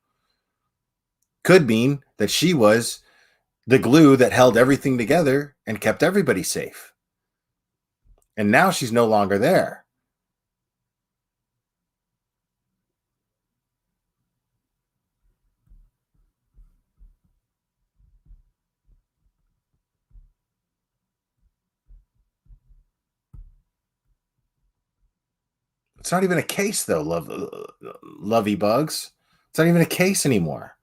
Could mean that she was the glue that held everything together and kept everybody safe. And now she's no longer there. It's not even a case, though, lovey bugs. It's not even a case anymore.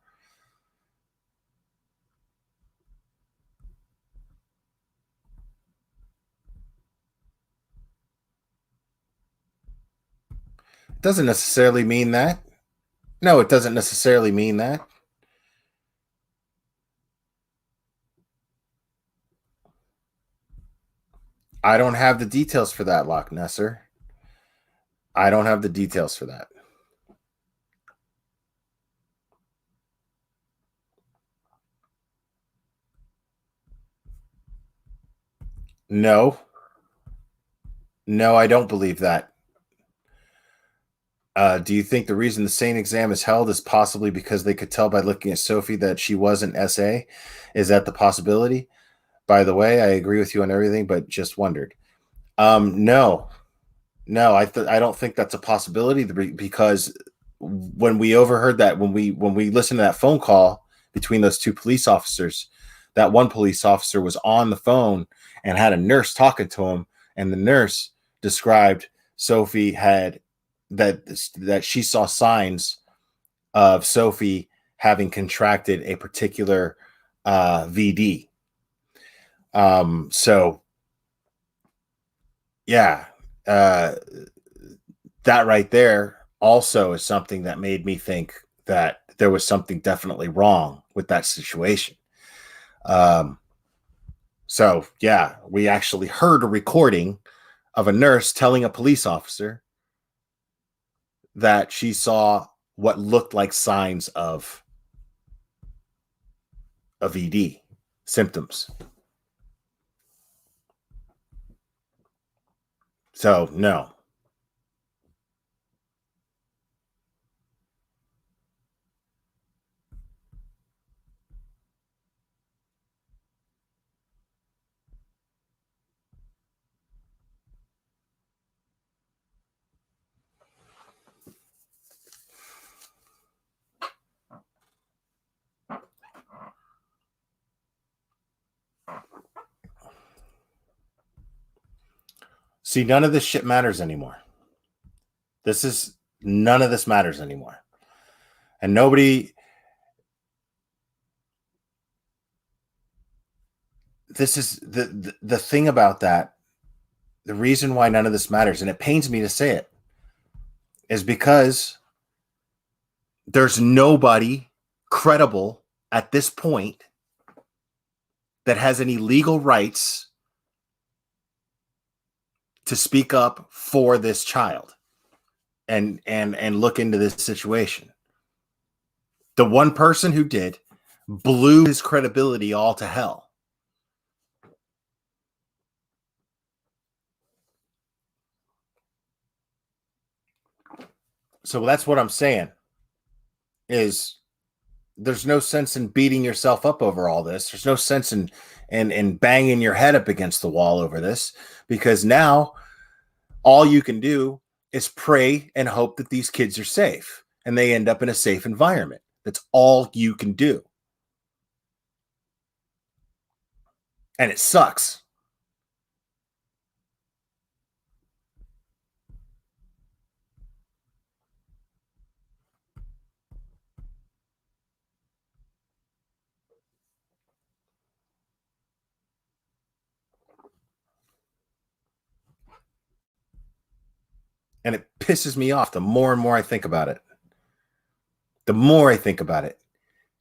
It doesn't necessarily mean that. No, it doesn't necessarily mean that. I don't have the details for that, Loch Nesser. I don't have the details for that. No. No, I don't believe that. Do you think the reason the SANE exam is held is possibly because they could tell by looking at Sophie that she was an SA? Is that the possibility? By the way, I agree with you on everything, but just wondered. No, I don't think that's a possibility because when we overheard that, when we listened to that phone call between those two police officers, that one police officer was on the phone and had a nurse talking to him, and the nurse described Sophie had that she saw signs of Sophie having contracted a particular VD. So yeah, that right there also is something that made me think that there was something definitely wrong with that situation. So yeah, we actually heard a recording of a nurse telling a police officer that she saw what looked like signs of a VD symptoms. So no. See, none of this shit matters anymore. None of this matters anymore. And nobody, this is the thing about that. The reason why none of this matters, and it pains me to say it, is because there's nobody credible at this point that has any legal rights to speak up for this child and look into this situation. The one person who did blew his credibility all to hell. So that's what I'm saying is there's no sense in beating yourself up over all this. There's no sense in banging your head up against the wall over this, because now all you can do is pray and hope that these kids are safe and they end up in a safe environment. That's all you can do. And it sucks. And it pisses me off the more and more I think about it. The more I think about it,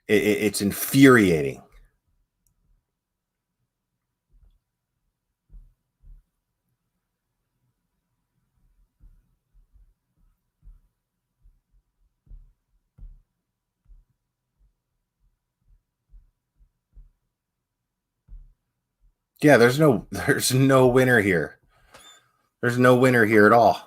it's infuriating. Yeah, there's no winner here. There's no winner here at all.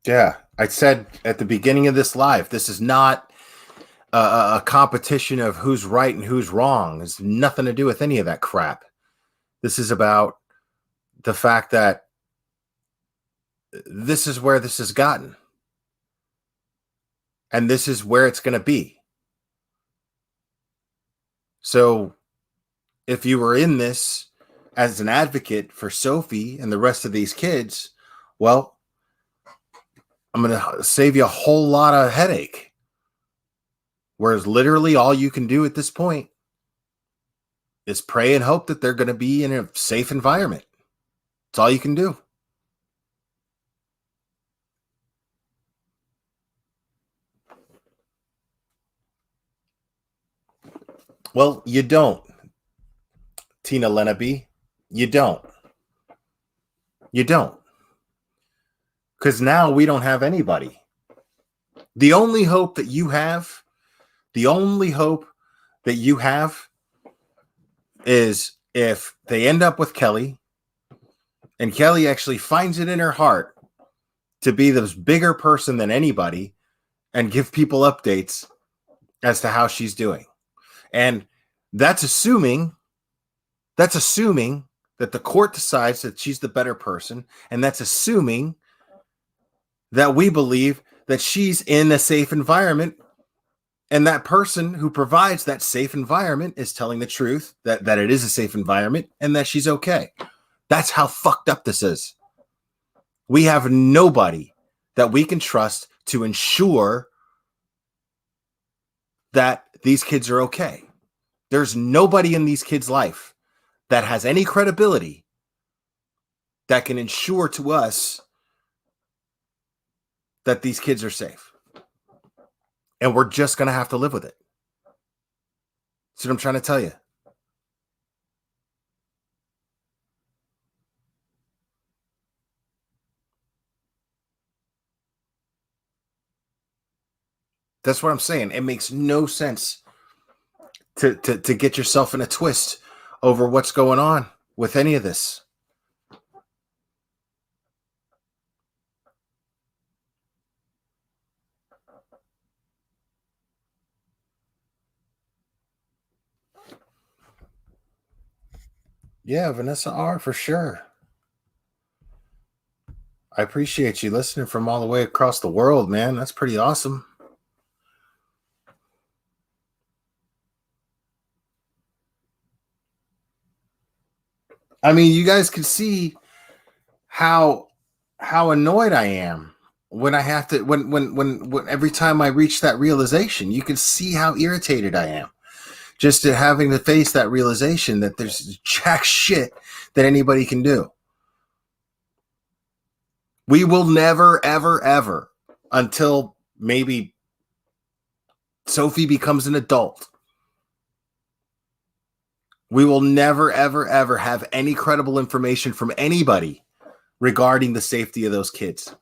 Yeah, I said at the beginning of this live, this is not a competition of who's right and who's wrong. It's nothing to do with any of that crap. This is about the fact that this is where this has gotten. And this is where it's going to be. So if you were in this as an advocate for Sophie and the rest of these kids, well, I'm going to save you a whole lot of headache. Whereas literally all you can do at this point is pray and hope that they're going to be in a safe environment. That's all you can do. Well, you don't, Tina Lenaby. You don't. You don't. Because now we don't have anybody. The only hope that you have is if they end up with Kelly and Kelly actually finds it in her heart to be this bigger person than anybody and give people updates as to how she's doing. And that's assuming that the court decides that she's the better person, and that's assuming that we believe that she's in a safe environment, and that person who provides that safe environment is telling the truth, that it is a safe environment and that she's okay. That's how fucked up this is. We have nobody that we can trust to ensure that these kids are okay. There's nobody in these kids' life that has any credibility that can ensure to us that these kids are safe. And we're just going to have to live with it. That's what I'm trying to tell you. That's what I'm saying. It makes no sense to get yourself in a twist over what's going on with any of this. Yeah, Vanessa R, for sure. I appreciate you listening from all the way across the world, man. That's pretty awesome. I mean, you guys can see how annoyed I am when I have to, when every time I reach that realization, you can see how irritated I am. Just to having to face that realization that there's jack shit that anybody can do. We will never, ever, ever, until maybe Sophie becomes an adult, we will never, ever, ever have any credible information from anybody regarding the safety of those kids.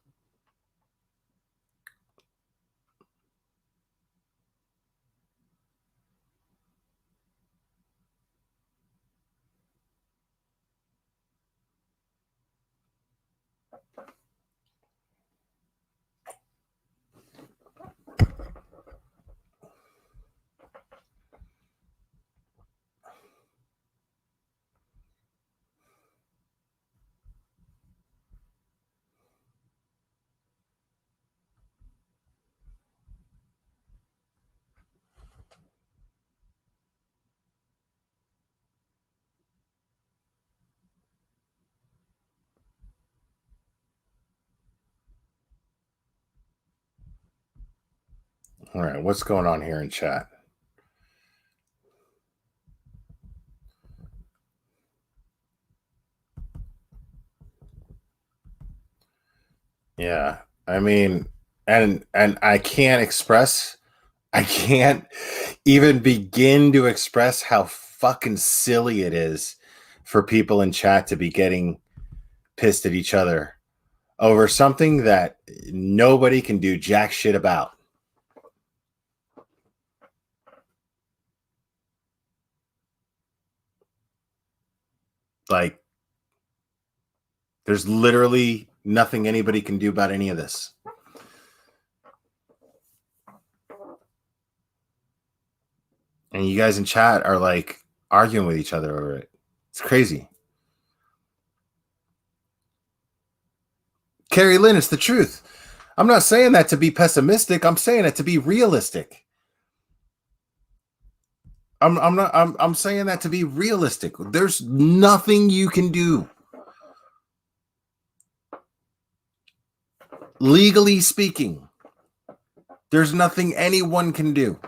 All right, what's going on here in chat? Yeah, I mean, and I can't even begin to express how fucking silly it is for people in chat to be getting pissed at each other over something that nobody can do jack shit about. Like, there's literally nothing anybody can do about any of this. And you guys in chat are like arguing with each other over it. It's crazy. Carrie Lynn, it's the truth. I'm not saying that to be pessimistic. I'm saying it to be realistic. I'm saying that to be realistic. There's nothing you can do. Legally speaking, there's nothing anyone can do.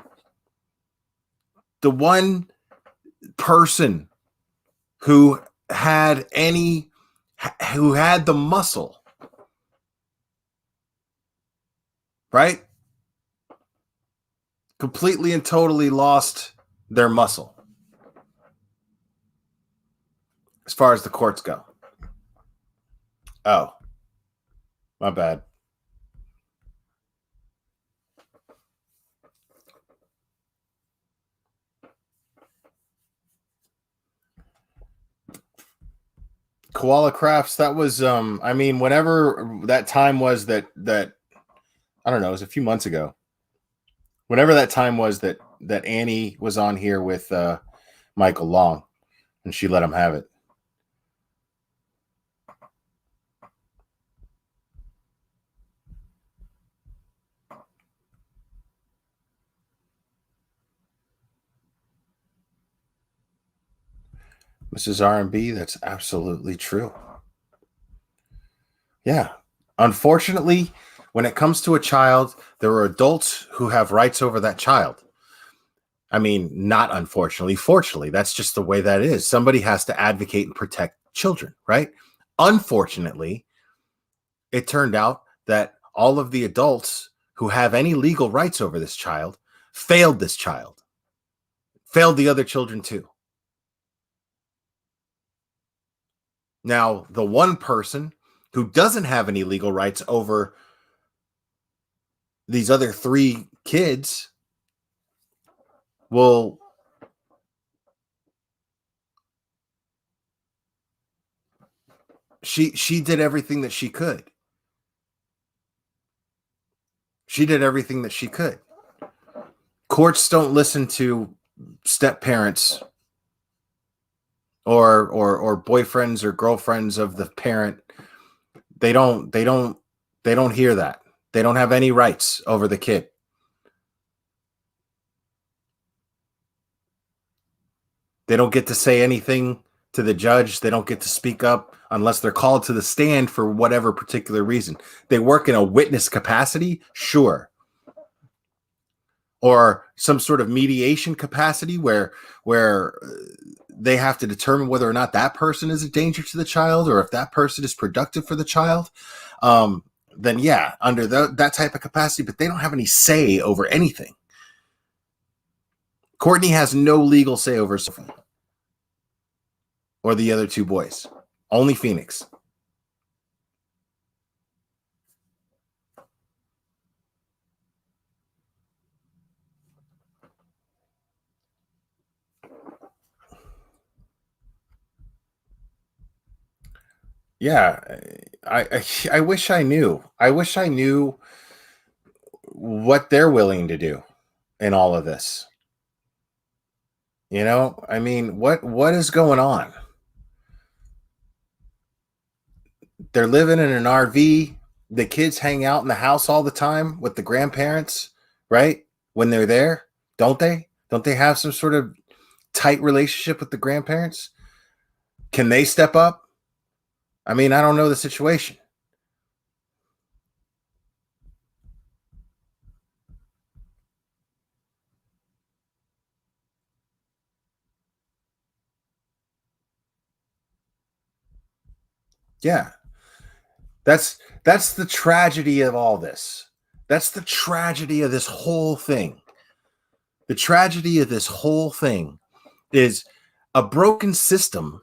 The one person who had the muscle, right? Completely and totally lost their muscle as far as the courts go. Oh, my bad. Koala Crafts, that was I mean, whenever that time was that I don't know, it was a few months ago. Whenever that time was that Annie was on here with Michael Long and she let him have it. Mrs. R&B, that's absolutely true. Yeah. Unfortunately, when it comes to a child, there are adults who have rights over that child. I mean, not unfortunately, fortunately, that's just the way that is. Somebody has to advocate and protect children, right? Unfortunately, it turned out that all of the adults who have any legal rights over this child failed this child, failed the other children too. Now, the one person who doesn't have any legal rights over these other three kids will she did everything that she could. She did everything that she could. Courts don't listen to step parents or boyfriends or girlfriends of the parent. They don't hear that. They don't have any rights over the kid. They don't get to say anything to the judge. They don't get to speak up unless they're called to the stand for whatever particular reason. They work in a witness capacity, sure, or some sort of mediation capacity where they have to determine whether or not that person is a danger to the child or if that person is productive for the child. Then yeah, under that type of capacity, but they don't have any say over anything. Courtney has no legal say over Sophie or the other two boys. Only Phoenix. Yeah, I wish I knew. I wish I knew what they're willing to do in all of this. You know, I mean, what is going on? They're living in an RV. The kids hang out in the house all the time with the grandparents, right? When they're there, don't they? Don't they have some sort of tight relationship with the grandparents? Can they step up? I mean, I don't know the situation. Yeah. That's the tragedy of all this. That's the tragedy of this whole thing. The tragedy of this whole thing is a broken system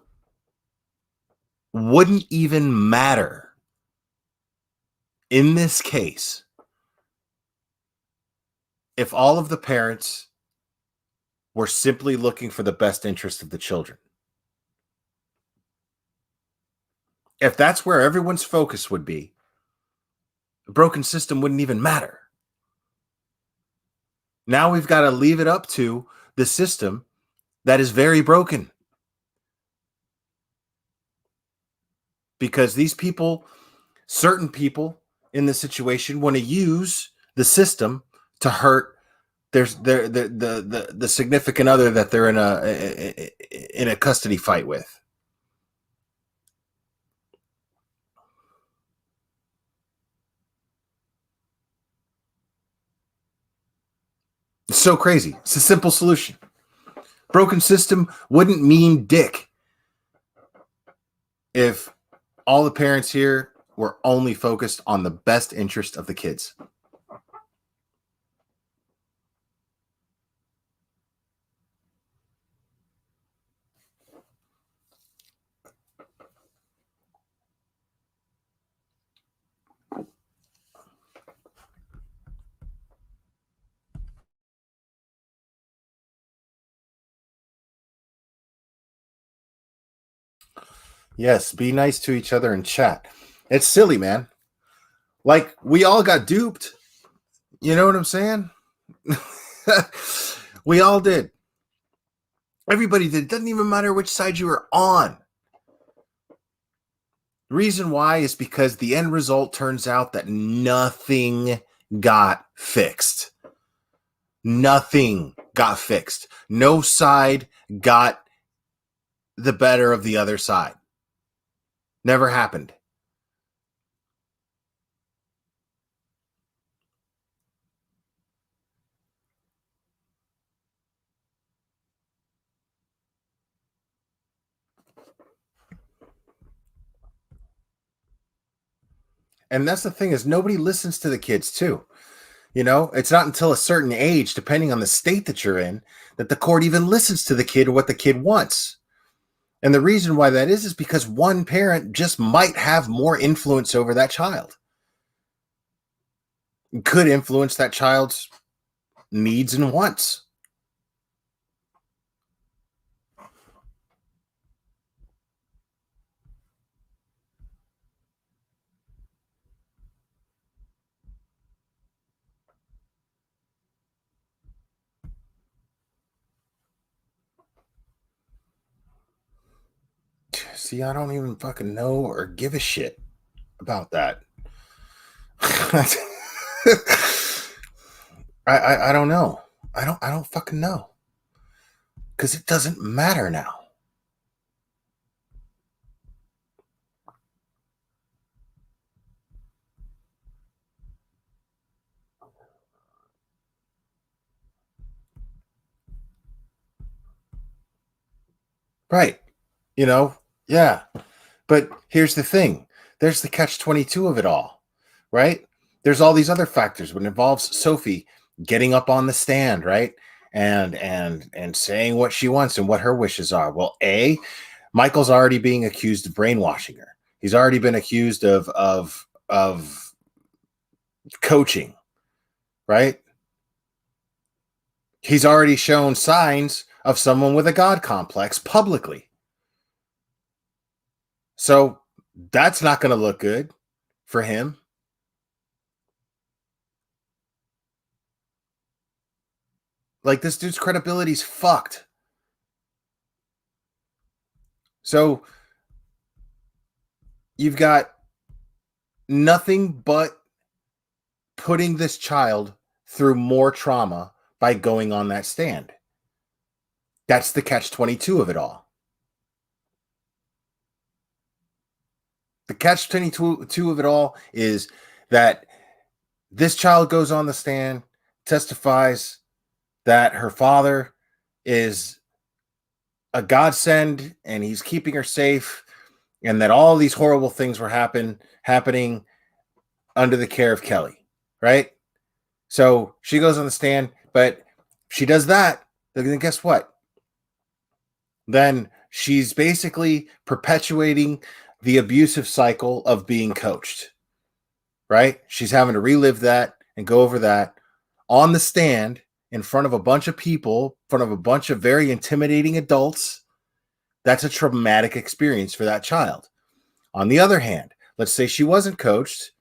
wouldn't even matter in this case if all of the parents were simply looking for the best interest of the children. If that's where everyone's focus would be, a broken system wouldn't even matter. Now we've got to leave it up to the system that is very broken. Because these people, certain people in the situation, want to use the system to hurt the significant other that they're in a custody fight with. It's so crazy. It's a simple solution. Broken system wouldn't mean dick if all the parents here were only focused on the best interest of the kids. Yes, be nice to each other in chat. It's silly, man. Like, we all got duped. You know what I'm saying? We all did. Everybody did. It doesn't even matter which side you were on. The reason why is because the end result turns out that nothing got fixed. Nothing got fixed. No side got the better of the other side. Never happened. And that's the thing, is nobody listens to the kids too. You know, it's not until a certain age, depending on the state that you're in, that the court even listens to the kid or what the kid wants. And the reason why that is because one parent just might have more influence over that child. Could influence that child's needs and wants. See, I don't even fucking know or give a shit about that. I don't know. I don't fucking know. Because it doesn't matter now. Right. You know, yeah. But here's the thing. There's the catch-22 of it all, right? There's all these other factors when it involves Sophie getting up on the stand, right? And saying what she wants and what her wishes are. Well, Michael's already being accused of brainwashing her. He's already been accused of coaching, right? He's already shown signs of someone with a God complex publicly. So that's not going to look good for him. Like, this dude's credibility's fucked. So you've got nothing but putting this child through more trauma by going on that stand. That's the catch-22 of it all. The catch-22 of it all is that this child goes on the stand, testifies that her father is a godsend and he's keeping her safe, and that all these horrible things were happening under the care of Kelly, right? So she goes on the stand, but she does that, then guess what? Then she's basically perpetuating the abusive cycle of being coached, right? She's having to relive that and go over that on the stand in front of a bunch of people, in front of a bunch of very intimidating adults. That's a traumatic experience for that child. On the other hand, let's say she wasn't coached,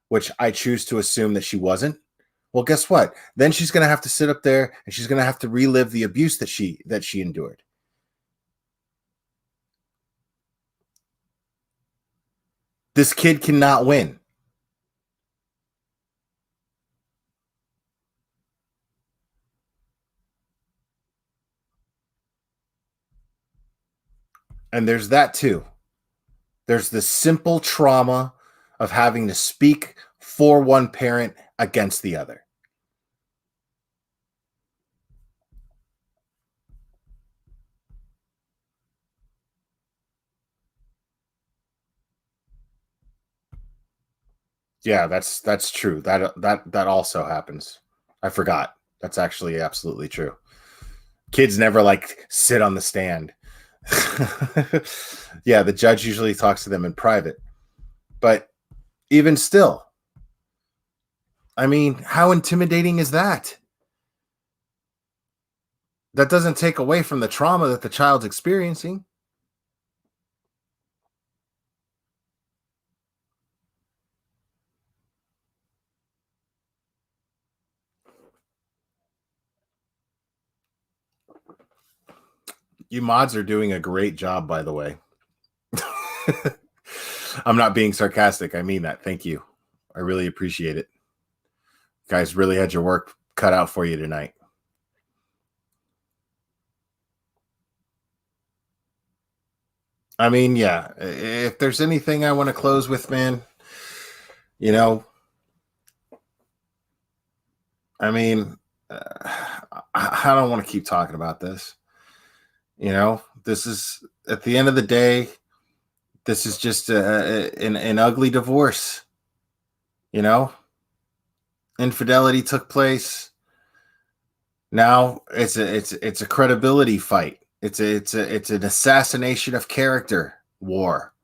which I choose to assume that she wasn't. Well, guess what? Then she's going to have to sit up there and she's going to have to relive the abuse that she endured. This kid cannot win. And there's that too. There's the simple trauma of having to speak for one parent against the other. Yeah, that's true. That also happens. I forgot. That's actually absolutely true. Kids never like sit on the stand. Yeah, the judge usually talks to them in private. But even still, I mean, how intimidating is that? That doesn't take away from the trauma that the child's experiencing. You mods are doing a great job, by the way. I'm not being sarcastic. I mean that. Thank you. I really appreciate it. You guys really had your work cut out for you tonight. I mean, yeah, if there's anything I want to close with, man, you know, I mean, I don't want to keep talking about this. You know, this is, at the end of the day, this is just an ugly divorce. You know, infidelity took place. Now it's a credibility fight. It's an assassination of character war.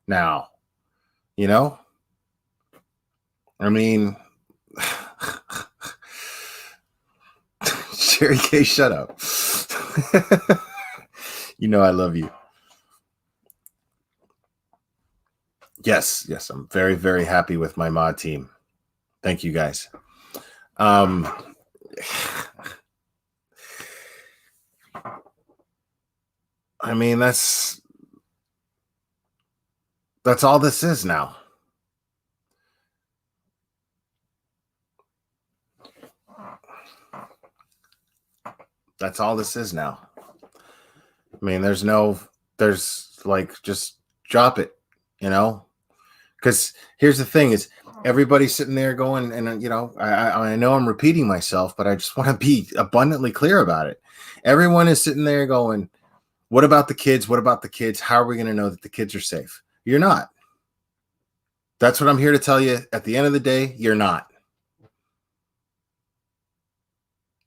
Now, you know, I mean, Sherry K, shut up. You know I love you. Yes, I'm very, very happy with my mod team. Thank you guys. I mean, that's all this is now. That's all this is now. I mean, there's like, just drop it, you know? Because here's the thing is, everybody's sitting there going, and you know, I know I'm repeating myself, but I just want to be abundantly clear about it. Everyone is sitting there going, What about the kids? What about the kids? How are we going to know that the kids are safe? You're not. That's what I'm here to tell you. At the end of the day, you're not.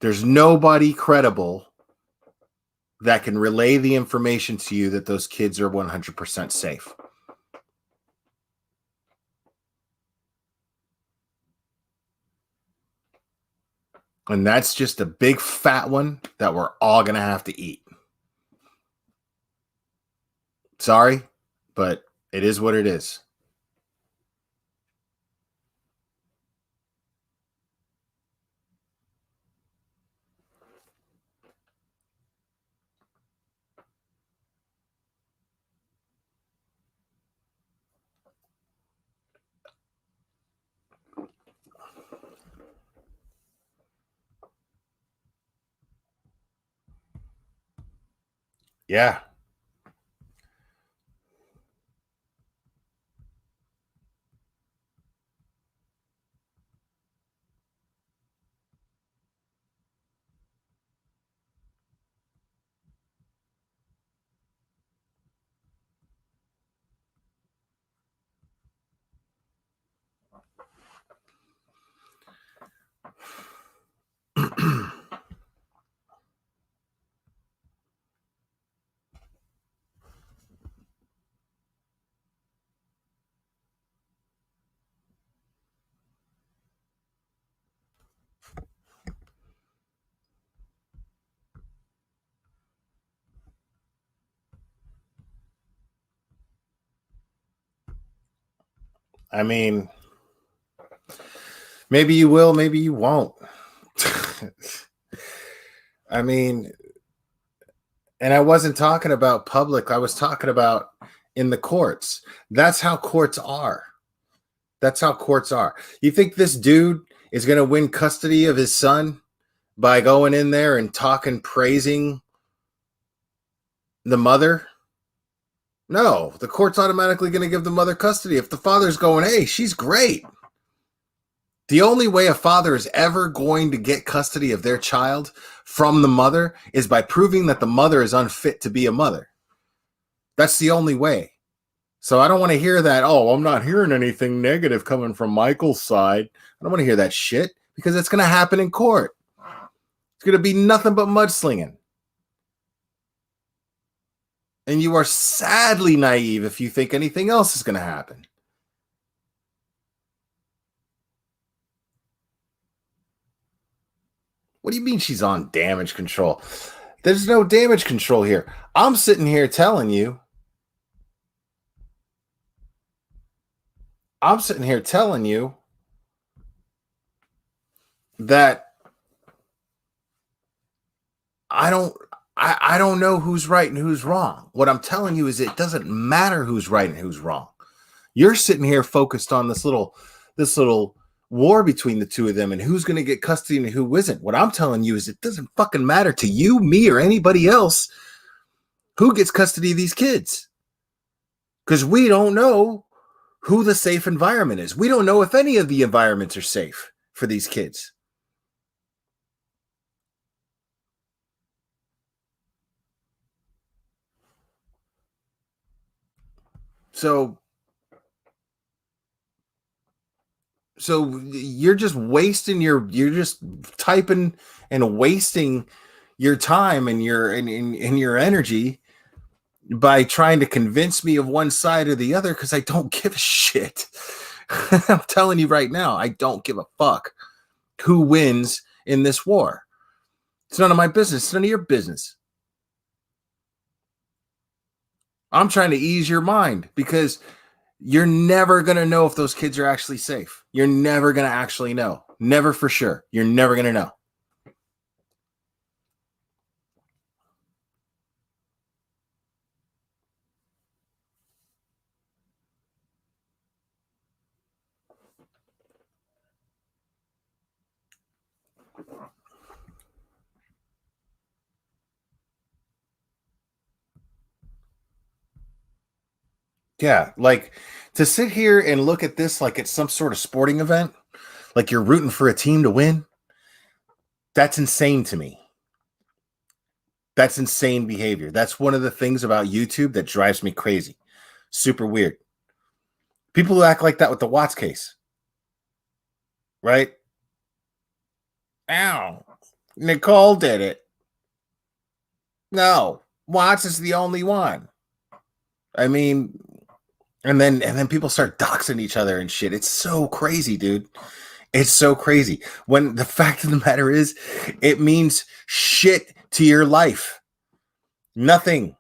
There's nobody credible that can relay the information to you that those kids are 100% safe. And that's just a big fat one that we're all going to have to eat. Sorry, but it is what it is. Yeah. I mean, maybe you will, maybe you won't. I mean, and I wasn't talking about public. I was talking about in the courts. That's how courts are. That's how courts are. You think this dude is going to win custody of his son by going in there and talking, praising the mother? No, the court's automatically going to give the mother custody. If the father's going, hey, she's great. The only way a father is ever going to get custody of their child from the mother is by proving that the mother is unfit to be a mother. That's the only way. So I don't want to hear that, oh, I'm not hearing anything negative coming from Michael's side. I don't want to hear that shit because it's going to happen in court. It's going to be nothing but mudslinging. And you are sadly naive if you think anything else is going to happen. What do you mean she's on damage control? There's no damage control here. I'm sitting here telling you. That I don't know who's right and who's wrong. What I'm telling you is it doesn't matter who's right and who's wrong. You're sitting here focused on this little war between the two of them and who's going to get custody and who isn't. What I'm telling you is it doesn't fucking matter to you, me, or anybody else who gets custody of these kids. Because we don't know who the safe environment is. We don't know if any of the environments are safe for these kids. So you're just wasting you're just typing and wasting your time and your energy by trying to convince me of one side or the other because I don't give a shit. I'm telling you right now, I don't give a fuck who wins in this war. It's none of my business. It's none of your business. I'm trying to ease your mind because you're never going to know if those kids are actually safe. You're never going to actually know. Never for sure. You're never going to know. Yeah, like to sit here and look at this like it's some sort of sporting event, like you're rooting for a team to win, that's insane to me. That's insane behavior. That's one of the things about YouTube that drives me crazy. Super weird. People who act like that with the Watts case. Right? Ow. Nicole did it. No. Watts is the only one. I mean, and then people start doxing each other and shit. It's so crazy, dude. It's so crazy. When the fact of the matter is, it means shit to your life. Nothing.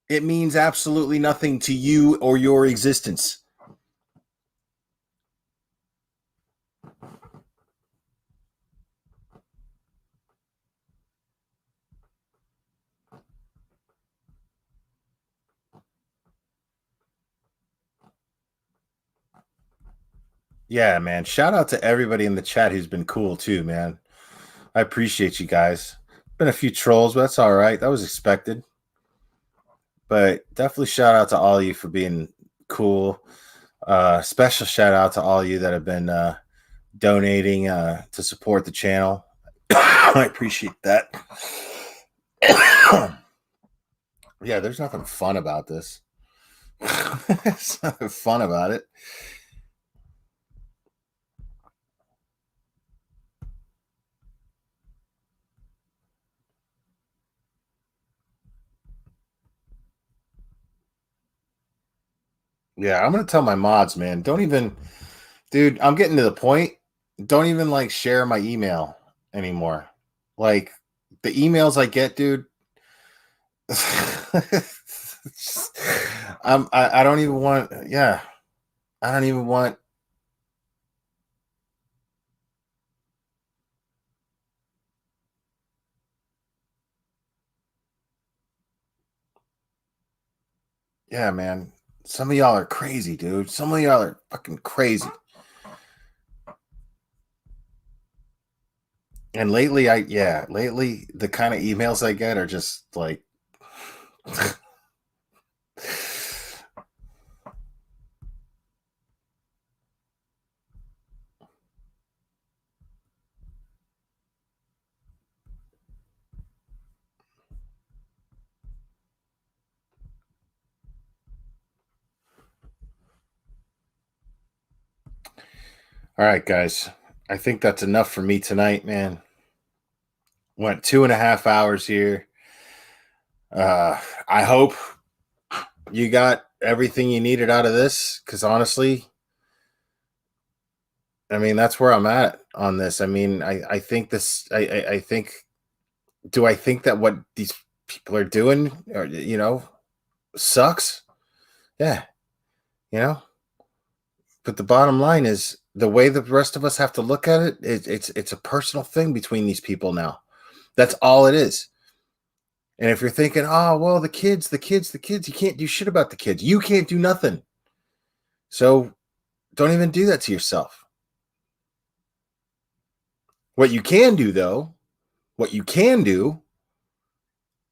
It means absolutely nothing to you or your existence. Yeah, man. Shout out to everybody in the chat who's been cool too, man. I appreciate you guys. Been a few trolls, but that's all right. That was expected. But definitely shout out to all of you for being cool. Special shout out to all of you that have been donating to support the channel. I appreciate that. Yeah, there's nothing fun about this. There's nothing fun about it. Yeah, I'm gonna tell my mods, man. Don't even, dude. I'm getting to the point. Don't even like share my email anymore. Like the emails I get, dude. I don't even want. Yeah, I don't even want. Yeah, man. Some of y'all are crazy, dude. Some of y'all are fucking crazy. And lately, lately the kind of emails I get are just like. All right, guys. I think that's enough for me tonight, man. Went 2.5 hours here. I hope you got everything you needed out of this, because honestly, I mean, that's where I'm at on this. I mean, I think this, I think, do I think that what these people are doing, or, sucks? Yeah, you know, but the bottom line is the way the rest of us have to look at it, it's a personal thing between these people now. That's all it is. And if you're thinking, oh, well, the kids, you can't do shit about the kids. You can't do nothing. So don't even do that to yourself. What you can do, though,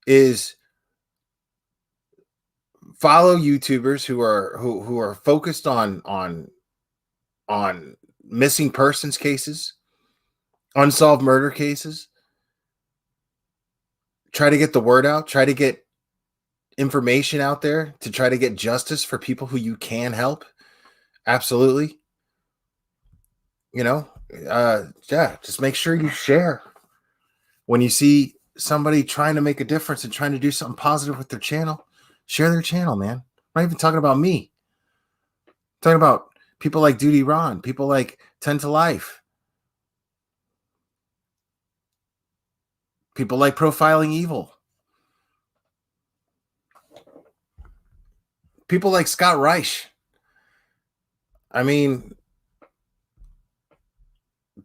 is follow YouTubers who are focused on missing persons cases, unsolved murder cases. Try to get the word out. Try to get information out there to try to get justice for people who you can help. Absolutely. Just make sure you share when you see somebody trying to make a difference and trying to do something positive with their channel. Share their channel, man. I'm not even talking about me. I'm talking about people like Duty Ron, people like 10 to Life, people like Profiling Evil, people like Scott Reich. I mean,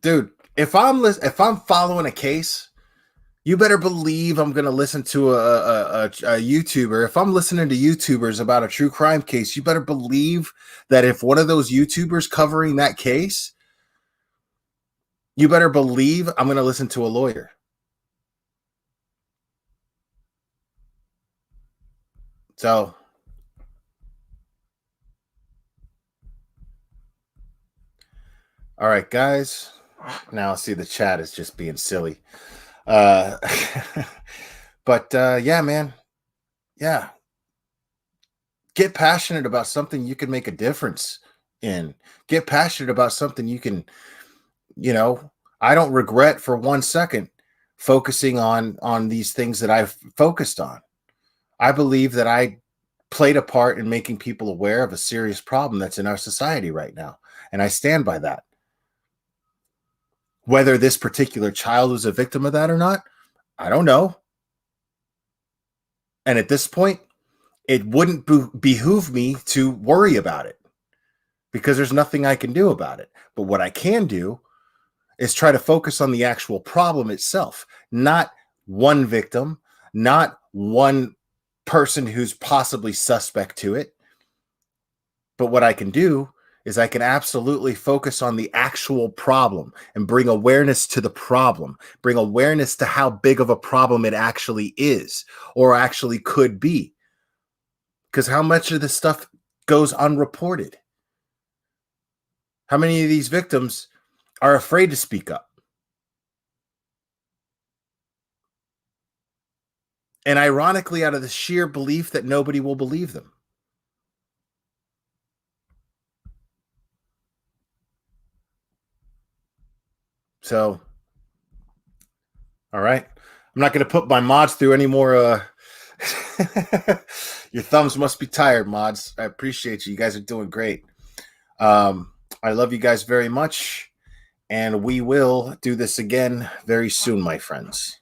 dude, if I'm following a case, you better believe I'm going to listen to a YouTuber. If I'm listening to YouTubers about a true crime case, you better believe that if one of those YouTubers covering that case, you better believe I'm going to listen to a lawyer. So, all right, guys. Now, see, the chat is just being silly. But yeah, man. Yeah. Get passionate about something you can make a difference in. Get passionate about something you can, I don't regret for 1 second focusing on these things that I've focused on. I believe that I played a part in making people aware of a serious problem that's in our society right now. And I stand by that. Whether this particular child was a victim of that or not, I don't know. And at this point, it wouldn't behoove me to worry about it because there's nothing I can do about it. But what I can do is try to focus on the actual problem itself, not one victim, not one person who's possibly suspect to it. But what I can do is I can absolutely focus on the actual problem and bring awareness to the problem, bring awareness to how big of a problem it actually is or actually could be. Because how much of this stuff goes unreported? How many of these victims are afraid to speak up? And ironically, out of the sheer belief that nobody will believe them. So, all right. I'm not going to put my mods through any more. Your thumbs must be tired, mods. I appreciate you. You guys are doing great. I love you guys very much. And we will do this again very soon, my friends.